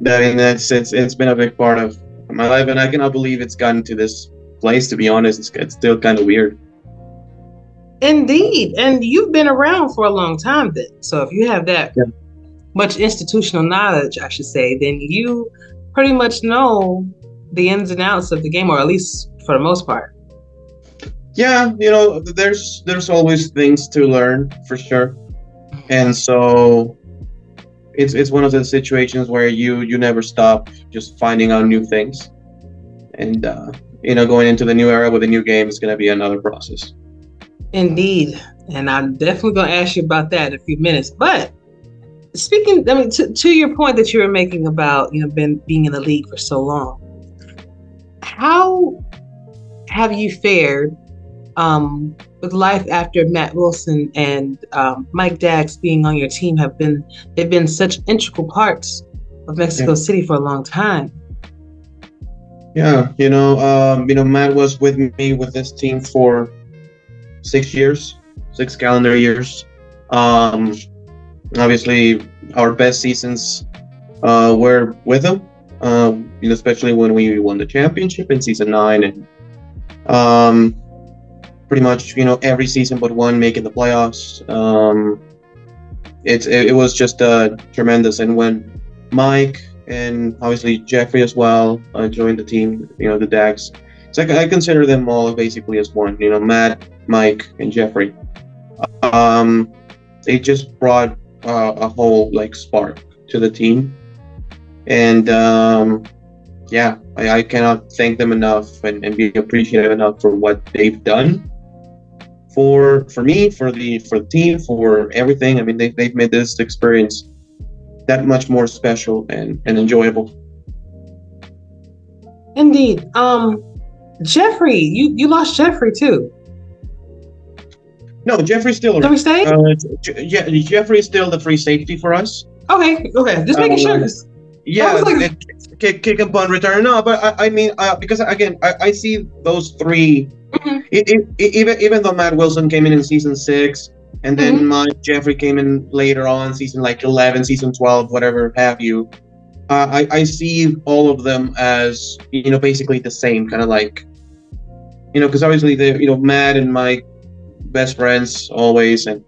It's been a big part of my life, and I cannot believe it's gotten to this place. To be honest, it's still kind of weird. Indeed. And you've been around for a long time then. So if you have that much institutional knowledge, I should say, then you pretty much know the ins and outs of the game, or at least for the most part. Yeah, there's always things to learn for sure. And so it's one of the situations where you never stop just finding out new things. And going into the new era with a new game is going to be another process. Indeed. And I'm definitely going to ask you about that in a few minutes. But speaking, to your point that you were making about, being in the league for so long, how have you fared with life after Matt Wilson and Mike Dax being on your team? They've been such integral parts of Mexico City for a long time. Yeah, Matt was with me with this team for 6 calendar years. Obviously, our best seasons were with him, especially when we won the championship in season 9, and pretty much every season but one making the playoffs. It was just tremendous. And when Mike and obviously Jeffrey as well joined the team, the Dags, so I consider them all basically as one. Matt, Mike, and Jeffrey. They just brought a whole spark to the team, and I cannot thank them enough and be appreciative enough for what they've done for me, for the team, for everything. I mean, they've made this experience that much more special and enjoyable. Indeed. Jeffrey, you lost Jeffrey too. No, Jeffrey's still around. Jeffrey's still the free safety for us. Okay. Just making sure. Yeah, kick and punt return. No, but I mean, because again, I see those three. Even though Matt Wilson came in season 6, and then Mike Jeffrey came in later on, season 11, season 12, whatever have you. I see all of them as basically the same, kind of because obviously Matt and Mike best friends always, and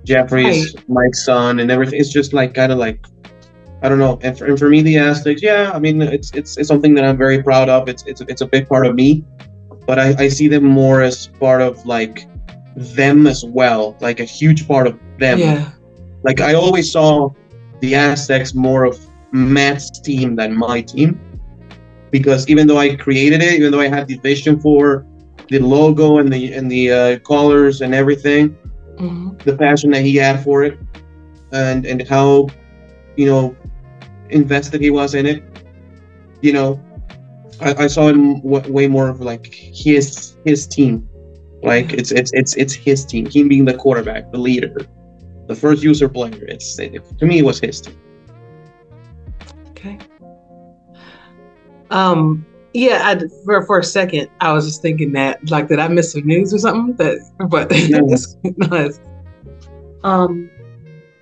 Jeffrey's Mike's son and everything. It's just I don't know. And for me, the Aztecs, I mean, it's something that I'm very proud of. It's a big part of me, but I see them more as part of them as well, a huge part of them. Yeah. I always saw the Aztecs more of Matt's team than my team, because even though I created it, even though I had the vision for the logo and the colors and everything, the passion that he had for it, and how invested he was in it, I saw him way more of his team. It's his team. Him being the quarterback, the leader, the first user player. To me, it was his team. Okay. For a second, I was just thinking that did I miss some news or something?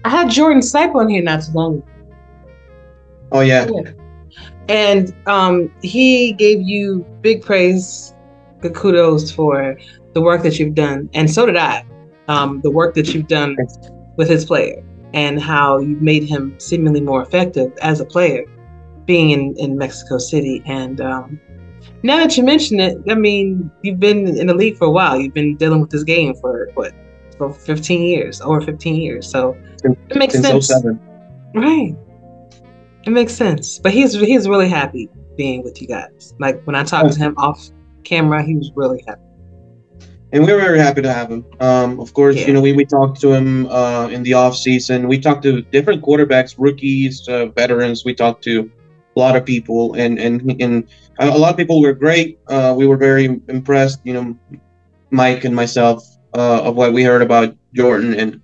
I had Jordan Sipe on here not too long ago. Oh yeah. And he gave you big praise, good kudos for the work that you've done, and so did I. The work that you've done with his player, and how you've made him seemingly more effective as a player, being in Mexico City. And now that you mention it, I mean, you've been in the league for a while. You've been dealing with this game for 15 years, over 15 years. So it makes sense. 07. Right. It makes sense. But he's really happy being with you guys. When I talked to him off camera, he was really happy. And we were very happy to have him. Of course, we talked to him in the off season. We talked to different quarterbacks, rookies, veterans. We talked to a lot of people, and a lot of people were great. We were very impressed, Mike and myself, of what we heard about Jordan, and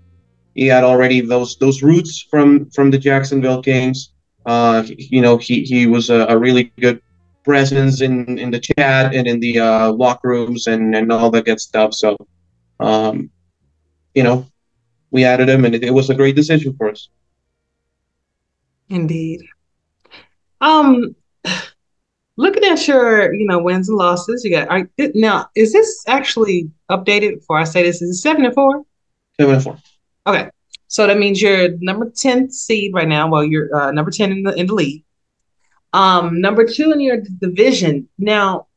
he had already those roots from the Jacksonville Kings. He was a really good presence in the chat and in the locker rooms and all that good stuff. So, we added him, and it was a great decision for us. Indeed. Looking at got your, wins and losses. You got now. Is this actually updated? Before I say this, is it 7-4? 7-4. Okay, so that means you're number 10 seed right now. Well, you're number 10 in the league. Number 2 in your division. Now,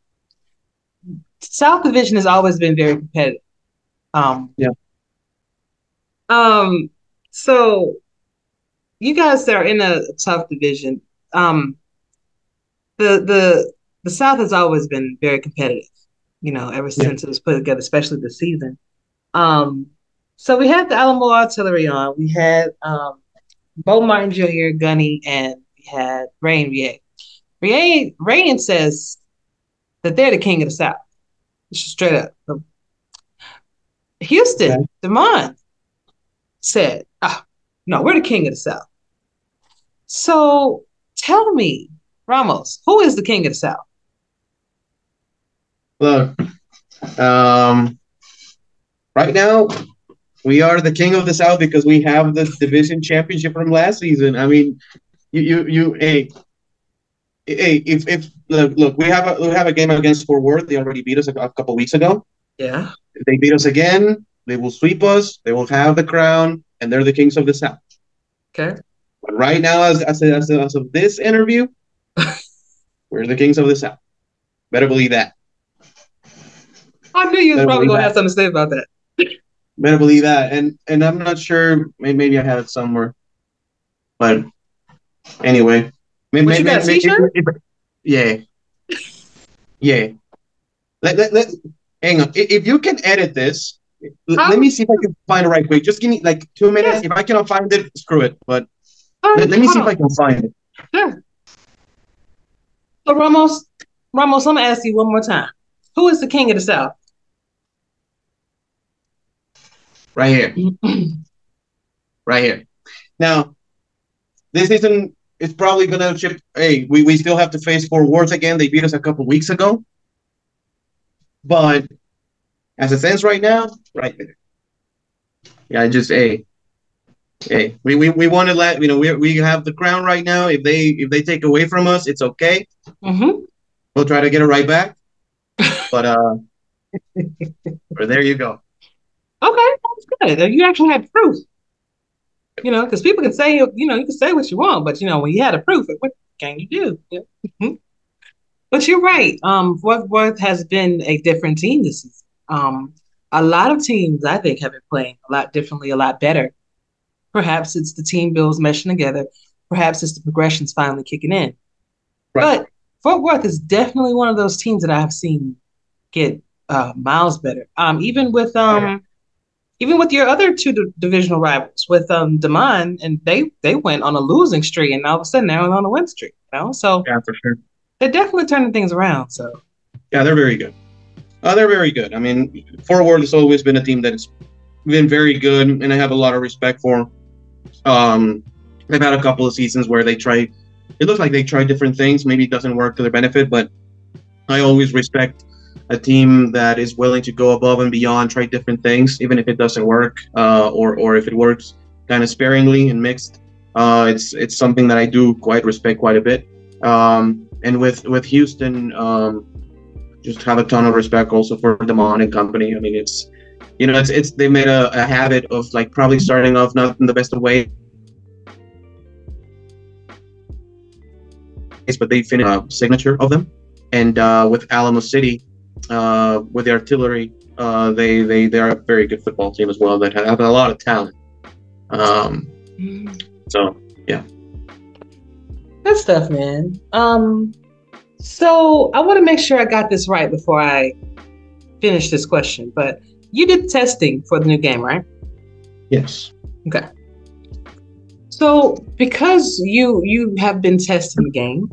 South Division has always been very competitive. Yeah. So you guys are in a tough division. The South has always been very competitive, ever since it was put together, especially this season. So we had the Alamo Artillery on. We had Bo Martin Jr., Gunny, and we had Rain. Rain says that they're the king of the South. Straight up. Houston, Demond said, no, we're the king of the South. So tell me, Ramos, who is the king of the South? Look, right now, we are the king of the South because we have the division championship from last season. I mean, if look, we have a game against Fort Worth. They already beat us a couple weeks ago. Yeah. If they beat us again, they will sweep us. They will have the crown, and they're the kings of the South. Okay. But right now, as of this interview, we're the kings of the South. Better believe that. I knew you was probably gonna have something to say about that. Better believe that. And I'm not sure. Maybe I have it somewhere. But anyway. You got a t-shirt? Yeah. Hang on. If you can edit this, let me see if I can find the right way. Just give me like 2 minutes. Yeah. If I cannot find it, screw it. But let me see if I can find it. Sure. So Ramos, I'm gonna ask you one more time. Who is the king of the South? Right here. Right here. Now, this season is probably gonna chip. Hey, we still have to face Fort Worth again. They beat us a couple weeks ago. But as it stands right now, right there. Yeah, we want to let we have the crown right now. If they take away from us, it's okay. Mm-hmm. We'll try to get it right back. But there you go. Okay, that's good. You actually had proof. Because people can say, you can say what you want, but when you had a proof, what can you do? Yeah. But you're right. Fort Worth has been a different team this season. A lot of teams, I think, have been playing a lot differently, a lot better. Perhaps it's the team builds meshing together. Perhaps it's the progressions finally kicking in. Right. But Fort Worth is definitely one of those teams that I have seen get miles better. Even with your other two divisional rivals, with Demond, and they went on a losing streak, and all of a sudden they're on a win streak. So yeah, for sure, they're definitely turning things around. So yeah, they're very good. They're very good. I mean, Fort Worth has always been a team that's been very good, and I have a lot of respect for. They've had a couple of seasons where they try. It looks like they try different things. Maybe it doesn't work to their benefit, but I always respect a team that is willing to go above and beyond, try different things, even if it doesn't work, or if it works kind of sparingly and mixed. It's something that I do quite respect quite a bit. And with Houston, just have a ton of respect also for Demond and company. I mean, it's they made a habit of like probably starting off not in the best of ways, but they finished a signature of them. And with Alamo City, with the artillery, they are a very good football team as well that have a lot of talent. So yeah, good stuff, man. So I want to make sure I got this right before I finish this question. But you did testing for the new game, right? Yes. Okay. So because you have been testing the game,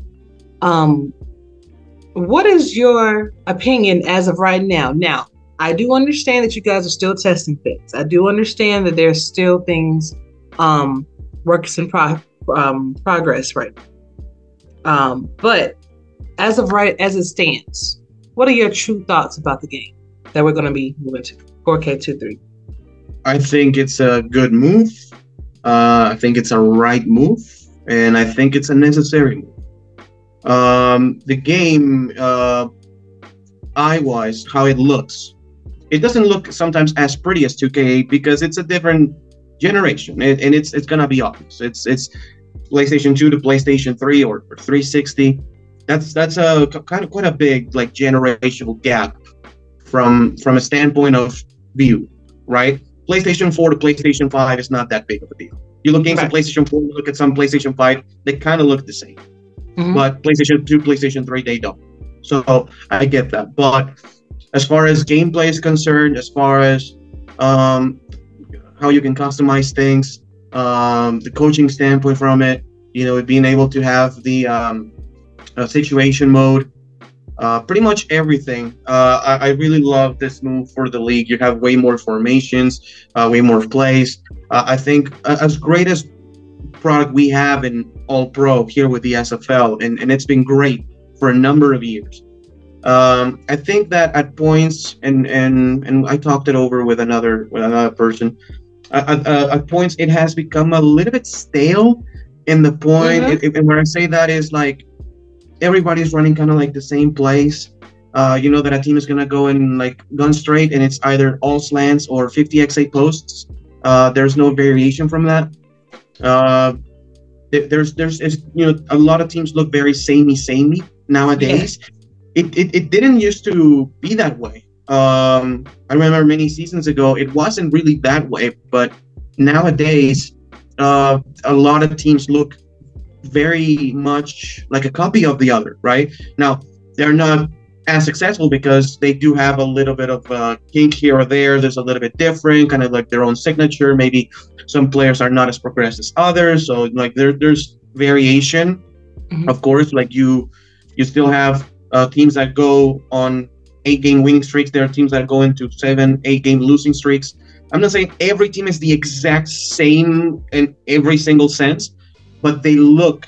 what is your opinion as of right now? Now, I do understand that you guys are still testing things. I do understand that there's still things, works in progress right now. But as it stands, what are your true thoughts about the game that we're going to be moving to 4K23? I think it's a good move. I think it's a right move, and I think it's a necessary move. The game, eye-wise, how it looks, it doesn't look sometimes as pretty as 2K8 because it's a different generation, and it's gonna be obvious. It's PlayStation 2 to PlayStation 3 or 360. That's a kind of quite a big like generational gap from a standpoint of view, right? PlayStation 4 to PlayStation 5 is not that big of a deal. You look games at PlayStation 4, you look at some PlayStation 5, they kind of look the same. But PlayStation 2, PlayStation 3, they don't. So I get that. But as far as gameplay is concerned, as far as how you can customize things, the coaching standpoint from it, being able to have the situation mode, pretty much everything. I really love this move for the league. You have way more formations, way more plays. I think as great as product we have in All Pro here with the SFL, and it's been great for a number of years. I think that at points, and I talked it over with another person. At points, it has become a little bit stale. In the point, and when I say that is like everybody's running kind of like the same plays. That a team is gonna go in like gun straight, and it's either all slants or 50x8 posts. There's no variation from that. There's a lot of teams look very samey nowadays. It didn't used to be that way. I remember many seasons ago it wasn't really that way, but nowadays a lot of teams look very much like a copy of the other. Right now they're not as successful because they do have a little bit of kink here or there. There's a little bit different, kind of like their own signature. Maybe some players are not as progressed as others, so like there's variation. Of course, like you still have teams that go on 8-game winning streaks. There are teams that go into 7-8 game losing streaks. I'm not saying every team is the exact same in every single sense, but they look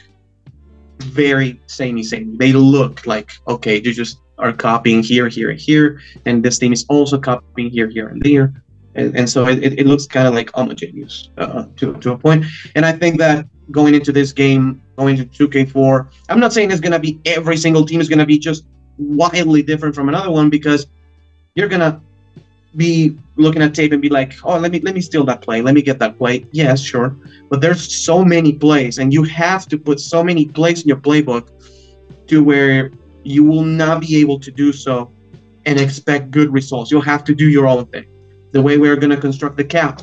very samey. They look like, okay, you just are copying here, and this team is also copying here, and there. And so it looks kind of like homogeneous to a point. And I think that going into this game, going to 2K4, I'm not saying it's going to be every single team is going to be just wildly different from another one, because you're going to be looking at tape and be like, oh, let me steal that play. Let me get that play. Yes, sure. But there's so many plays, and you have to put so many plays in your playbook to where you will not be able to do so and expect good results. You'll have to do your own thing. The way we're going to construct the cap,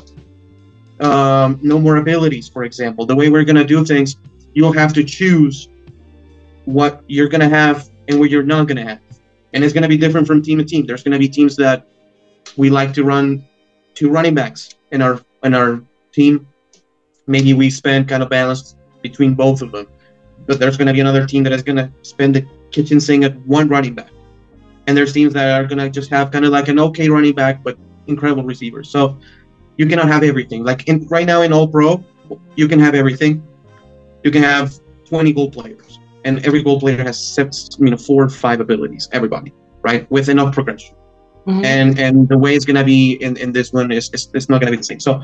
no more abilities, for example. The way we're going to do things, you'll have to choose what you're going to have and what you're not going to have. And it's going to be different from team to team. There's going to be teams that we like to run 2 running backs in our team. Maybe we spend kind of balanced between both of them. But there's going to be another team that is going to spend the kitchen sink at 1 running back. And there's teams that are going to just have kind of like an okay running back, but incredible receivers. So you cannot have everything. Like right now in All Pro, you can have everything. You can have 20 goal players, and every goal player has 4 or 5 abilities. Everybody, right, with enough progression. And the way it's going to be in this one is it's not going to be the same. So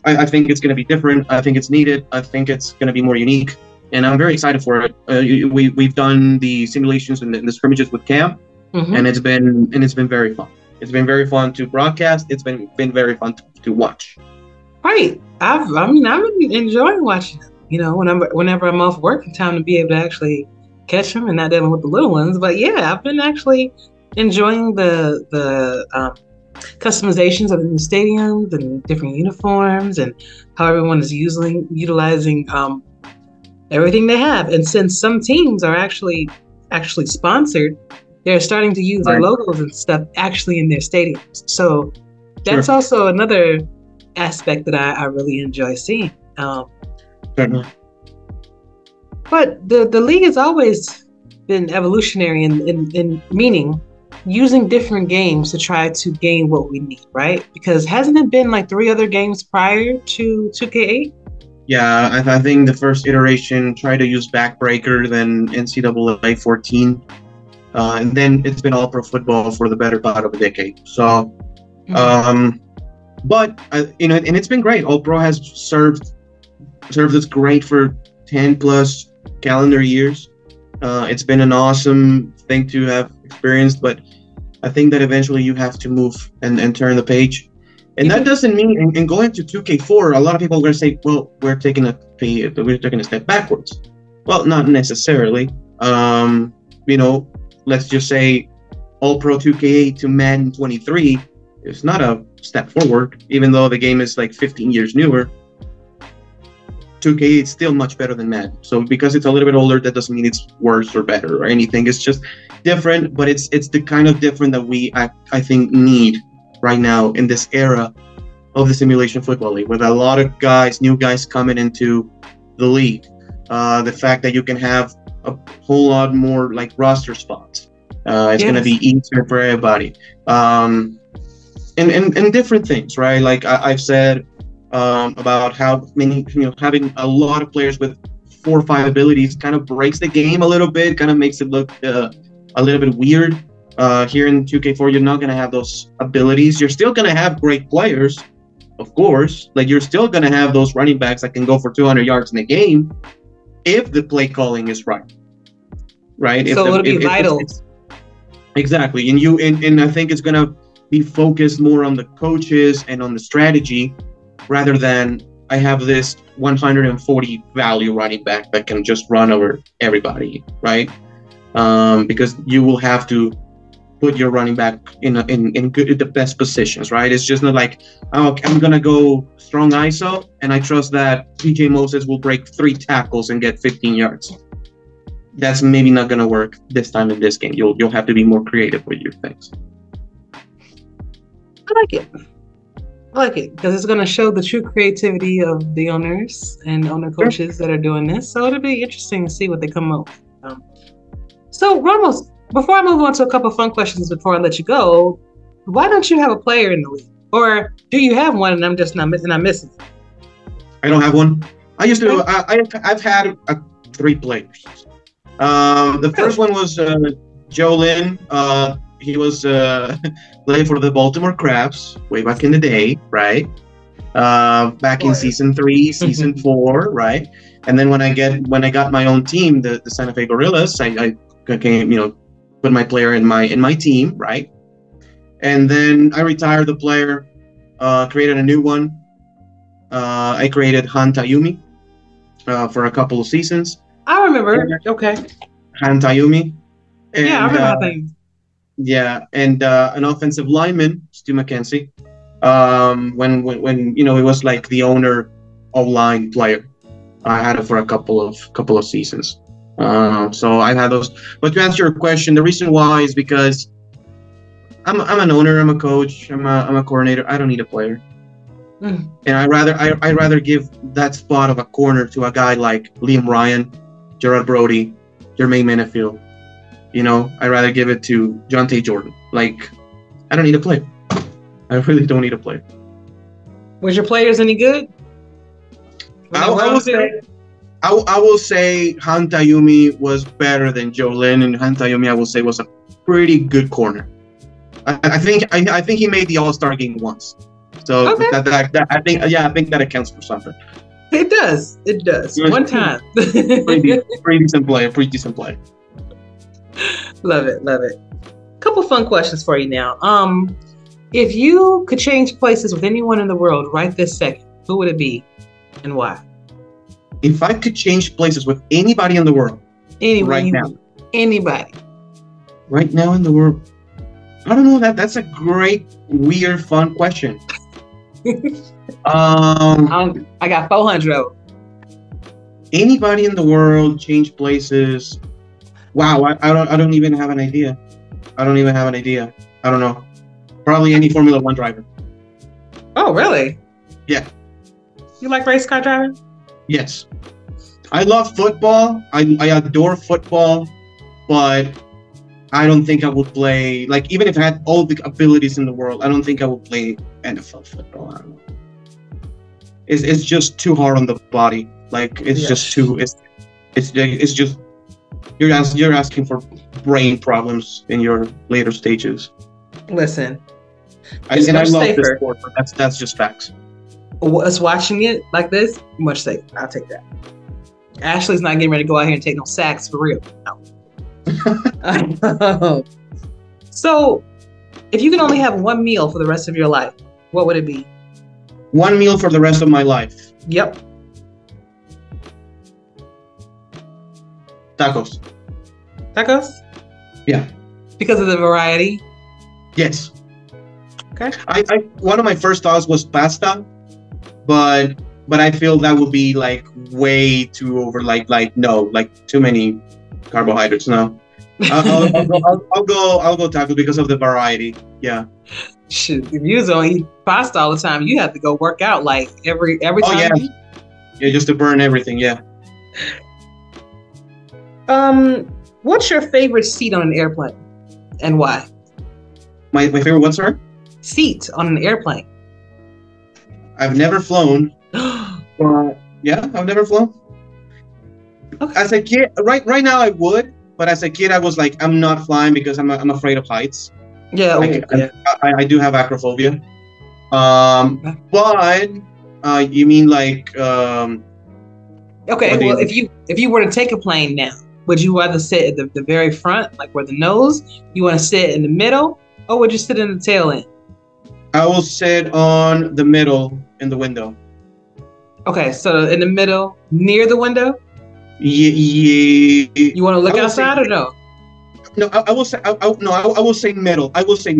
I think it's going to be different. I think it's needed. I think it's going to be more unique, and I'm very excited for it. We've done the simulations and the scrimmages with Cam, and it's been very fun. It's been very fun to broadcast. It's been very fun to watch. Right. I've been enjoying watching them. Whenever I'm off work, time to be able to actually catch them and not dealing with the little ones. But yeah, I've been actually enjoying the customizations of the new stadiums and different uniforms and how everyone is utilizing everything they have. And since some teams are actually sponsored, they're starting to use their logos and stuff actually in their stadiums. So that's also another aspect that I really enjoy seeing. But the league has always been evolutionary in meaning using different games to try to gain what we need, right? Because hasn't it been like 3 other games prior to 2K8? Yeah, I think the first iteration tried to use Backbreaker, then NCAA 14. And then it's been All Pro football for the better part of a decade. So, but and it's been great. All Pro has served us great for 10 plus calendar years. It's been an awesome thing to have experienced, but I think that eventually you have to move and turn the page. And that doesn't mean, in going to 2K4, a lot of people are going to say, well, we're taking a step backwards. Well, not necessarily. Let's just say All-Pro 2K8 to Madden 23 is not a step forward, even though the game is like 15 years newer. 2K8 is still much better than Madden. So because it's a little bit older, that doesn't mean it's worse or better or anything. It's just different, but it's the kind of different that we, I think, need right now in this era of the simulation football league, with a lot of new guys coming into the league. The fact that you can have a whole lot more like roster spots. It's going to be easier for everybody. And different things, right? Like I've said about how many, having a lot of players with 4 or 5 abilities kind of breaks the game a little bit, kind of makes it look a little bit weird. Here in 2K4, you're not going to have those abilities. You're still going to have great players, of course. Like, you're still going to have those running backs that can go for 200 yards in a game if the play calling is right. Right? So it'll be vital. Exactly. And I think it's going to be focused more on the coaches and on the strategy rather than I have this 140 value running back that can just run over everybody, right? Because you will have to put your running back in the best positions, right? It's just not like, oh, I'm gonna go strong ISO and I trust that PJ Moses will break 3 tackles and get 15 yards. That's maybe not gonna work this time in this game. You'll have to be more creative with your things. I like it because it's going to show the true creativity of the owners and owner coaches that are doing this. So it'll be interesting to see what they come up with. So Ramos, before I move on to a couple of fun questions before I let you go, why don't you have a player in the league? Or do you have one and I'm missing? I don't have one. I used to. I've had 3 players. The first one was Joe Lynn. He was playing for the Baltimore Crabs way back in the day, right? Back in season 3, season 4, right? And then when I got my own team, the Santa Fe Gorillas, I came, put my player in my team, right? And then I retired the player, created a new one. I created Han Tayumi for a couple of seasons. I remember. Okay. Han Tayumi. And, yeah, I remember how things. Yeah, and an offensive lineman, Stu McKenzie, when it was like the owner O-line player. I had it for a couple of seasons. So I've had those. But to answer your question, the reason why is because I'm an owner, I'm a coach, I'm a coordinator. I don't need a player, and I rather give that spot of a corner to a guy like Liam Ryan, Gerard Brody, Jermaine Menefield. I'd rather give it to John T. Jordan. Like, I don't need a player. I really don't need a player. Was your players any good? I will say Han Tayumi was better than Joe Lynn, and Han Tayumi, I will say, was a pretty good corner. I think he made the All-Star game once. So okay. I think that accounts for something. It does. One time. pretty decent play. Love it. Couple fun questions for you now. If you could change places with anyone in the world right this second, who would it be and why? If I could change places with anybody in the world right now. Anybody. Right now in the world. I don't know. That's a great, weird, fun question. I got 400 of them. Anybody in the world change places. Wow, I don't even have an idea. I don't know. Probably any Formula 1 driver. Oh, really? Yeah. You like race car driving? Yes. I love football. I adore football, but I don't think I would play, like, even if I had all the abilities in the world, I don't think I would play NFL football. I don't know. It's just too hard on the body. Like, it's just too, it's just, you're asking for brain problems in your later stages. Listen, I love this sport, but that's just facts. Us watching it like this, much safer. I'll take that. Ashley's not getting ready to go out here and take no sacks for real. No. So, if you can only have one meal for the rest of your life, what would it be? One meal for the rest of my life. Yep. Tacos. Tacos? Yeah. Because of the variety? Yes. Okay. I one of my first thoughts was pasta, but I feel that would be like way too over, like too many carbohydrates. No. I'll go tacos because of the variety. Yeah. Shoot, if you don't eat pasta all the time, you have to go work out like every time. Yeah. You eat. Yeah, just to burn everything. Yeah. What's your favorite seat on an airplane, and why? My favorite what, sir? Seat on an airplane. I've never flown. But yeah, I've never flown. Okay. As a kid, right now I would, but as a kid I was like, I'm not flying because I'm afraid of heights. Yeah. I do have acrophobia. But you mean like okay, well, if you were to take a plane now, would you rather sit at the very front, like where the nose? You want to sit in the middle, or would you sit in the tail end? I will sit on the middle in the window. Okay, so in the middle, near the window. Yeah. You want to look outside or no? No, I will say. I will say middle. I will say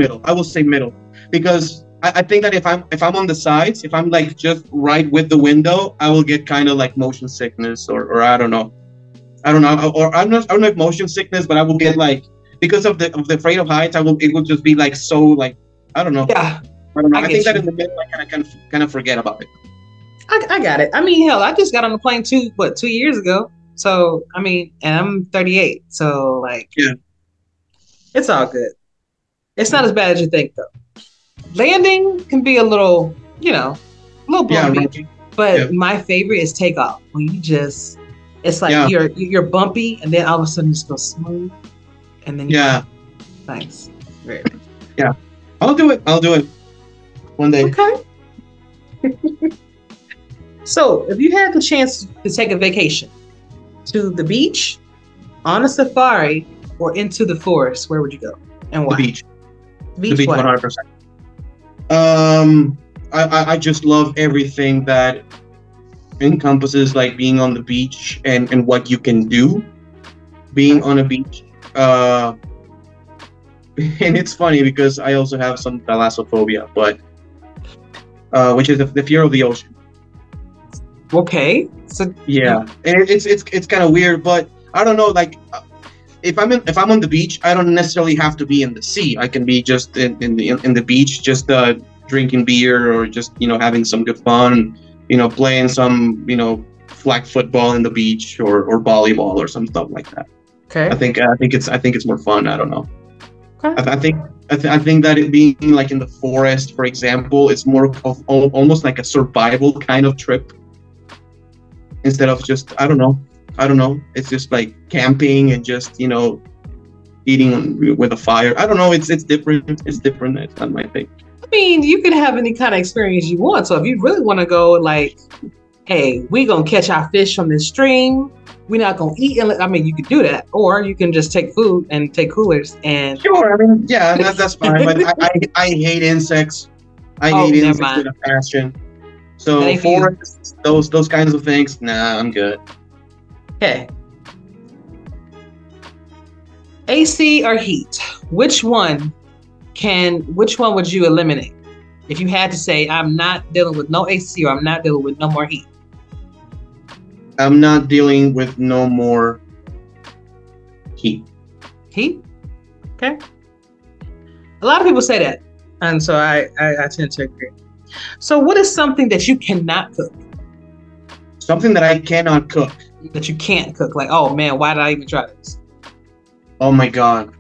middle because I think that if I'm on the sides, if I'm like just right with the window, I will get kind of like motion sickness or I don't know, or I don't know if motion sickness, but I will get like, because of the afraid of heights, it will just be like so like, I don't know. Yeah. I don't know. I think that in the middle, I kind of forget about it. I got it. I mean, hell, I just got on the plane 2 years ago. So I mean, and I'm 38. So like, yeah, it's all good. It's not as bad as you think though. Landing can be a little bumpy. Yeah, but my favorite is takeoff. When you just, it's like you're bumpy, and then all of a sudden you just go smooth, and then nice. Very nice. Yeah, I'll do it one day. Okay. So, if you had the chance to take a vacation to the beach, on a safari, or into the forest, where would you go and why? The beach. The beach 100%. I just love everything that encompasses like being on the beach and what you can do being on a beach. And it's funny because I also have some thalassophobia, but which is the fear of the ocean. Okay. So yeah, and it's kind of weird, but I don't know. Like, if I'm on the beach, I don't necessarily have to be in the sea. I can be just in the beach, just drinking beer or just having some good fun, playing some flag football in the beach or volleyball or some stuff like that. Okay. I think it's more fun. I don't know. Okay. I think that it being like in the forest, for example, it's more of almost like a survival kind of trip instead of just I don't know. It's just like camping and just eating with a fire. I don't know. It's different. It's different. It's not my thing. I mean, you can have any kind of experience you want. So if you really want to go, like, hey, we're gonna catch our fish from this stream. We're not gonna eat. I mean, you could do that, or you can just take food and take coolers and. Sure. I mean, yeah, that's fine. But I hate insects. I hate insects with a passion. So forests, those kinds of things. Nah, I'm good. Okay. AC or heat? Which one would you eliminate? If you had to say, I'm not dealing with no AC or I'm not dealing with no more heat. I'm not dealing with no more heat. Heat? Okay. A lot of people say that. And so I tend to agree. So what is something that you cannot cook? Something that I cannot cook. That you can't cook. Like, oh man, why did I even try this? Oh my God.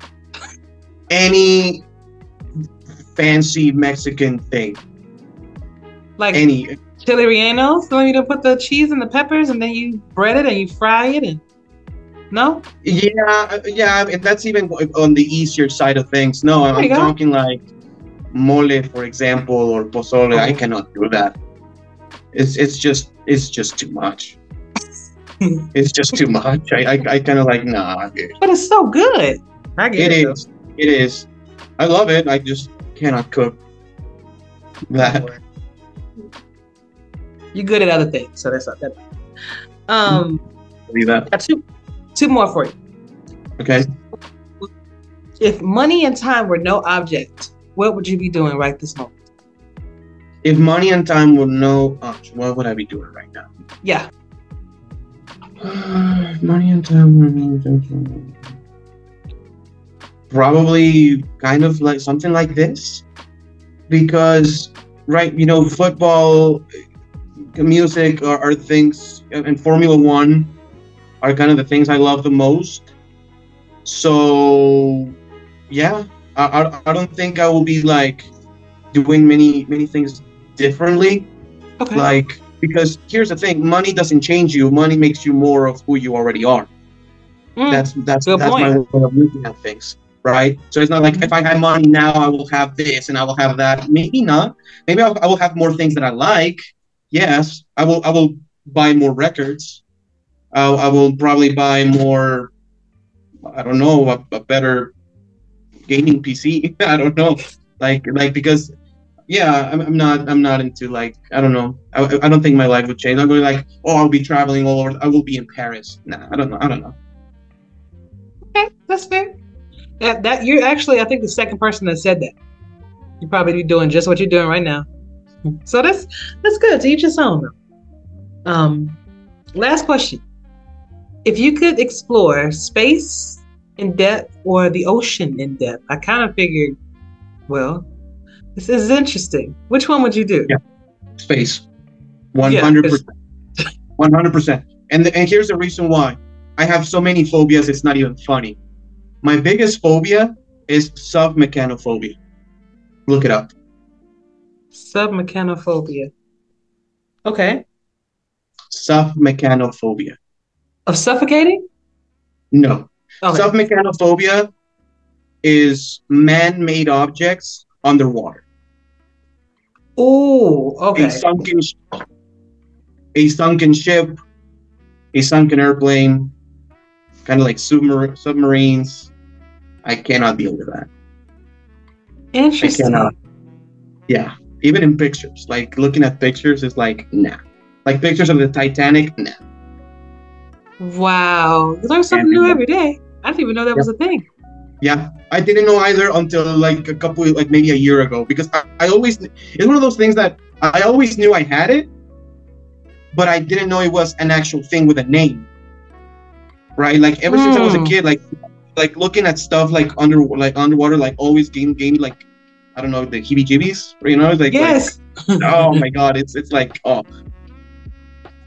Any fancy Mexican thing. Like any chili rellenos? So you don't put the cheese and the peppers and then you bread it and you fry it and no? Yeah, and that's even on the easier side of things. No, I'm talking like mole, for example, or pozole. I cannot do that. It's just too much. It's just too much. I kind of like, nah, dude. But it's so good. I get it. It is. I love it. I just cannot cook that. You're good at other things, so that's not that. Believe that. Got two more for you. Okay. If money and time were no object, what would you be doing right this moment? If money and time were no object, what would I be doing right now? Yeah. Money and time were no object. Probably kind of like something like this, because football, music are things, and Formula One are kind of the things I love the most. So yeah, I don't think I will be like doing many things differently. Okay. Like, because here's the thing, money doesn't change you. Money makes you more of who you already are. That's my way of looking at things. Right? So it's not like if I have money now, I will have this and I will have that. Maybe not. Maybe I will have more things that I like. Yes, I will buy more records. I will probably buy more, I don't know, a better gaming PC. I don't know. Like because yeah, I'm not into, like, I don't know. I don't think my life would change. I'm going like, oh, I'll be traveling all over. I will be in Paris. Nah, I don't know. Okay, that's fair. That you're actually, I think, the second person that said that. You'd probably be doing just what you're doing right now. So that's good. To each his own. Last question. If you could explore space in depth or the ocean in depth, I kind of figured, well, this is interesting. Which one would you do? Yeah, space. 100%. 100%. And here's the reason why. I have so many phobias, it's not even funny. My biggest phobia is submechanophobia. Look it up. Submechanophobia. Okay. Submechanophobia. Of suffocating? No. Okay. Submechanophobia is man-made objects underwater. Oh, okay. A sunken ship, a sunken airplane, kind of like submarines. I cannot deal with that. Interesting. I cannot. Yeah, even in pictures, like looking at pictures is like, nah. Like pictures of the Titanic, nah. Wow, you learn something new every day. I didn't even know that was a thing. Yeah, I didn't know either until like maybe a year ago, because I always, it's one of those things that I always knew I had it, but I didn't know it was an actual thing with a name. Right, like ever since I was a kid, like looking at stuff like underwater, like always gave me like, I don't know, the heebie-jeebies, like, yes. Like, oh my god, it's like, oh.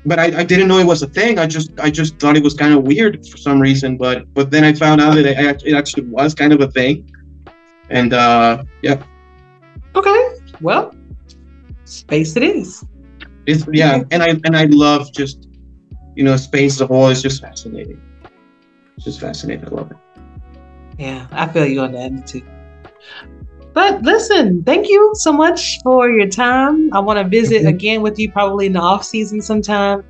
But I didn't know it was a thing. I just thought it was kind of weird for some reason. But then I found out that it actually was kind of a thing. And yeah. Okay. Well, space it is. It's and I love just space as a whole. It's just fascinating. It's just fascinating. I love it. Yeah, I feel you on that too. But listen, thank you so much for your time. I want to visit again with you probably in the off season sometime.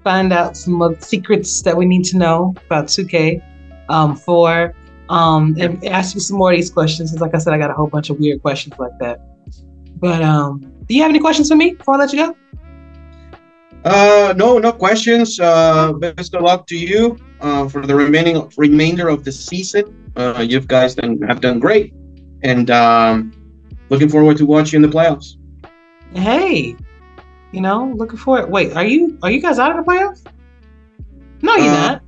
Find out some of the secrets that we need to know about 2K, and ask you some more of these questions. Because like I said, I got a whole bunch of weird questions like that. But do you have any questions for me before I let you go? No questions. Best of luck to you for the remainder of the season. You guys have done great. And looking forward to watching the playoffs. Hey, looking forward. Wait, are you guys out of the playoffs? No, you're not.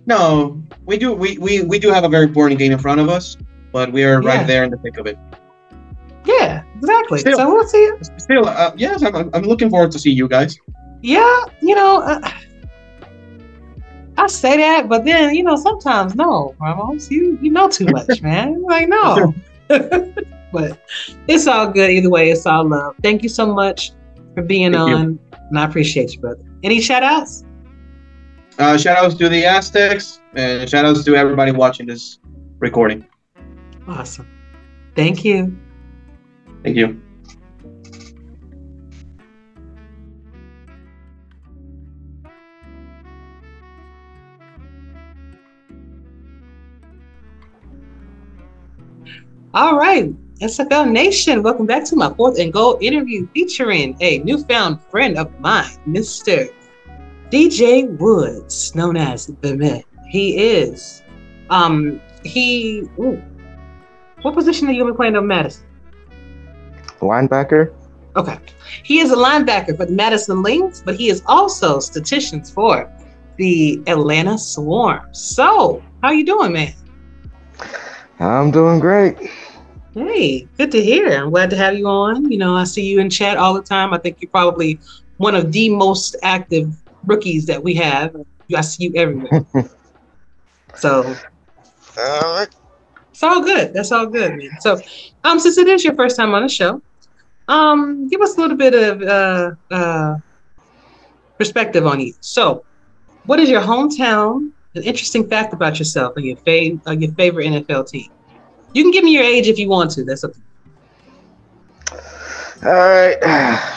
No, we do. We do have a very important game in front of us, but we are right there in the thick of it. Yeah, exactly. So we'll see you. Still, yes, I'm looking forward to see you guys. Yeah, I say that, but then sometimes no, Ramos, you know too much, man. Like no. But it's all good either way. It's all love. Thank you so much for being on, and I appreciate you, brother. Any shout outs? Shout outs to the Aztecs, and shout outs to everybody watching this recording. Awesome. Thank you. Thank you. All right, SFL Nation, welcome back to my fourth and gold interview featuring a newfound friend of mine, Mr. DJ Woods, known as the Myth. He is, what position are you going to be playing on Madison? Linebacker. Okay. He is a linebacker for the Madison Lynks, but he is also statisticians for the Atlanta Swarm. So, how you doing, man? I'm doing great. Hey, good to hear. I'm glad to have you on. You know, I see you in chat all the time. I think you're probably one of the most active rookies that we have. I see you everywhere. So, it's all good. That's all good, man. So, since it is your first time on the show, give us a little bit of perspective on you. So, what is your hometown? An interesting fact about yourself and your favorite NFL team. You can give me your age if you want to. That's okay. All right.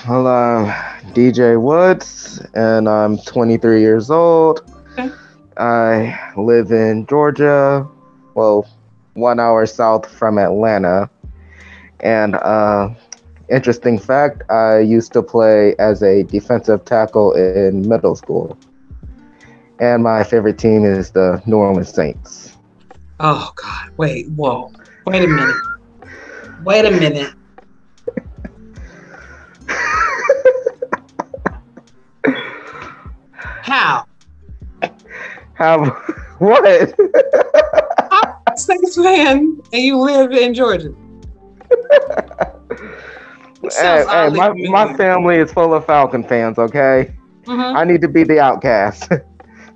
Well, I'm DJ Woods, and I'm 23 years old. Okay. I live in Georgia, well, 1 hour south from Atlanta. And interesting fact, I used to play as a defensive tackle in middle school. And my favorite team is the New Orleans Saints. Oh, God. Wait a minute. Wait a minute. How? What? I'm a Saints fan and you live in Georgia. Hey, my family is full of Falcon fans, okay? Mm-hmm. I need to be the outcast.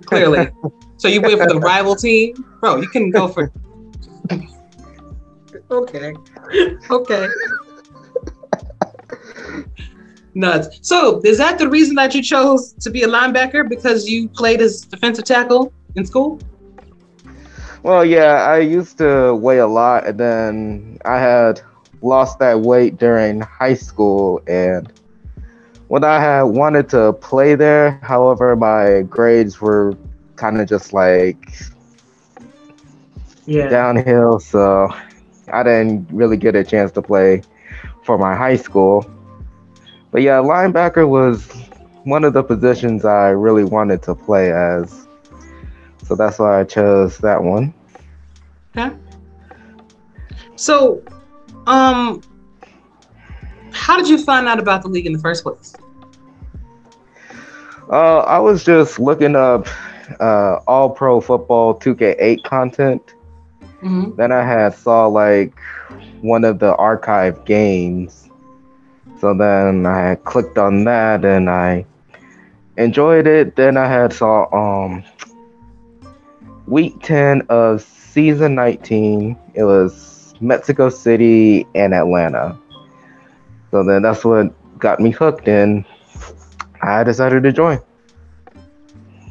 Clearly. So you went for the rival team? Bro, you can go for... Okay. Nuts. So is that the reason that you chose to be a linebacker? Because you played as defensive tackle in school? Well, yeah, I used to weigh a lot, and then I had lost that weight during high school, and when I had wanted to play there, however, my grades were kind of just like downhill, so I didn't really get a chance to play for my high school. But yeah, linebacker was one of the positions I really wanted to play as, so that's why I chose that one. Okay. So, how did you find out about the league in the first place? I was just looking up all pro football 2K8 content. Mm-hmm. Then I saw like one of the archive games. So then I clicked on that and I enjoyed it. Then I saw week 10 of season 19. It was Mexico City and Atlanta. So then that's what got me hooked, and I decided to join.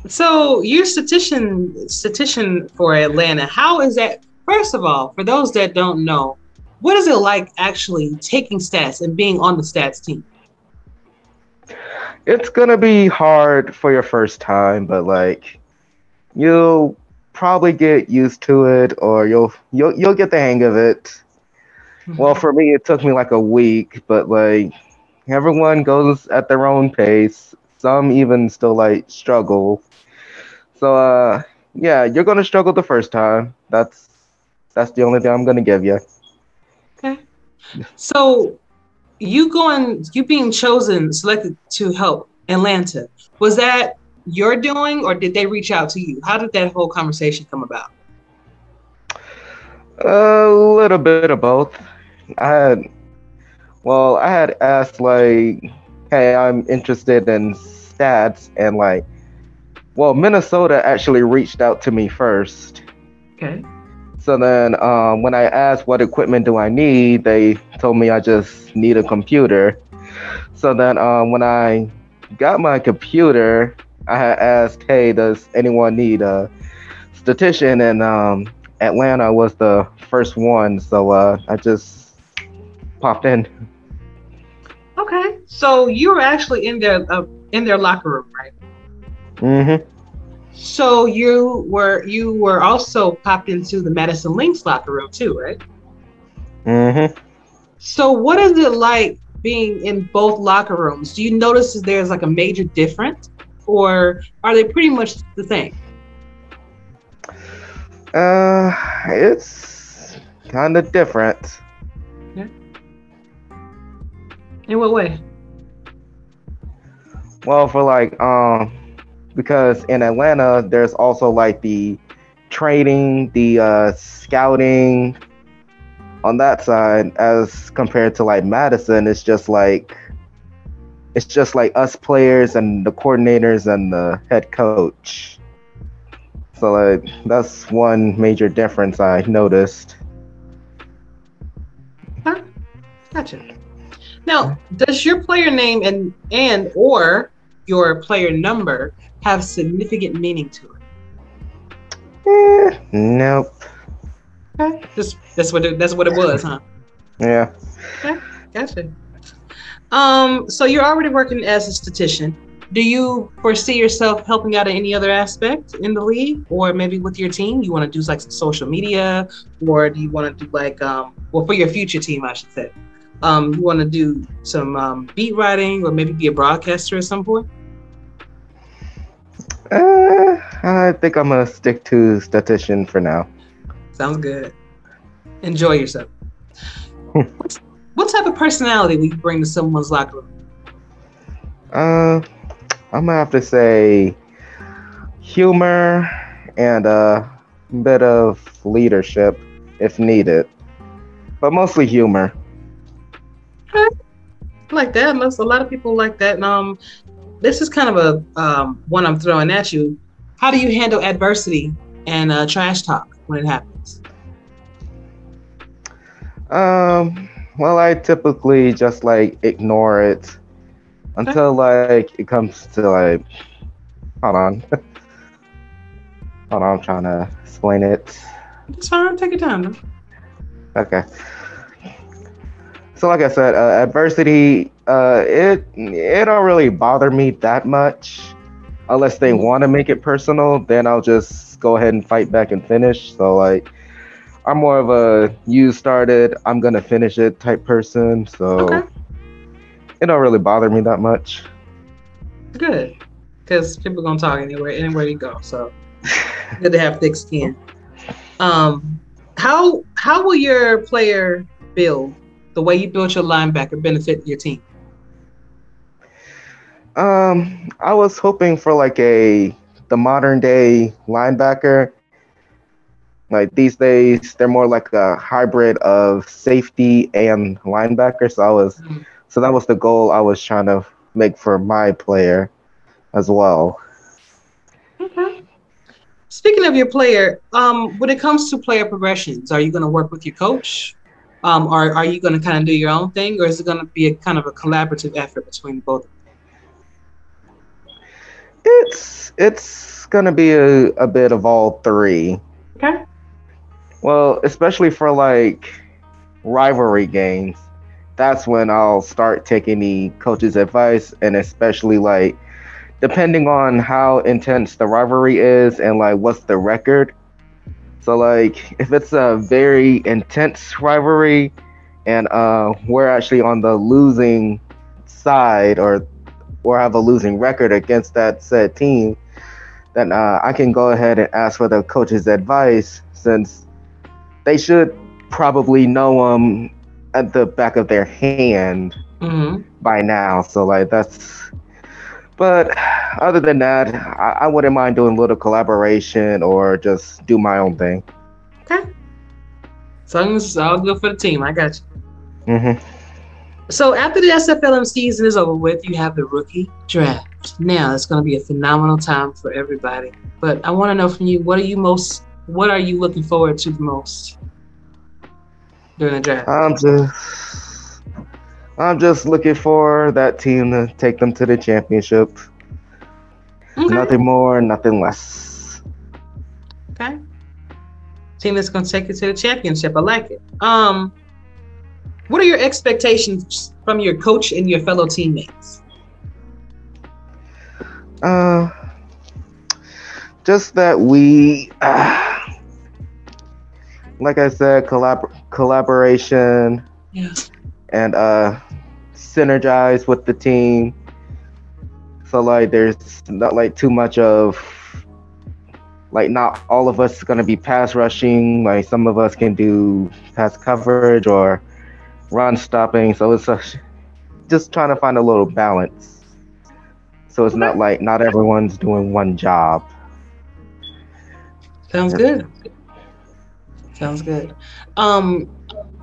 So you're statistician for Atlanta. How is that? First of all, for those that don't know, what is it like actually taking stats and being on the stats team? It's gonna be hard for your first time, but like you'll probably get used to it, or you'll get the hang of it. Mm-hmm. Well, for me, it took me like a week, but like everyone goes at their own pace. Some even still like struggle. So yeah, you're gonna struggle the first time. That's the only thing I'm gonna give you. Okay. So you being selected to help Atlanta, was that your doing, or did they reach out to you? How did that whole conversation come about? A little bit of both. I had asked like, hey, I'm interested in stats, and like, well, Minnesota actually reached out to me first. Okay. So then when I asked what equipment do I need, they told me I just need a computer. So then when I got my computer, I had asked, hey, does anyone need a statistician? And Atlanta was the first one, so I just popped in. Okay, so you were actually in their locker room, right? Mm-hmm. So you were also popped into the Madison Lynks locker room too, right? Mm-hmm. So what is it like being in both locker rooms? Do you notice that there's like a major difference, or are they pretty much the same? It's kind of different. Yeah. In what way? Well, for like, because in Atlanta, there's also like the training, the scouting on that side, as compared to like Madison, it's just like us players and the coordinators and the head coach. So like that's one major difference I noticed. Huh? Gotcha. Now, does your player name and or your player number have significant meaning to it? Nope. Okay. That's what it was, huh? Yeah. Okay, gotcha. So you're already working as a statistician. Do you foresee yourself helping out in any other aspect in the league, or maybe with your team? You want to do like some social media, or do you want to do like well, for your future team, I should say, you want to do some beat writing, or maybe be a broadcaster at some point? I think I'm gonna stick to statistician for now. Sounds good. Enjoy yourself. What type of personality will you bring to someone's locker room? I'm gonna have to say humor and a bit of leadership if needed, but mostly humor. I like that. A lot of people like that. And this is kind of a one I'm throwing at you. How do you handle adversity and trash talk when it happens? Well, I typically just like ignore it until like it comes to like, hold on, hold on, I'm trying to explain it. It's fine. Take your time, though. Okay. So like I said, adversity, it don't really bother me that much, unless they want to make it personal. Then I'll just go ahead and fight back and finish. So like, I'm more of a you started, I'm gonna finish it type person. So it don't really bother me that much. Good, because people gonna talk anywhere you go. So good to have thick skin. How will your player build, the way you built your linebacker, benefit your team? I was hoping for like the modern day linebacker. Like these days, they're more like a hybrid of safety and linebacker. So that was the goal I was trying to make for my player as well. Okay. Speaking of your player, when it comes to player progressions, are you going to work with your coach? Or are you going to kind of do your own thing, or is it going to be a kind of a collaborative effort between both of you? It's gonna be a bit of all three. Okay. Well, especially for like rivalry games, that's when I'll start taking the coach's advice, and especially like depending on how intense the rivalry is and like what's the record. So like if it's a very intense rivalry and we're actually on the losing side or have a losing record against that said team, then I can go ahead and ask for the coach's advice, since they should probably know them at the back of their hand by now. So like that's, but other than that, I wouldn't mind doing a little collaboration or just do my own thing. Okay. As long as it's all good for the team, I got you. Mm-hmm. So after the SFLm season is over with, you have the rookie draft. Now it's going to be a phenomenal time for everybody. But I want to know from you, what are you looking forward to the most during the draft? I'm just looking for that team to take them to the championship. Okay. Nothing more, nothing less. Okay. Team that's going to take you to the championship. I like it. What are your expectations from your coach and your fellow teammates? Just that we like I said, collaboration Yeah. and synergize with the team. So like there's not like too much of like not all of us gonna be pass rushing. Like some of us can do pass coverage or run stopping. So it's just trying to find a little balance. So it's not like not everyone's doing one job. Sounds good. Sounds good.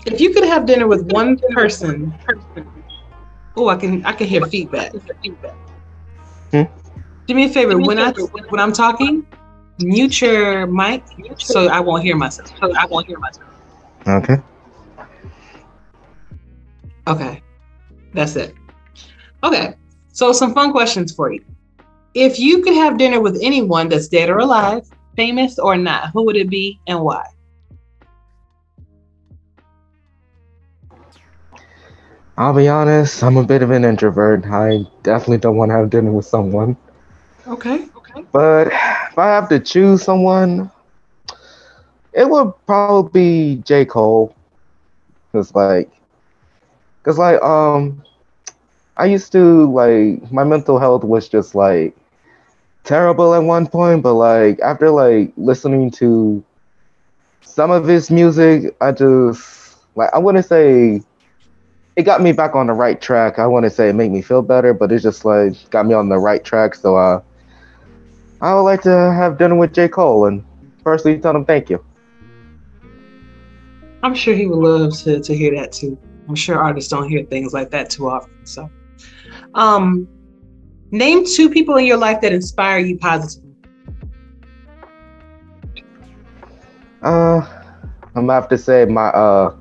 If you could have dinner with one person, oh, I can hear feedback. Do me a favor, when I'm talking, mute your mic so I won't hear myself. Okay. Okay, that's it. Okay, so some fun questions for you. If you could have dinner with anyone that's dead or alive, famous or not, who would it be and why? I'll be honest, I'm a bit of an introvert. I definitely don't want to have dinner with someone. Okay. But if I have to choose someone, it would probably be J. Cole. Cause like, I used to like my mental health was just like terrible at one point, but like after like listening to some of his music, I just like I wouldn't say it got me back on the right track. I want to say it made me feel better, but it just like got me on the right track. So I would like to have dinner with J. Cole and personally tell him thank you. I'm sure he would love to hear that too. I'm sure artists don't hear things like that too often. So, name 2 people in your life that inspire you positively. I'm gonna have to say my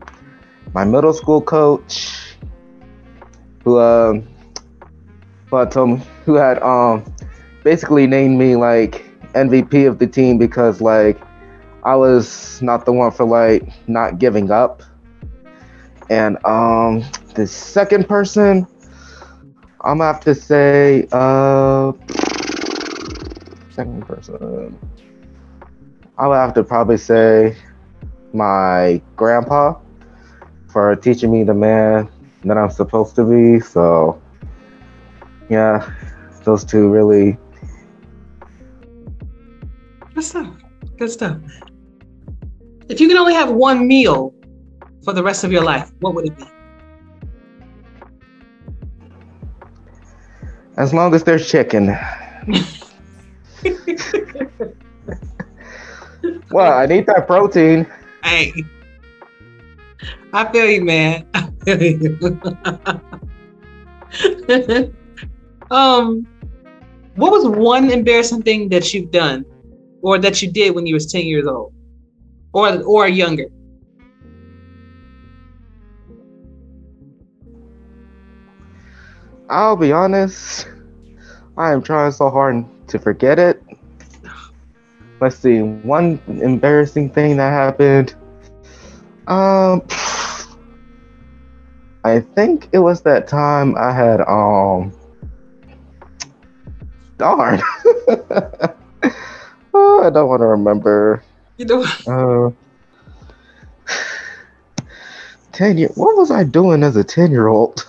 middle school coach, who had basically named me like MVP of the team because like I was not the one for like not giving up. And the second person, I'm gonna have to say second person, I would have to probably say my grandpa for teaching me the man that I'm supposed to be. So yeah, those 2 really. Good stuff. Good stuff. If you could only have one meal for the rest of your life, what would it be? As long as there's chicken. Well, I need that protein. Hey, I feel you, man. I feel you. What was one embarrassing thing that you've done or that you did when you was 10 years old or younger? I'll be honest, I am trying so hard to forget it. Let's see, one embarrassing thing that happened. I think it was that time I had darn. Oh, I don't want to remember. You know, 10 years. What was I doing as a 10-year-old?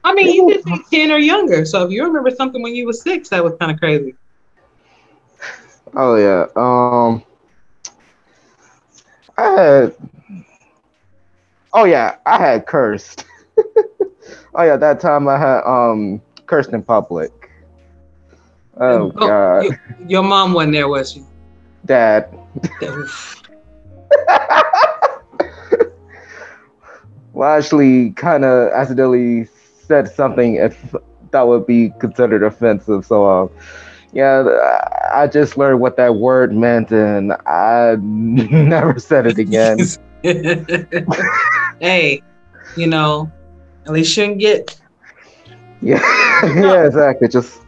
I mean, you did say 10 or younger. So if you remember something when you were 6, that was kind of crazy. Oh yeah. I had cursed. Oh yeah, that time I had cursed in public. Oh God. Your mom wasn't there, was she? Dad. Well, I actually kind of accidentally said something that would be considered offensive. So, yeah, I just learned what that word meant, and I never said it again. Hey, you know, at least you shouldn't get. Yeah, yeah, exactly. Just.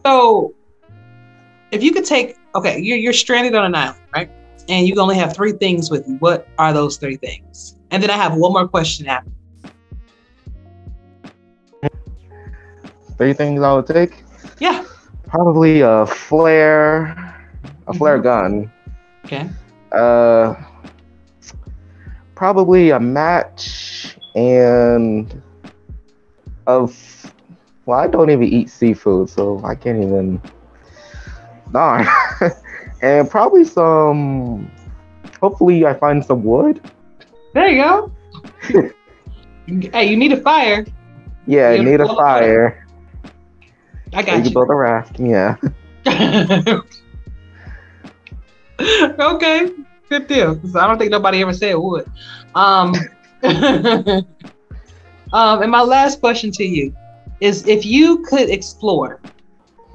So, if you could take, okay, you're stranded on an island, right? And you only have 3 things with you. What are those 3 things? And then I have one more question after. three things I would take. Yeah. Probably a flare gun. Okay. Probably a match and well, I don't even eat seafood, so I can't even. Darn. And probably some. Hopefully, I find some wood. There you go. Hey, you need a fire. Yeah, I need a fire. I got you. You can build a raft. Yeah. Okay, good deal. 'Cause I don't think nobody ever said wood. And my last question to you is: if you could explore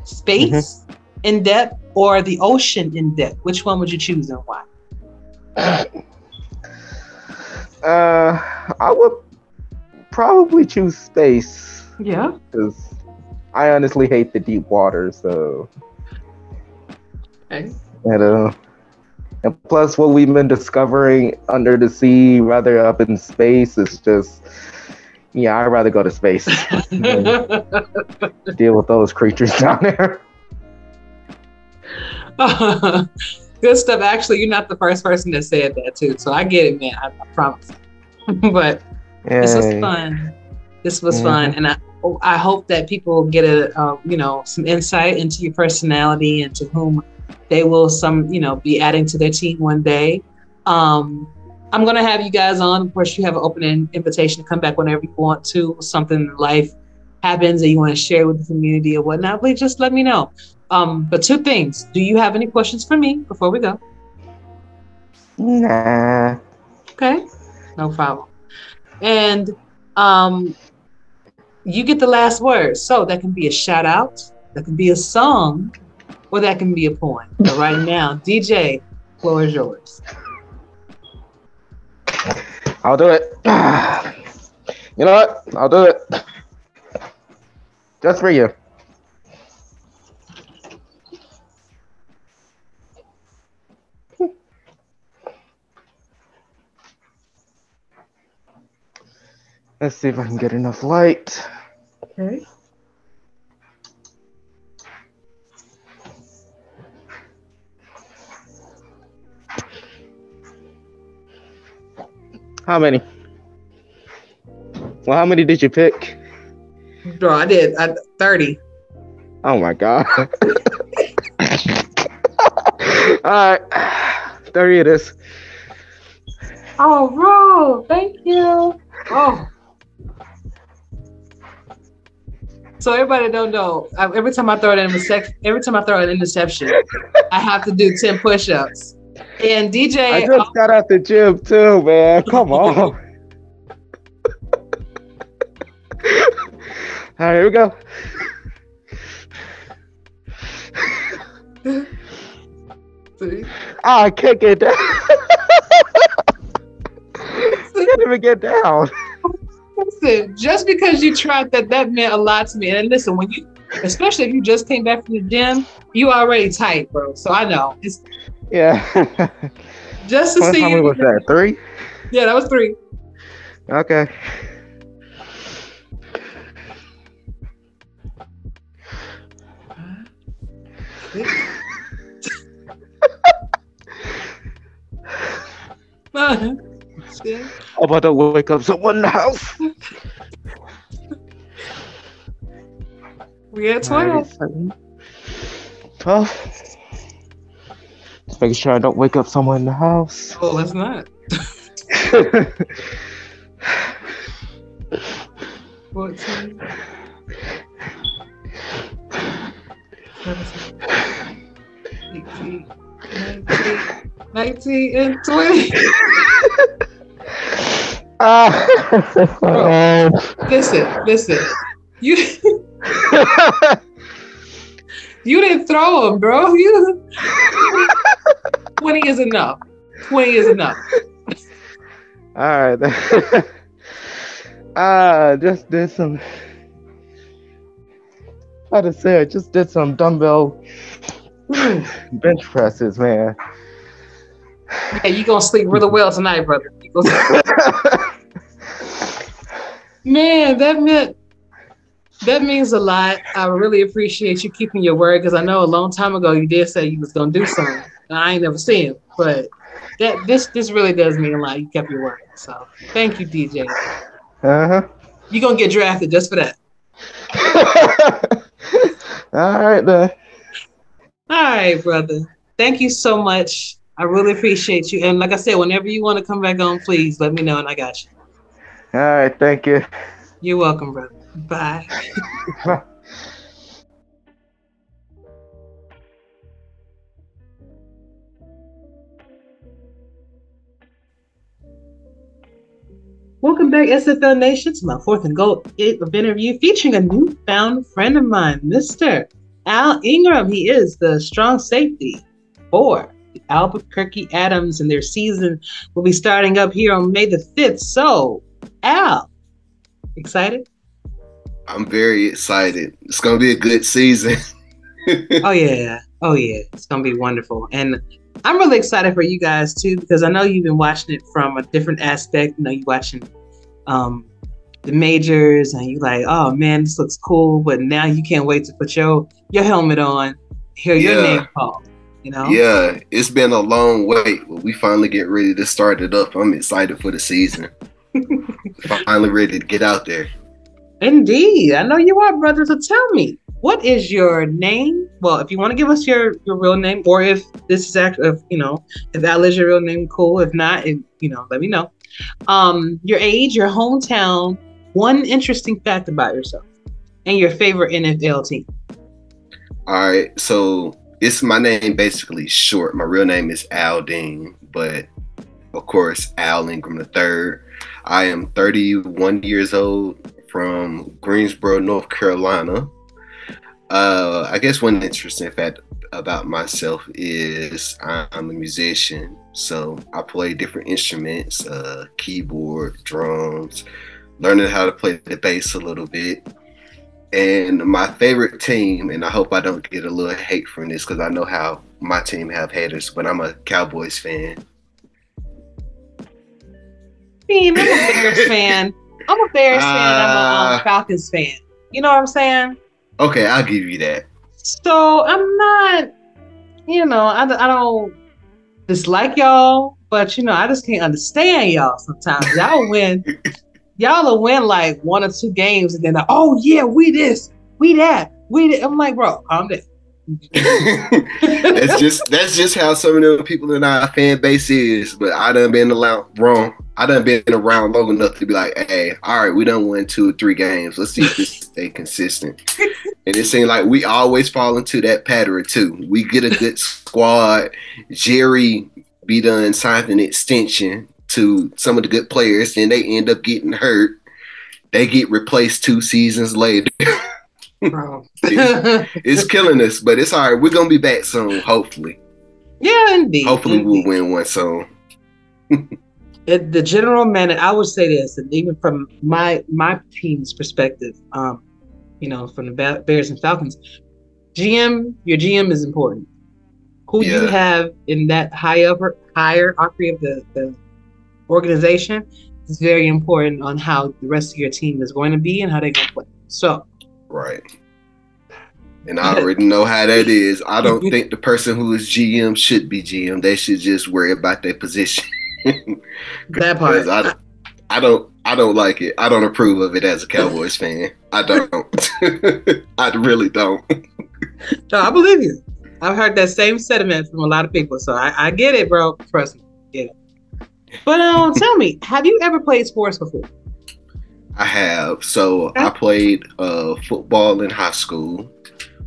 space in depth or the ocean in depth, which one would you choose and why? I would probably choose space. Yeah. Because I honestly hate the deep water, so. Okay. And plus, what we've been discovering under the sea, rather up in space, is just, yeah, I'd rather go to space than deal with those creatures down there. Good stuff. Actually, you're not the first person that said that too, so I get it, man. I promise. But this was fun. This was fun, and I hope that people get some insight into your personality and to whom they will be adding to their team one day. I'm gonna have you guys on. Of course, you have an open invitation to come back whenever you want to. Something in life happens that you want to share with the community or whatnot, please just let me know. But two things. Do you have any questions for me before we go? Nah. Okay, no problem. And you get the last word. So that can be a shout out, that can be a song, or that can be a poem. But right now, DJ, floor is yours. I'll do it. You know what? I'll do it. Just for you. Let's see if I can get enough light. Okay. How many? Well, how many did you pick? Bro, I did 30. Oh my God. All right. 30 it is. Oh, bro, thank you. Oh. So everybody don't know. Every time I throw an interception, I have to do 10 push-ups. And DJ, I just got out the gym too, man. Come on. All right, here we go. See? Oh, I can't get down. I can't even get down. Listen, just because you tried that meant a lot to me. And listen, especially if you just came back from the gym, you already tight, bro. So I know. Yeah. Just to see how many was that? 3? Yeah, that was 3. Okay. I'm about to wake up someone in the house. We at 12. 12. Just making sure I don't wake up someone in the house. Oh, let's not. 14. 17. 18. 19 and 20. Bro, listen. You didn't throw them, bro. 20 is enough. 20 is enough. All right. Just did some. How to say it? Just did some dumbbell bench presses, man. Yeah, you gonna sleep really well tonight, brother. Man, that meant That means a lot. I really appreciate you keeping your word because I know a long time ago you did say you was gonna do something. And I ain't never seen it, but this really does mean a lot. You kept your word, so thank you, DJ. You're gonna get drafted just for that. All right, then. All right, brother. Thank you so much. I really appreciate you. And like I said, whenever you want to come back on, please let me know, and I got you. All right, thank you. You're welcome, brother. Bye. Welcome back, SFL Nation, to my fourth and goal of interview featuring a newfound friend of mine, Mr. Al Ingram. He is the strong safety for the Albuquerque Atoms, and their season will be starting up here on May the 5th. So, Al, excited? I'm very excited. It's going to be a good season. Oh, yeah. It's going to be wonderful. And I'm really excited for you guys, too, because I know you've been watching it from a different aspect. You know, you're watching the majors, and you're like, oh, man, this looks cool. But now you can't wait to put your helmet on, hear your name called, you know? Yeah, it's been a long wait, but we finally get ready to start it up. I'm excited for the season. Finally ready to get out there. Indeed. I know you are, brother. So tell me, what is your name? Well, if you want to give us your real name, or if this is actually, if Al is your real name, cool. If not, let me know. Your age, your hometown, one interesting fact about yourself, and your favorite NFL team. All right. So it's my name basically short. My real name is Al Dean, but of course, Al Ingram III. I am 31 years old from Greensboro, North Carolina. I guess one interesting fact about myself is I'm a musician. So I play different instruments, keyboard, drums, learning how to play the bass a little bit. And my favorite team, and I hope I don't get a little hate from this because I know how my team have haters, but I'm a Cowboys fan. I'm a Bears fan. I'm a a Falcons fan. You know what I'm saying? Okay, I'll give you that. So I'm not, I don't dislike y'all, but I just can't understand y'all sometimes. Y'all will win like one or two games, and then oh yeah, we this, we that, we that. I'm like, bro, calm down. that's just how some of the people in our fan base is. But I done been wrong. I done been around long enough to be like, hey, all right, we done won 2 or 3 games. Let's see if this stay consistent. And it seems like we always fall into that pattern too. We get a good squad. Jerry be done signed an extension to some of the good players, and they end up getting hurt. They get replaced 2 seasons later. It's killing us, but it's all right. We're gonna be back soon, hopefully. Yeah, indeed. Hopefully, we'll win one soon. The general manager, I would say this, and even from my team's perspective, from the Bears and Falcons, your GM is important. Who you have in that hierarchy of the organization is very important on how the rest of your team is going to be and how they're going to play. So. Right. And I already know how that is. I don't think the person who is GM should be GM. They should just worry about their position. That part. I don't like it. I don't approve of it as a Cowboys fan. I don't. I really don't. No, I believe you. I've heard that same sentiment from a lot of people. So I get it, bro. Trust me. I get it. But tell me, have you ever played sports before? I have. So I played football in high school,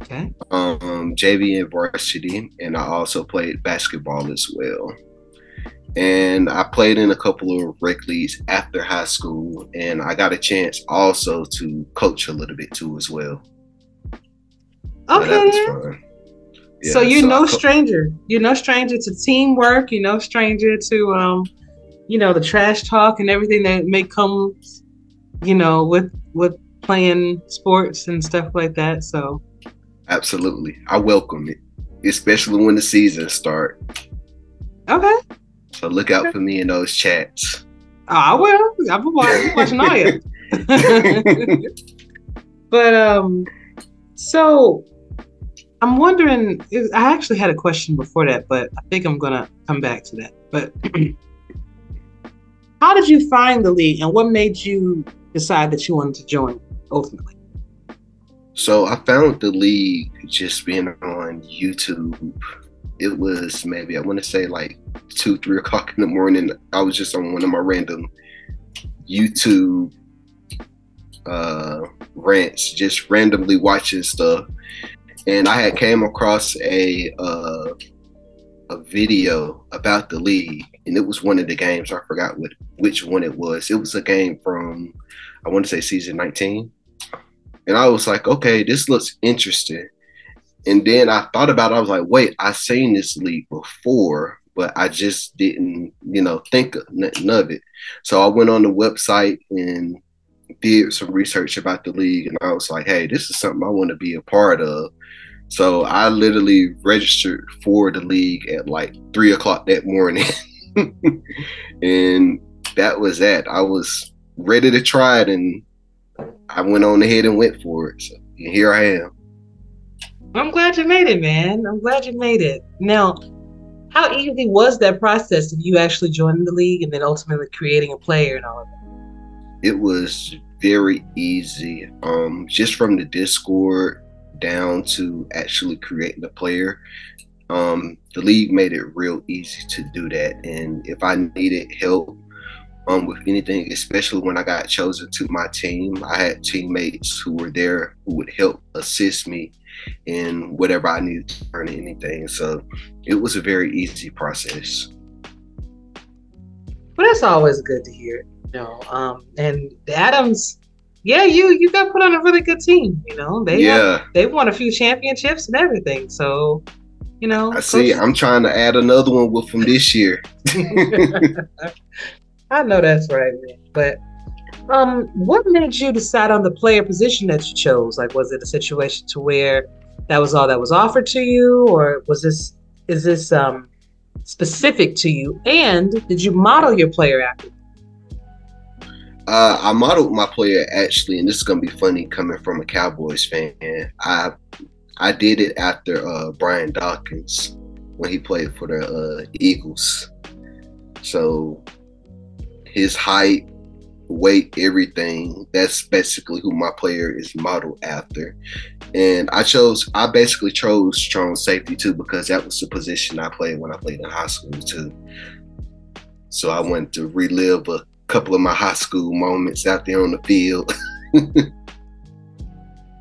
JV and varsity, and I also played basketball as well. And I played in a couple of rec leagues after high school, and I got a chance also to coach a little bit too as well. Okay. So that was fun. Yeah, so you're no stranger. You're no stranger to teamwork. You're no stranger to the trash talk and everything that may come with playing sports and stuff like that. So absolutely, I welcome it, especially when the season start. Okay. So look out for me in those chats. I will. I'll be watching all of you. But so I'm wondering. I actually had a question before that, but I think I'm gonna come back to that. But how did you find the league, and what made you decide that you wanted to join ultimately? So I found the league just being on YouTube. It was maybe, I want to say like 2, 3 o'clock in the morning. I was just on one of my random YouTube rants, just randomly watching stuff. And I had came across a video about the league, and it was one of the games. I forgot which one it was. It was a game from, I want to say season 19. And I was like, okay, this looks interesting. And then I thought about it. I was like, wait, I've seen this league before, but I just didn't, think of nothing of it. So I went on the website and did some research about the league. And I was like, hey, this is something I want to be a part of. So I literally registered for the league at like 3 o'clock that morning. And that was that. I was ready to try it, and I went on ahead and went for it. So here I am. I'm glad you made it, man. I'm glad you made it. Now, how easy was that process of you actually joining the league and then ultimately creating a player and all of that? It was very easy. Just from the Discord down to actually creating the player. The league made it real easy to do that. And if I needed help with anything, especially when I got chosen to my team, I had teammates who were there who would help assist me in whatever I needed to learn, anything. So it was a very easy process. Well, that's always good to hear. And the Atoms, you got put on a really good team. They've won a few championships and everything. So, I see. I'm trying to add another one with them this year. I know that's right, man. But what made you decide on the player position that you chose? Like, was it a situation to where that was all that was offered to you, or is this specific to you? And did you model your player after? I modeled my player actually, and this is gonna be funny coming from a Cowboys fan. I did it after Brian Dawkins when he played for the Eagles. So his height, weight, everything, that's basically who my player is modeled after. And I basically chose strong safety too, because that was the position I played when I played in high school too. So I wanted to relive a couple of my high school moments out there on the field.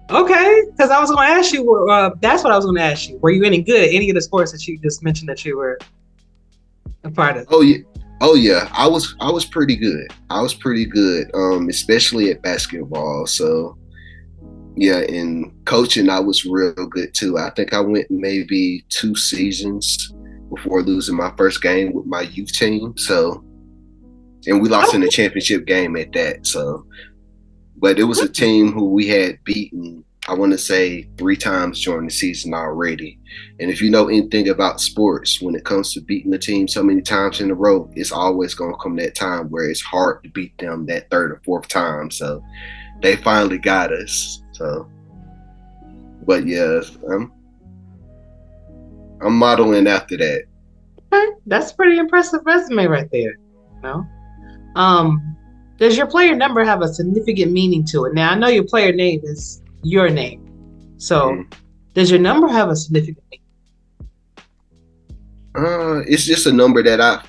Okay, because I was going to ask you, that's what I was going to ask you. Were you any good at any of the sports that you just mentioned that you were a part of? Oh yeah, I was pretty good. Especially at basketball. So yeah, in coaching I was real good too. I think I went maybe 2 seasons before losing my first game with my youth team. So, and we lost in the championship game at that. So, but it was a team who we had beaten, I want to say 3 times during the season already. And if you know anything about sports, when it comes to beating a team so many times in a row, it's always going to come that time where it's hard to beat them that 3rd or 4th time. So they finally got us. So, but yeah, I'm modeling after that. Okay, that's a pretty impressive resume right there. Does your player number have a significant meaning to it? Now, I know your player name is your name. So does your number have a significant meaning? It's just a number that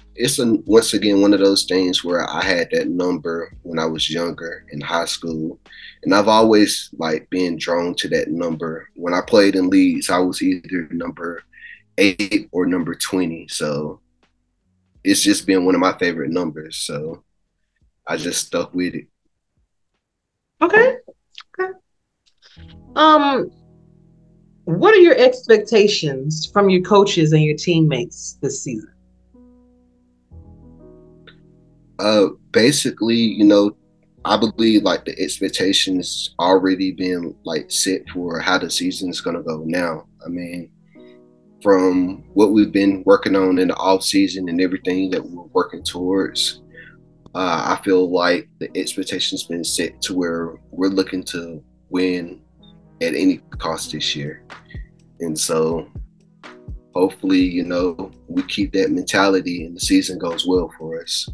once again, one of those things where I had that number when I was younger in high school. And I've always been drawn to that number. When I played in leagues, I was either number 8 or number 20. So it's just been one of my favorite numbers. So I just stuck with it. Okay. What are your expectations from your coaches and your teammates this season? Basically, I believe the expectations already been set for how the season is gonna go now. I mean, from what we've been working on in the off season and everything that we're working towards, I feel like the expectations been set to where we're looking to win at any cost this year. And so hopefully, you know, we keep that mentality and the season goes well for us.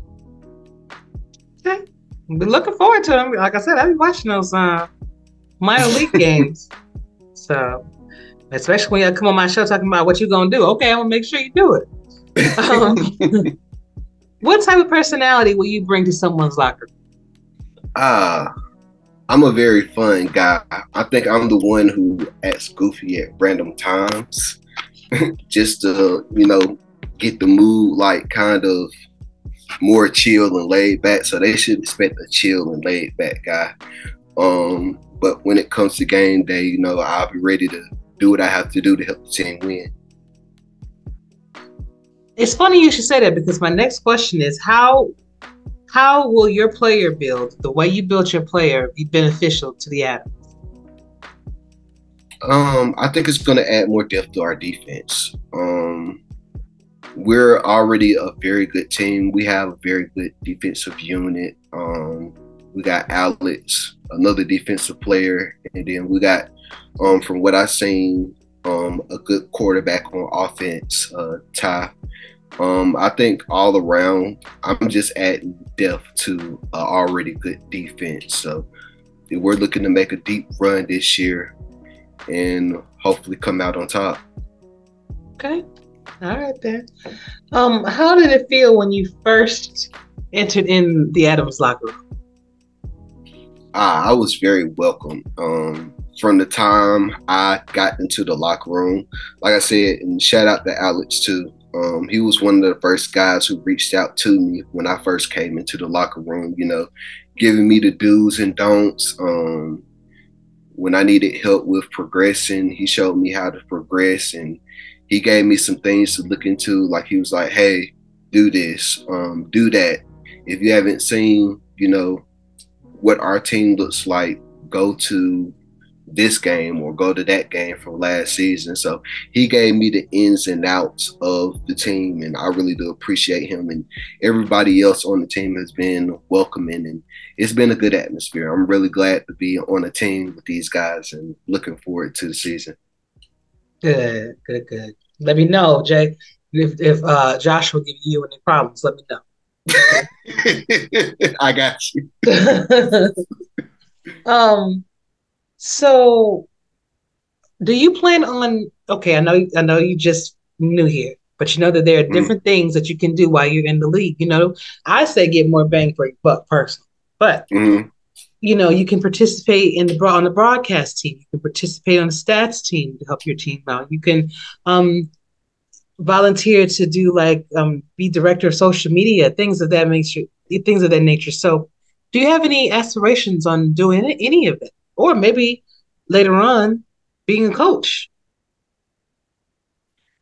Okay. We're looking forward to them. Like I said, I've been watching those minor league games. So, especially when you come on my show talking about what you're going to do. Okay, I'm going to make sure you do it. What type of personality will you bring to someone's locker room? I'm a very fun guy. I think I'm the one who acts goofy at random times just to, you know, get the mood like kind of more chill and laid back. So they should expect a chill and laid back guy. But when it comes to game day, you know, I'll be ready to do what I have to do to help the team win. It's funny you should say that, because my next question is how will your player build, the way you built your player, be beneficial to the Atoms? I think it's going to add more depth to our defense. We're already a very good team. We have a very good defensive unit. We got Alex, another defensive player, and then we got, from what I've seen, a good quarterback on offense, Ty. I think all around, I'm just adding depth to an already good defense. So we're looking to make a deep run this year and hopefully come out on top. Okay. All right then. How did it feel when you first entered in the Atoms locker room? I was very welcome. From the time I got into the locker room, like I said, and shout out to Alex too. He was one of the first guys who reached out to me when I first came into the locker room, you know, giving me the do's and don'ts. When I needed help with progressing, he showed me how to progress, and he gave me some things to look into. Like he was like, hey, do this, do that. If you haven't seen, you know, what our team looks like, go to this game or go to that game from last season. So he gave me the ins and outs of the team, and I really do appreciate him. And everybody else on the team has been welcoming, and it's been a good atmosphere. I'm really glad to be on a team with these guys and looking forward to the season. Good. Let me know, Jay. If Josh will give you any problems, let me know. I got you. So do you plan on, okay, I know you just new here, but you know that there are different things that you can do while you're in the league. You know, I say get more bang for your buck personally, but you know, you can participate on the broadcast team. You can participate on the stats team to help your team out. You can volunteer to do be director of social media, things of that nature. So do you have any aspirations on doing any of it? Or maybe later on being a coach?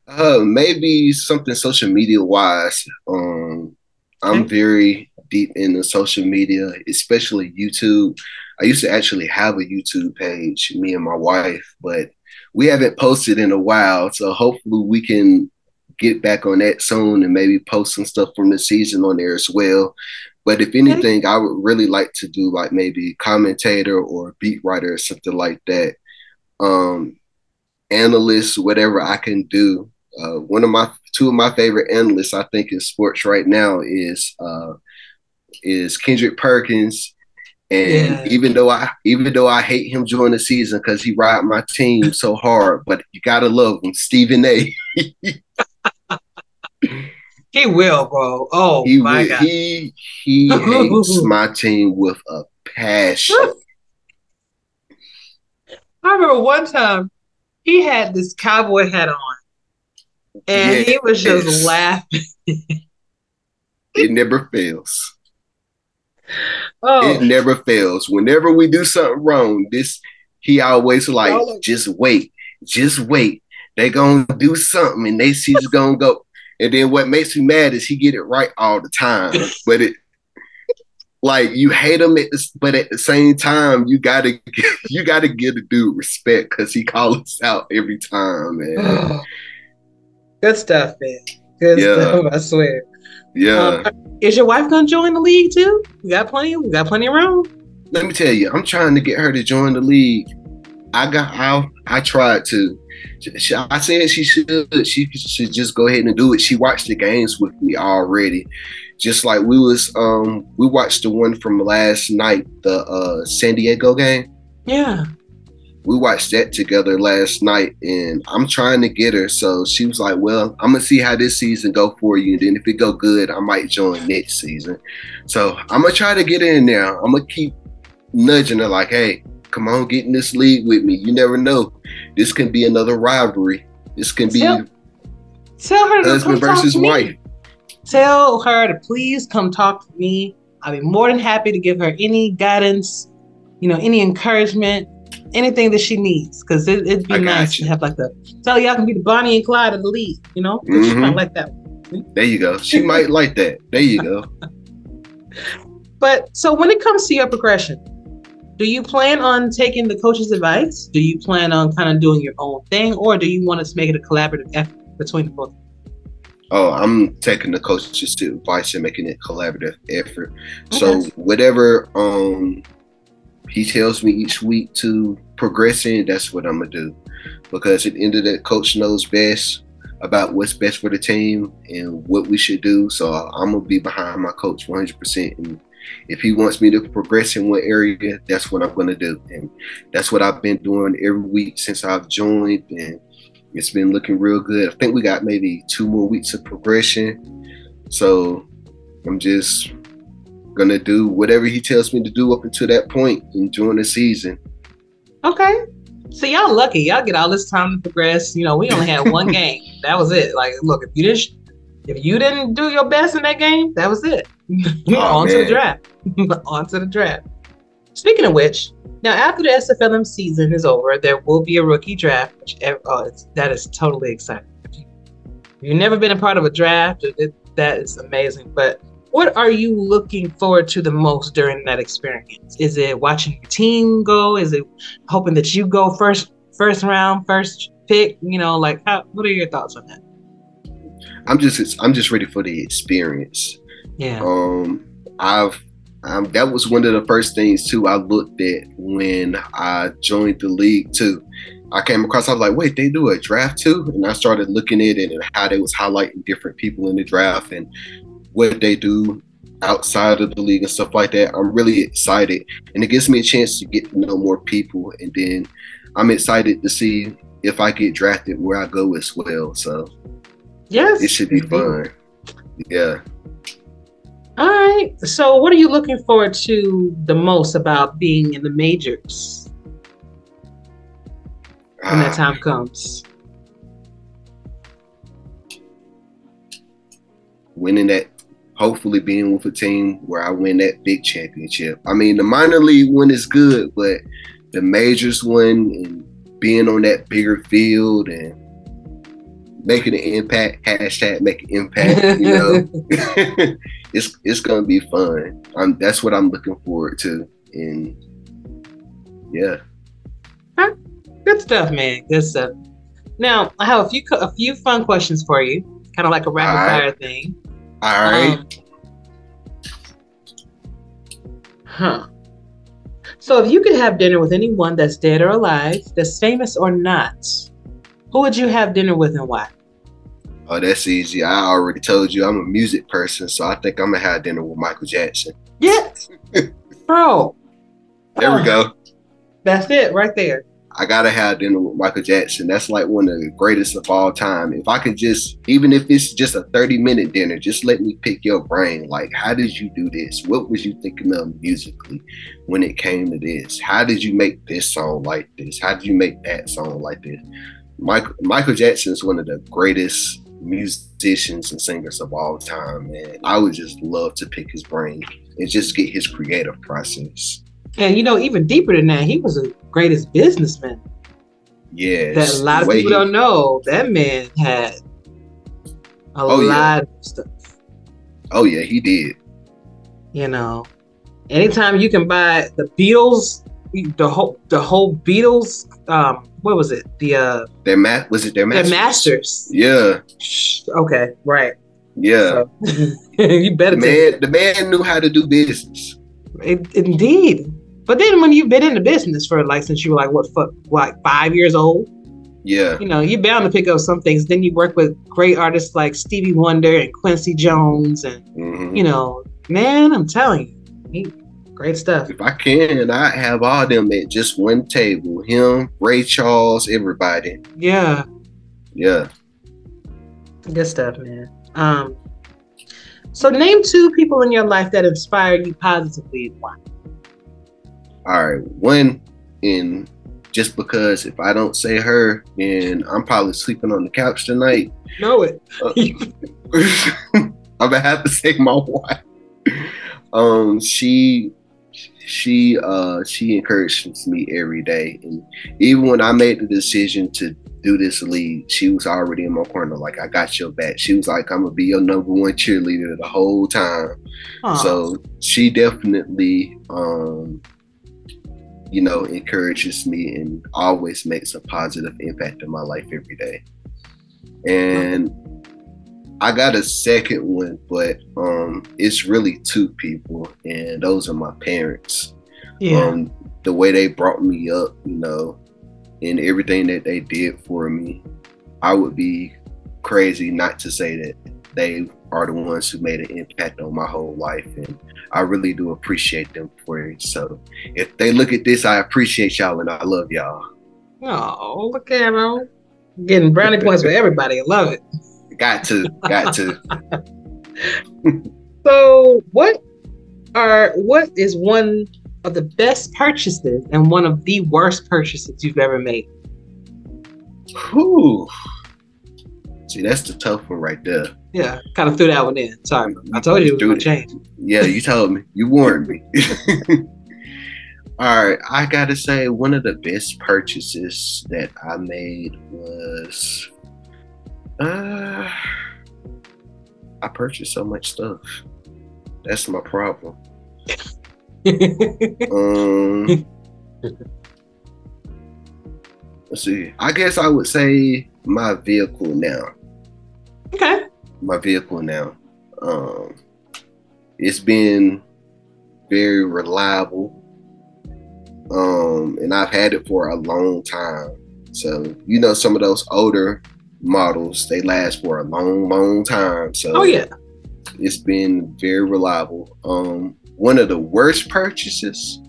Maybe something social media wise. I'm very deep into social media, especially YouTube. I used to actually have a YouTube page, me and my wife, but we haven't posted in a while. So hopefully we can get back on that soon and maybe post some stuff from the season on there as well. But if anything, I would really like to do like maybe commentator or beat writer or something like that. Analyst, whatever I can do. Two of my favorite analysts, I think, in sports right now is Kendrick Perkins. And even though I hate him during the season because he ride my team so hard, but you gotta love him, Stephen A. He will, bro. Oh, my God. He hates my team with a passion. I remember one time he had this cowboy hat on, and he was just laughing. It never fails. Oh. It never fails. Whenever we do something wrong, he always like, just wait. They gonna do something, and they see it's gonna go. And then what makes me mad is he get it right all the time. But you hate him but at the same time, you gotta give the dude respect because he calls us out every time, man. Good stuff, man. Good stuff, I swear. Yeah. Is your wife gonna join the league too? We got plenty of room. let me tell you, I'm trying to get her to join the league. I tried to. I said she should just go ahead and do it. She watched the games with me already. Just like we watched the one from last night, the San Diego game. Yeah. We watched that together last night, and I'm trying to get her. So she was like, well, I'm going to see how this season go for you. And then if it go good, I might join next season. So I'm going to try to get in there. I'm going to keep nudging her like, hey, come on, get in this league with me. You never know. This can be another rivalry. This can be tell her to husband versus wife. Tell her to please come talk to me. I'll be more than happy to give her any guidance, any encouragement, anything that she needs. Because it'd be nice to have like tell y'all can be the Bonnie and Clyde of the league, She might like that one. There you go. She might like that. There you go. But so when it comes to your progression, do you plan on taking the coach's advice? Do you plan on kind of doing your own thing? Or do you want us to make it a collaborative effort between the both? Oh, I'm taking the coach's advice and making it a collaborative effort. Okay. So whatever he tells me each week to progress in, that's what I'm going to do. Because at the end of that, coach knows best about what's best for the team and what we should do. So I'm going to be behind my coach 100%. And if he wants me to progress in one area, that's what I'm going to do. And that's what I've been doing every week since I've joined. And it's been looking real good. I think we got maybe 2 more weeks of progression. So I'm just going to do whatever he tells me to do up until that point and during the season. Okay. So y'all lucky. Y'all get all this time to progress. We only had one game. That was it. Like, look, if you didn't do your best in that game, that was it. On to the draft. On to the draft. Speaking of which, now after the SFLm season is over, there will be a rookie draft. That is totally exciting. If you've never been a part of a draft, that is amazing. But what are you looking forward to the most during that experience? Is it watching your team go? Is it hoping that you go first round, first pick? What are your thoughts on that? I'm just ready for the experience. Yeah. That was one of the first things too I looked at when I joined the league too. I came across, I was like, wait, they do a draft too? And I started looking at it and how they was highlighting different people in the draft and what they do outside of the league and stuff like that. I'm really excited. And it gives me a chance to get to know more people. And then I'm excited to see if I get drafted where I go as well. So yes, it should be fun. Yeah. All right. So what are you looking forward to the most about being in the majors when that time comes? Winning that, hopefully being with a team where I win that big championship. I mean, the minor league one is good, but the majors one and being on that bigger field and making an impact, hashtag make an impact, it's gonna be fun. That's what I'm looking forward to. And yeah. Good stuff, man. Good stuff. Now I have a few fun questions for you, kind of like a rapid fire thing. All right. So if you could have dinner with anyone that's dead or alive, that's famous or not, who would you have dinner with and why? Oh, that's easy. I already told you I'm a music person, so I think I'm gonna have dinner with Michael Jackson. Yeah, bro. There we go. That's it right there. I gotta have dinner with Michael Jackson. That's like one of the greatest of all time. If I could even if it's just a 30-minute dinner, just let me pick your brain. Like, how did you do this? What was you thinking of musically when it came to this? How did you make this song like this? How did you make that song like this? Michael Jackson is one of the greatest musicians and singers of all time, man. I would just love to pick his brain and just get his creative process. And even deeper than that, he was the greatest businessman. Yes. That a lot of people don't know. That man had a lot of stuff. Oh yeah, he did. Anytime you can buy the Beatles, the whole Beatles, what was it? Their masters? Their masters. Yeah. Okay, right. Yeah. So, you better the man knew how to do business. Indeed. But then when you've been in the business for like since you were like 5 years old, Yeah. you know, you're bound to pick up some things. Then you work with great artists like Stevie Wonder and Quincy Jones, and you know, man, I'm telling you, great stuff. If I can, I have all them at just one table. Him, Ray Charles, everybody. Yeah. Yeah. Good stuff, man. So name 2 people in your life that inspired you positively and why. All right, one, and just because if I don't say her, then I'm probably sleeping on the couch tonight. Know it. I'm gonna have to say my wife. She encourages me every day, and even when I made the decision to do this league, she was already in my corner. Like, I got your back. She was like, I'm gonna be your #1 cheerleader the whole time. Aww. So she definitely, you know, encourages me and always makes a positive impact in my life every day. And I got a second one, but it's really 2 people, and those are my parents. Yeah. The way they brought me up, you know, and everything that they did for me, I would be crazy not to say that they are the ones who made an impact on my whole life, and I really do appreciate them for it. So if they look at this, I appreciate y'all and I love y'all. Oh, look at them. Getting brownie points for everybody. I love it. Got to. So what is one of the best purchases and one of the worst purchases you've ever made? Whew. See, that's the tough one right there. Yeah, kind of threw that one in. Sorry, I told you it was going to change. Yeah, you told me. You warned me. All right, I got to say one of the best purchases that I made was... I purchased so much stuff. That's my problem. Let's see. I guess I would say my vehicle now. Okay. My vehicle now. It's been very reliable. And I've had it for a long time. So, you know, some of those older models, they last for a long time. So yeah, it's been very reliable. One of the worst purchases,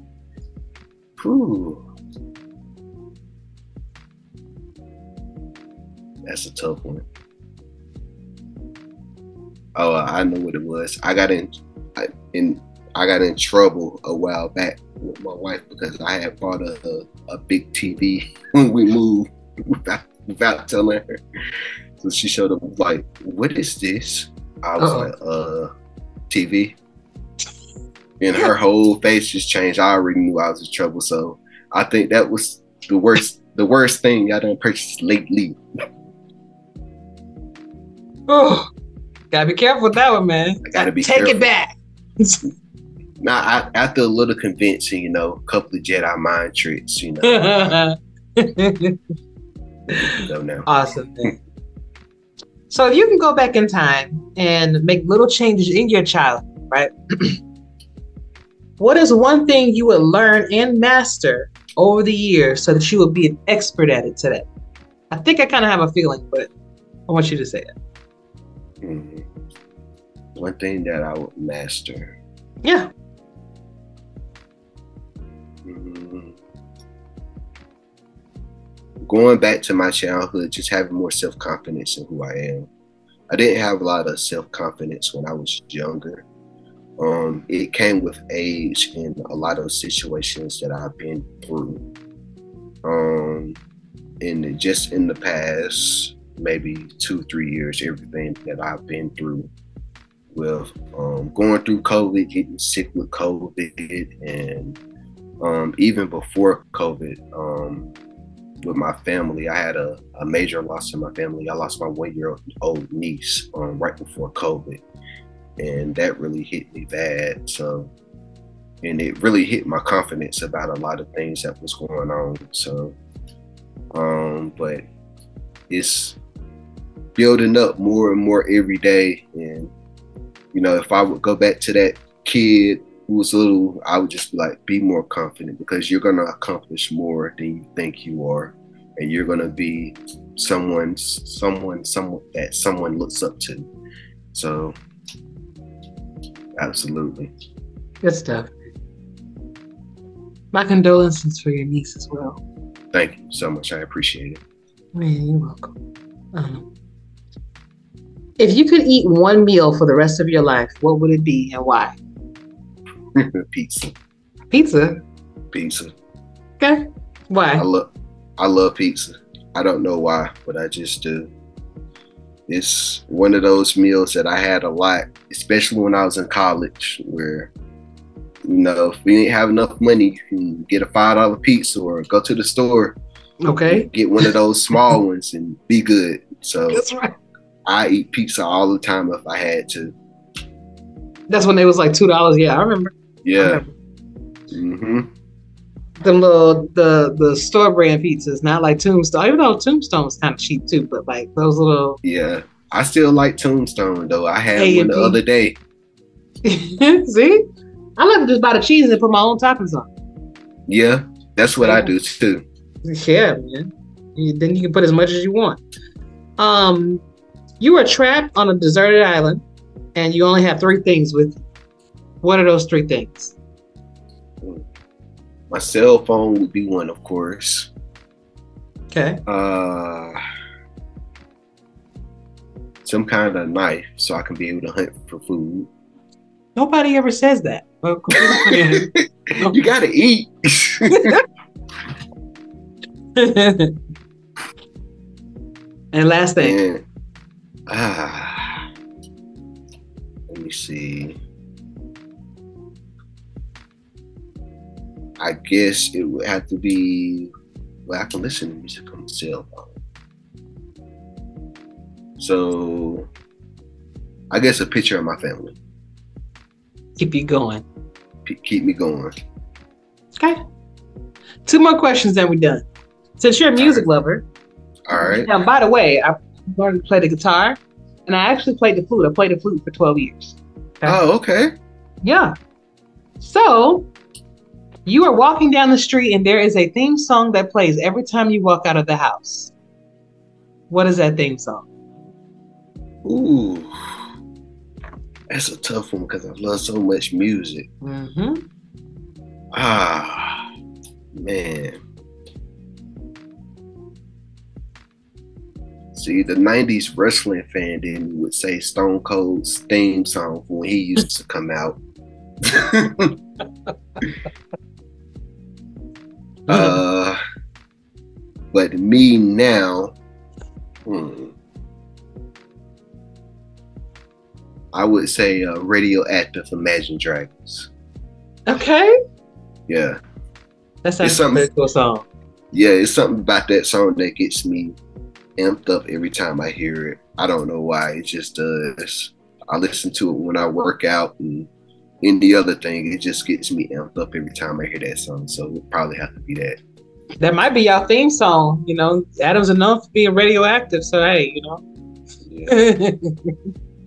that's a tough one. Oh, I know what it was. I got in trouble a while back with my wife because I had bought a big TV when we moved without telling her. So she showed up like, "What is this?" I was like, TV. And her whole face just changed. I already knew I was in trouble. So I think that was the worst thing I done purchased lately. Oh, gotta be careful with that one, man. I gotta be careful. Take it back. Now, after a little convincing, you know, a couple of Jedi mind tricks, you know. Now. Awesome, man. So if you can go back in time and make little changes in your childhood, right? What is one thing you would learn and master over the years so that you would be an expert at it today? I think I kind of have a feeling, but I want you to say it. One thing that I would master. Yeah. Going back to my childhood, just having more self-confidence in who I am. I didn't have a lot of self-confidence when I was younger. It came with age and a lot of situations that I've been through. And just in the past, maybe 2-3 years, everything that I've been through with going through COVID, getting sick with COVID, and even before COVID, with my family, I had a major loss in my family. I lost my 1-year-old niece right before COVID, and that really hit me bad. So, and it really hit my confidence about a lot of things that was going on. So, but it's building up more and more every day. And, you know, if I would go back to that kid who was little, I would just be like, be more confident, because you're gonna accomplish more than you think you are, and you're gonna be someone that someone looks up to. So, absolutely. Good stuff. My condolences for your niece as well. Thank you so much. I appreciate it. Man, you're welcome. If you could eat one meal for the rest of your life, what would it be and why? Pizza. Pizza? Pizza. Okay. Why? I love pizza. I don't know why, but I just do. It's one of those meals that I had a lot, especially when I was in college, where, you know, if we didn't have enough money, you can get a $5 pizza or go to the store. Okay. Get one of those small ones and be good. So That's right. I eat pizza all the time if I had to. That's when it was like $2. Yeah, I remember. Yeah. Mm-hmm. The store brand pizzas, not like Tombstone. Even though Tombstone's kind of cheap too, but like those little. Yeah, I still like Tombstone though. I had one the other day. See, I like to just buy the cheese and put my own toppings on. Yeah, that's what I do too. Yeah, man. Then you can put as much as you want. You are trapped on a deserted island, and you only have 3 things with you. What are those 3 things? My cell phone would be one, of course. Okay. Some kind of knife so I can be able to hunt for food. Nobody ever says that. You gotta eat. And last thing. Let me see. I guess it would have to be, well, I can listen to music on the cell phone. So I guess a picture of my family. Keep you going. Keep me going. Okay. 2 more questions, then we're done. Since you're a music lover. All right. Now, by the way, I learned to play the guitar, and I actually played the flute. I played the flute for 12 years. Okay? Oh, okay. Yeah. So you are walking down the street, and there is a theme song that plays every time you walk out of the house. What is that theme song? Ooh, that's a tough one because I love so much music. Mm-hmm. Ah, man. See, the 90s wrestling fan in me would say Stone Cold's theme song when he used to come out. But me now, I would say Radioactive Imagine Dragons. Okay. Yeah. That sounds like a pretty cool song. Yeah, it's something about that song that gets me amped up every time I hear it. I don't know why. It just does. I listen to it when I work out and any other thing. It just gets me amped up every time I hear that song. So it would probably have to be that. That might be your theme song. You know, Adams are known for being radioactive. So, hey, you know. Yeah.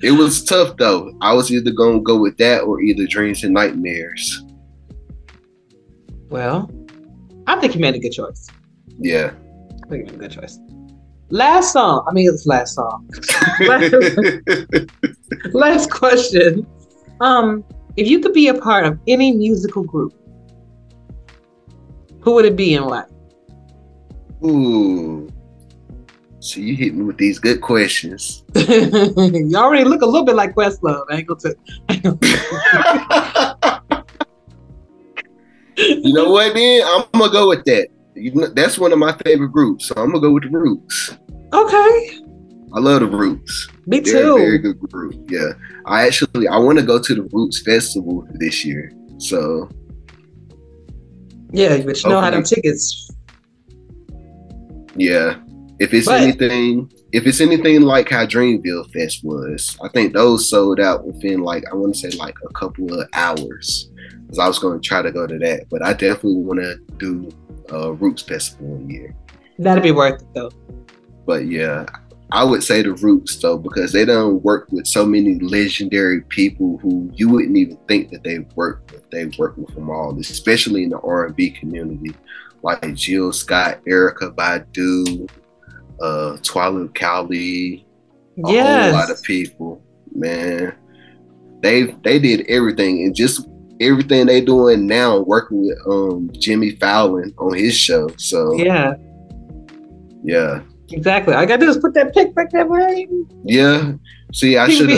It was tough, though. I was either going to go with that or either Dreams and Nightmares. Well, I think you made a good choice. Yeah. I think you made a good choice. Last song. I mean, it's last song. Last question. If you could be a part of any musical group, who would it be and why? Ooh. So you hit me with these good questions. You already look a little bit like Questlove. I ain't gonna You know what, man? I'm gonna go with that. That's one of my favorite groups, so I'm gonna go with the Roots. Okay. I love the Roots. Me too. They're a very good group. Yeah. I want to go to the Roots Festival this year. So. Yeah, but you know how them tickets. Yeah. If it's anything like how Dreamville Fest was, I think those sold out within like, I want to say like a couple of hours. Because I was going to try to go to that, but I definitely want to do Roots Festival in a year. That'd be worth it though. But yeah, I would say the Roots though, because they done work with so many legendary people who you wouldn't even think that they work with. They work with them all, especially in the R&B community, like Jill Scott, Erykah Badu, Twyla Cowley, a whole lot of people. Man, they did everything, and just everything they doing now, working with Jimmy Fallon on his show. So yeah. Exactly. All I gotta do is put that pic back that way. Yeah. See, I should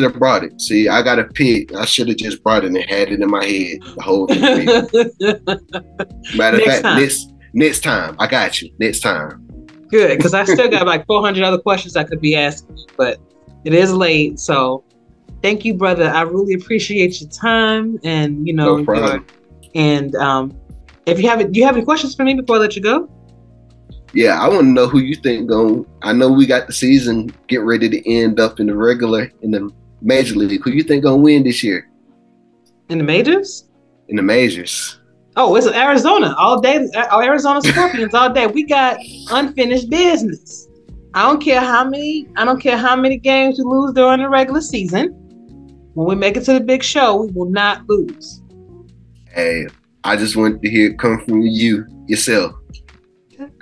have brought it. See, I got a pic. I should have just brought it and had it in my head the whole thing. Matter of fact, next time. I got you. Next time. Good, because I still got like 400 other questions I could be asking you, but it is late. So thank you, brother. I really appreciate your time, and no problem. If you have, do you have any questions for me before I let you go? Yeah, I want to know who you think going. I know we got the season get ready to end up in the major league. Who you think gonna win this year? In the majors? In the majors. Oh, it's Arizona all day. Arizona Scorpions all day. We got unfinished business. I don't care how many games we lose during the regular season. When we make it to the big show, we will not lose. Hey, I just wanted to hear it come from you yourself.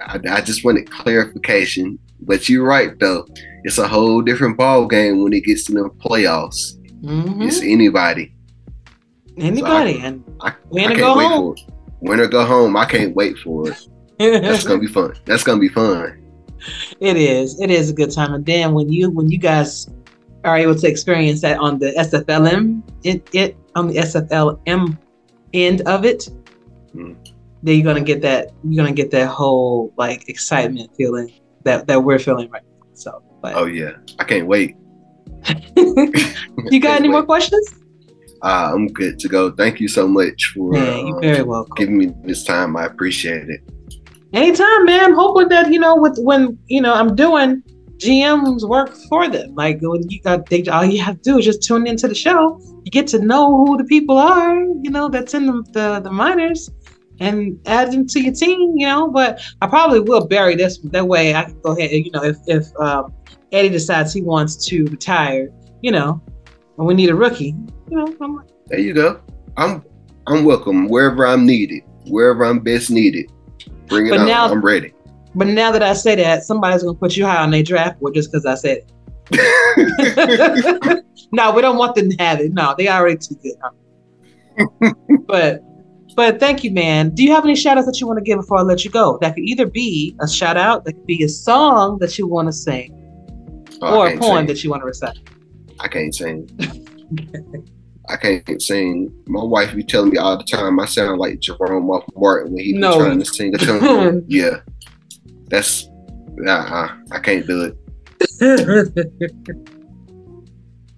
I just wanted clarification, but you're right though. It's a whole different ball game when it gets to the playoffs. Mm-hmm. It's anybody, and we ain't go home. For it. Win or go home. I can't wait for it. That's gonna be fun. It is. It is a good time. And then when you guys are able to experience that on the SFLm, on the SFLm end of it. Mm. Then you're gonna get that whole like excitement feeling that we're feeling right now. So, oh yeah, I can't wait. You got any more questions? I'm good to go. Thank you so much for you're very welcome. Giving me this time. I appreciate it. Anytime, man. Hoping that when I'm doing GM's work for them. Like when all you have to do is just tune into the show. You get to know who the people are. That's in the minors. And add them to your team, but I probably will bury this. That way I can go ahead and, if Eddie decides he wants to retire, and we need a rookie, there you go. I'm welcome wherever I'm needed, wherever I'm best needed. Bring it on. I'm ready. But now that I say that, somebody's going to put you high on their draft board just because I said it. No, we don't want them to have it. No, they already too good. Huh? But thank you, man. Do you have any shout outs that you want to give before I let you go? That could either be a shout out, that could be a song that you want to sing, or a poem that you want to recite. I can't sing. I can't sing. My wife be telling me all the time I sound like Jerome off Martin when he be trying to sing a tune. Yeah. That's I can't do it.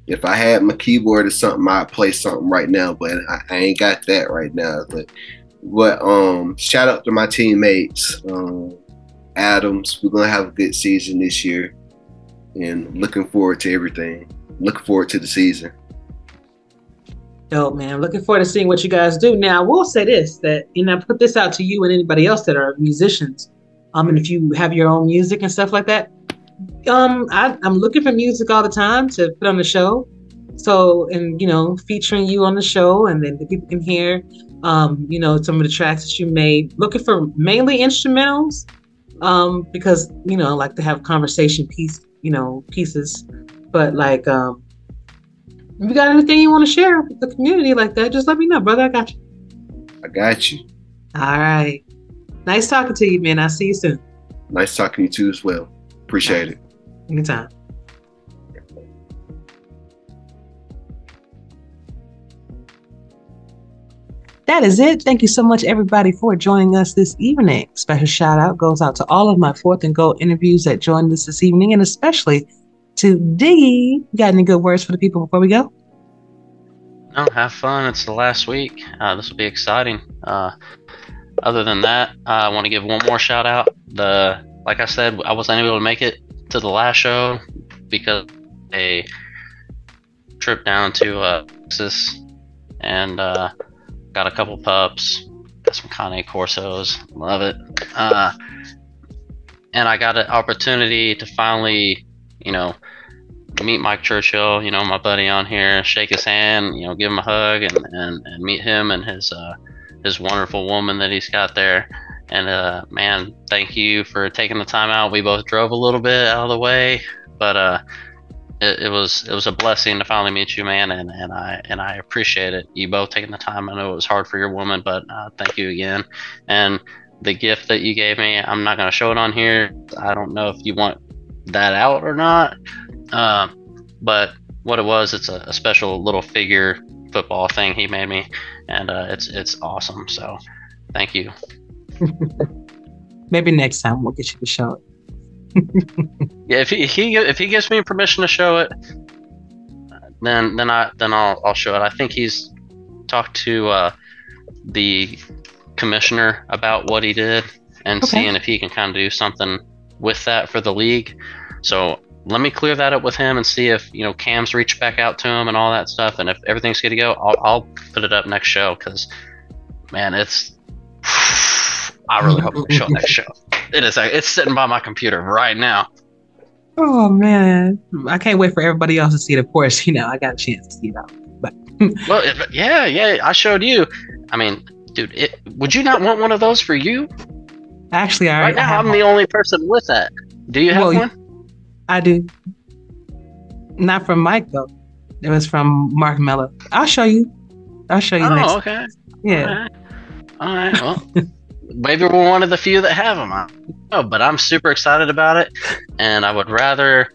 If I had my keyboard or something, I'd play something right now, but I ain't got that right now. But shout out to my teammates, Atoms. We're gonna have a good season this year, and looking forward to everything. Looking forward to the season. Dope, man. Looking forward to seeing what you guys do. Now, I will say this, that I put this out to you and anybody else that are musicians. And if you have your own music and stuff like that, I'm looking for music all the time to put on the show. So, and featuring you on the show, and then the people can hear, some of the tracks that you made. Looking for mainly instrumentals, because I like to have conversation pieces. But like, if you got anything you want to share with the community like that, just let me know, brother. I got you. I got you. All right. Nice talking to you, man. I'll see you soon. Nice talking to you too as well. Appreciate it. Anytime. That is it. Thank you so much, everybody, for joining us this evening. Special shout out goes out to all of my Fourth and Goal interviews that joined us this evening, and especially to Diggy. Got any good words for the people before we go? No, have fun. It's the last week. This will be exciting. Other than that, I want to give one more shout out. Like I said, I wasn't able to make it to the last show because a trip down to Texas, and got a couple pups, got some Cane Corsos, love it. and I got an opportunity to finally, meet Mike Churchill, my buddy on here, shake his hand, give him a hug, and meet him and his wonderful woman that he's got there. And man, thank you for taking the time out. We both drove a little bit out of the way, but it was a blessing to finally meet you, man, and I appreciate it. You both taking the time. I know it was hard for your woman, but thank you again. And the gift that you gave me, I'm not going to show it on here. I don't know if you want that out or not. But what it was, it's a special little figure football thing he made me, and it's awesome. So thank you. Maybe next time we'll get you to show it. Yeah, if he gives me permission to show it, then I'll show it. I think he's talked to the commissioner about what he did and seeing if he can kind of do something with that for the league. So let me clear that up with him and see if Cam's reached back out to him and all that stuff. And if everything's good to go, I'll put it up next show, because man, I really hope we show next show. It's sitting by my computer right now. Oh man, I can't wait for everybody else to see it. Of course, I got a chance to see it out. But well, yeah, I showed you. I mean, dude, would you not want one of those for you? Actually, right now I'm the only person with that. Do you have one? I do. Not from Mike though. It was from Mark Mello. I'll show you. Next. Oh, okay. Yeah. All right. Well, maybe we're one of the few that have them. But I'm super excited about it, and I would rather.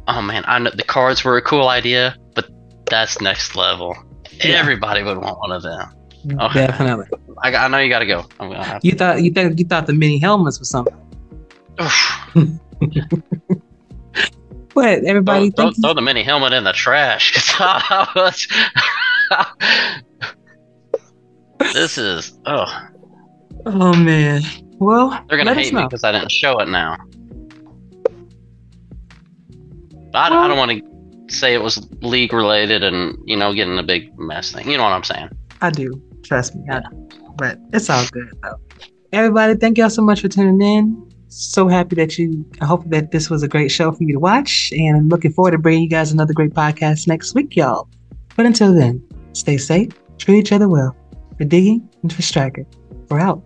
Oh man, I know the cards were a cool idea, but that's next level. Yeah. Everybody would want one of them. Okay. Definitely. I know you got to go. I'm gonna have to. You thought the mini helmets was something. But everybody, throw the mini helmet in the trash. This is Oh man. Well, they're gonna hate me because I didn't show it now. I don't want to say it was league related and getting a big mess thing. You know what I'm saying? I do. Trust me. I know. But it's all good though. Everybody, thank y'all so much for tuning in. So happy that I hope that this was a great show for you to watch, and I'm looking forward to bringing you guys another great podcast next week, y'all. But until then, stay safe, treat each other well. For Diggy and for Striker, we're out.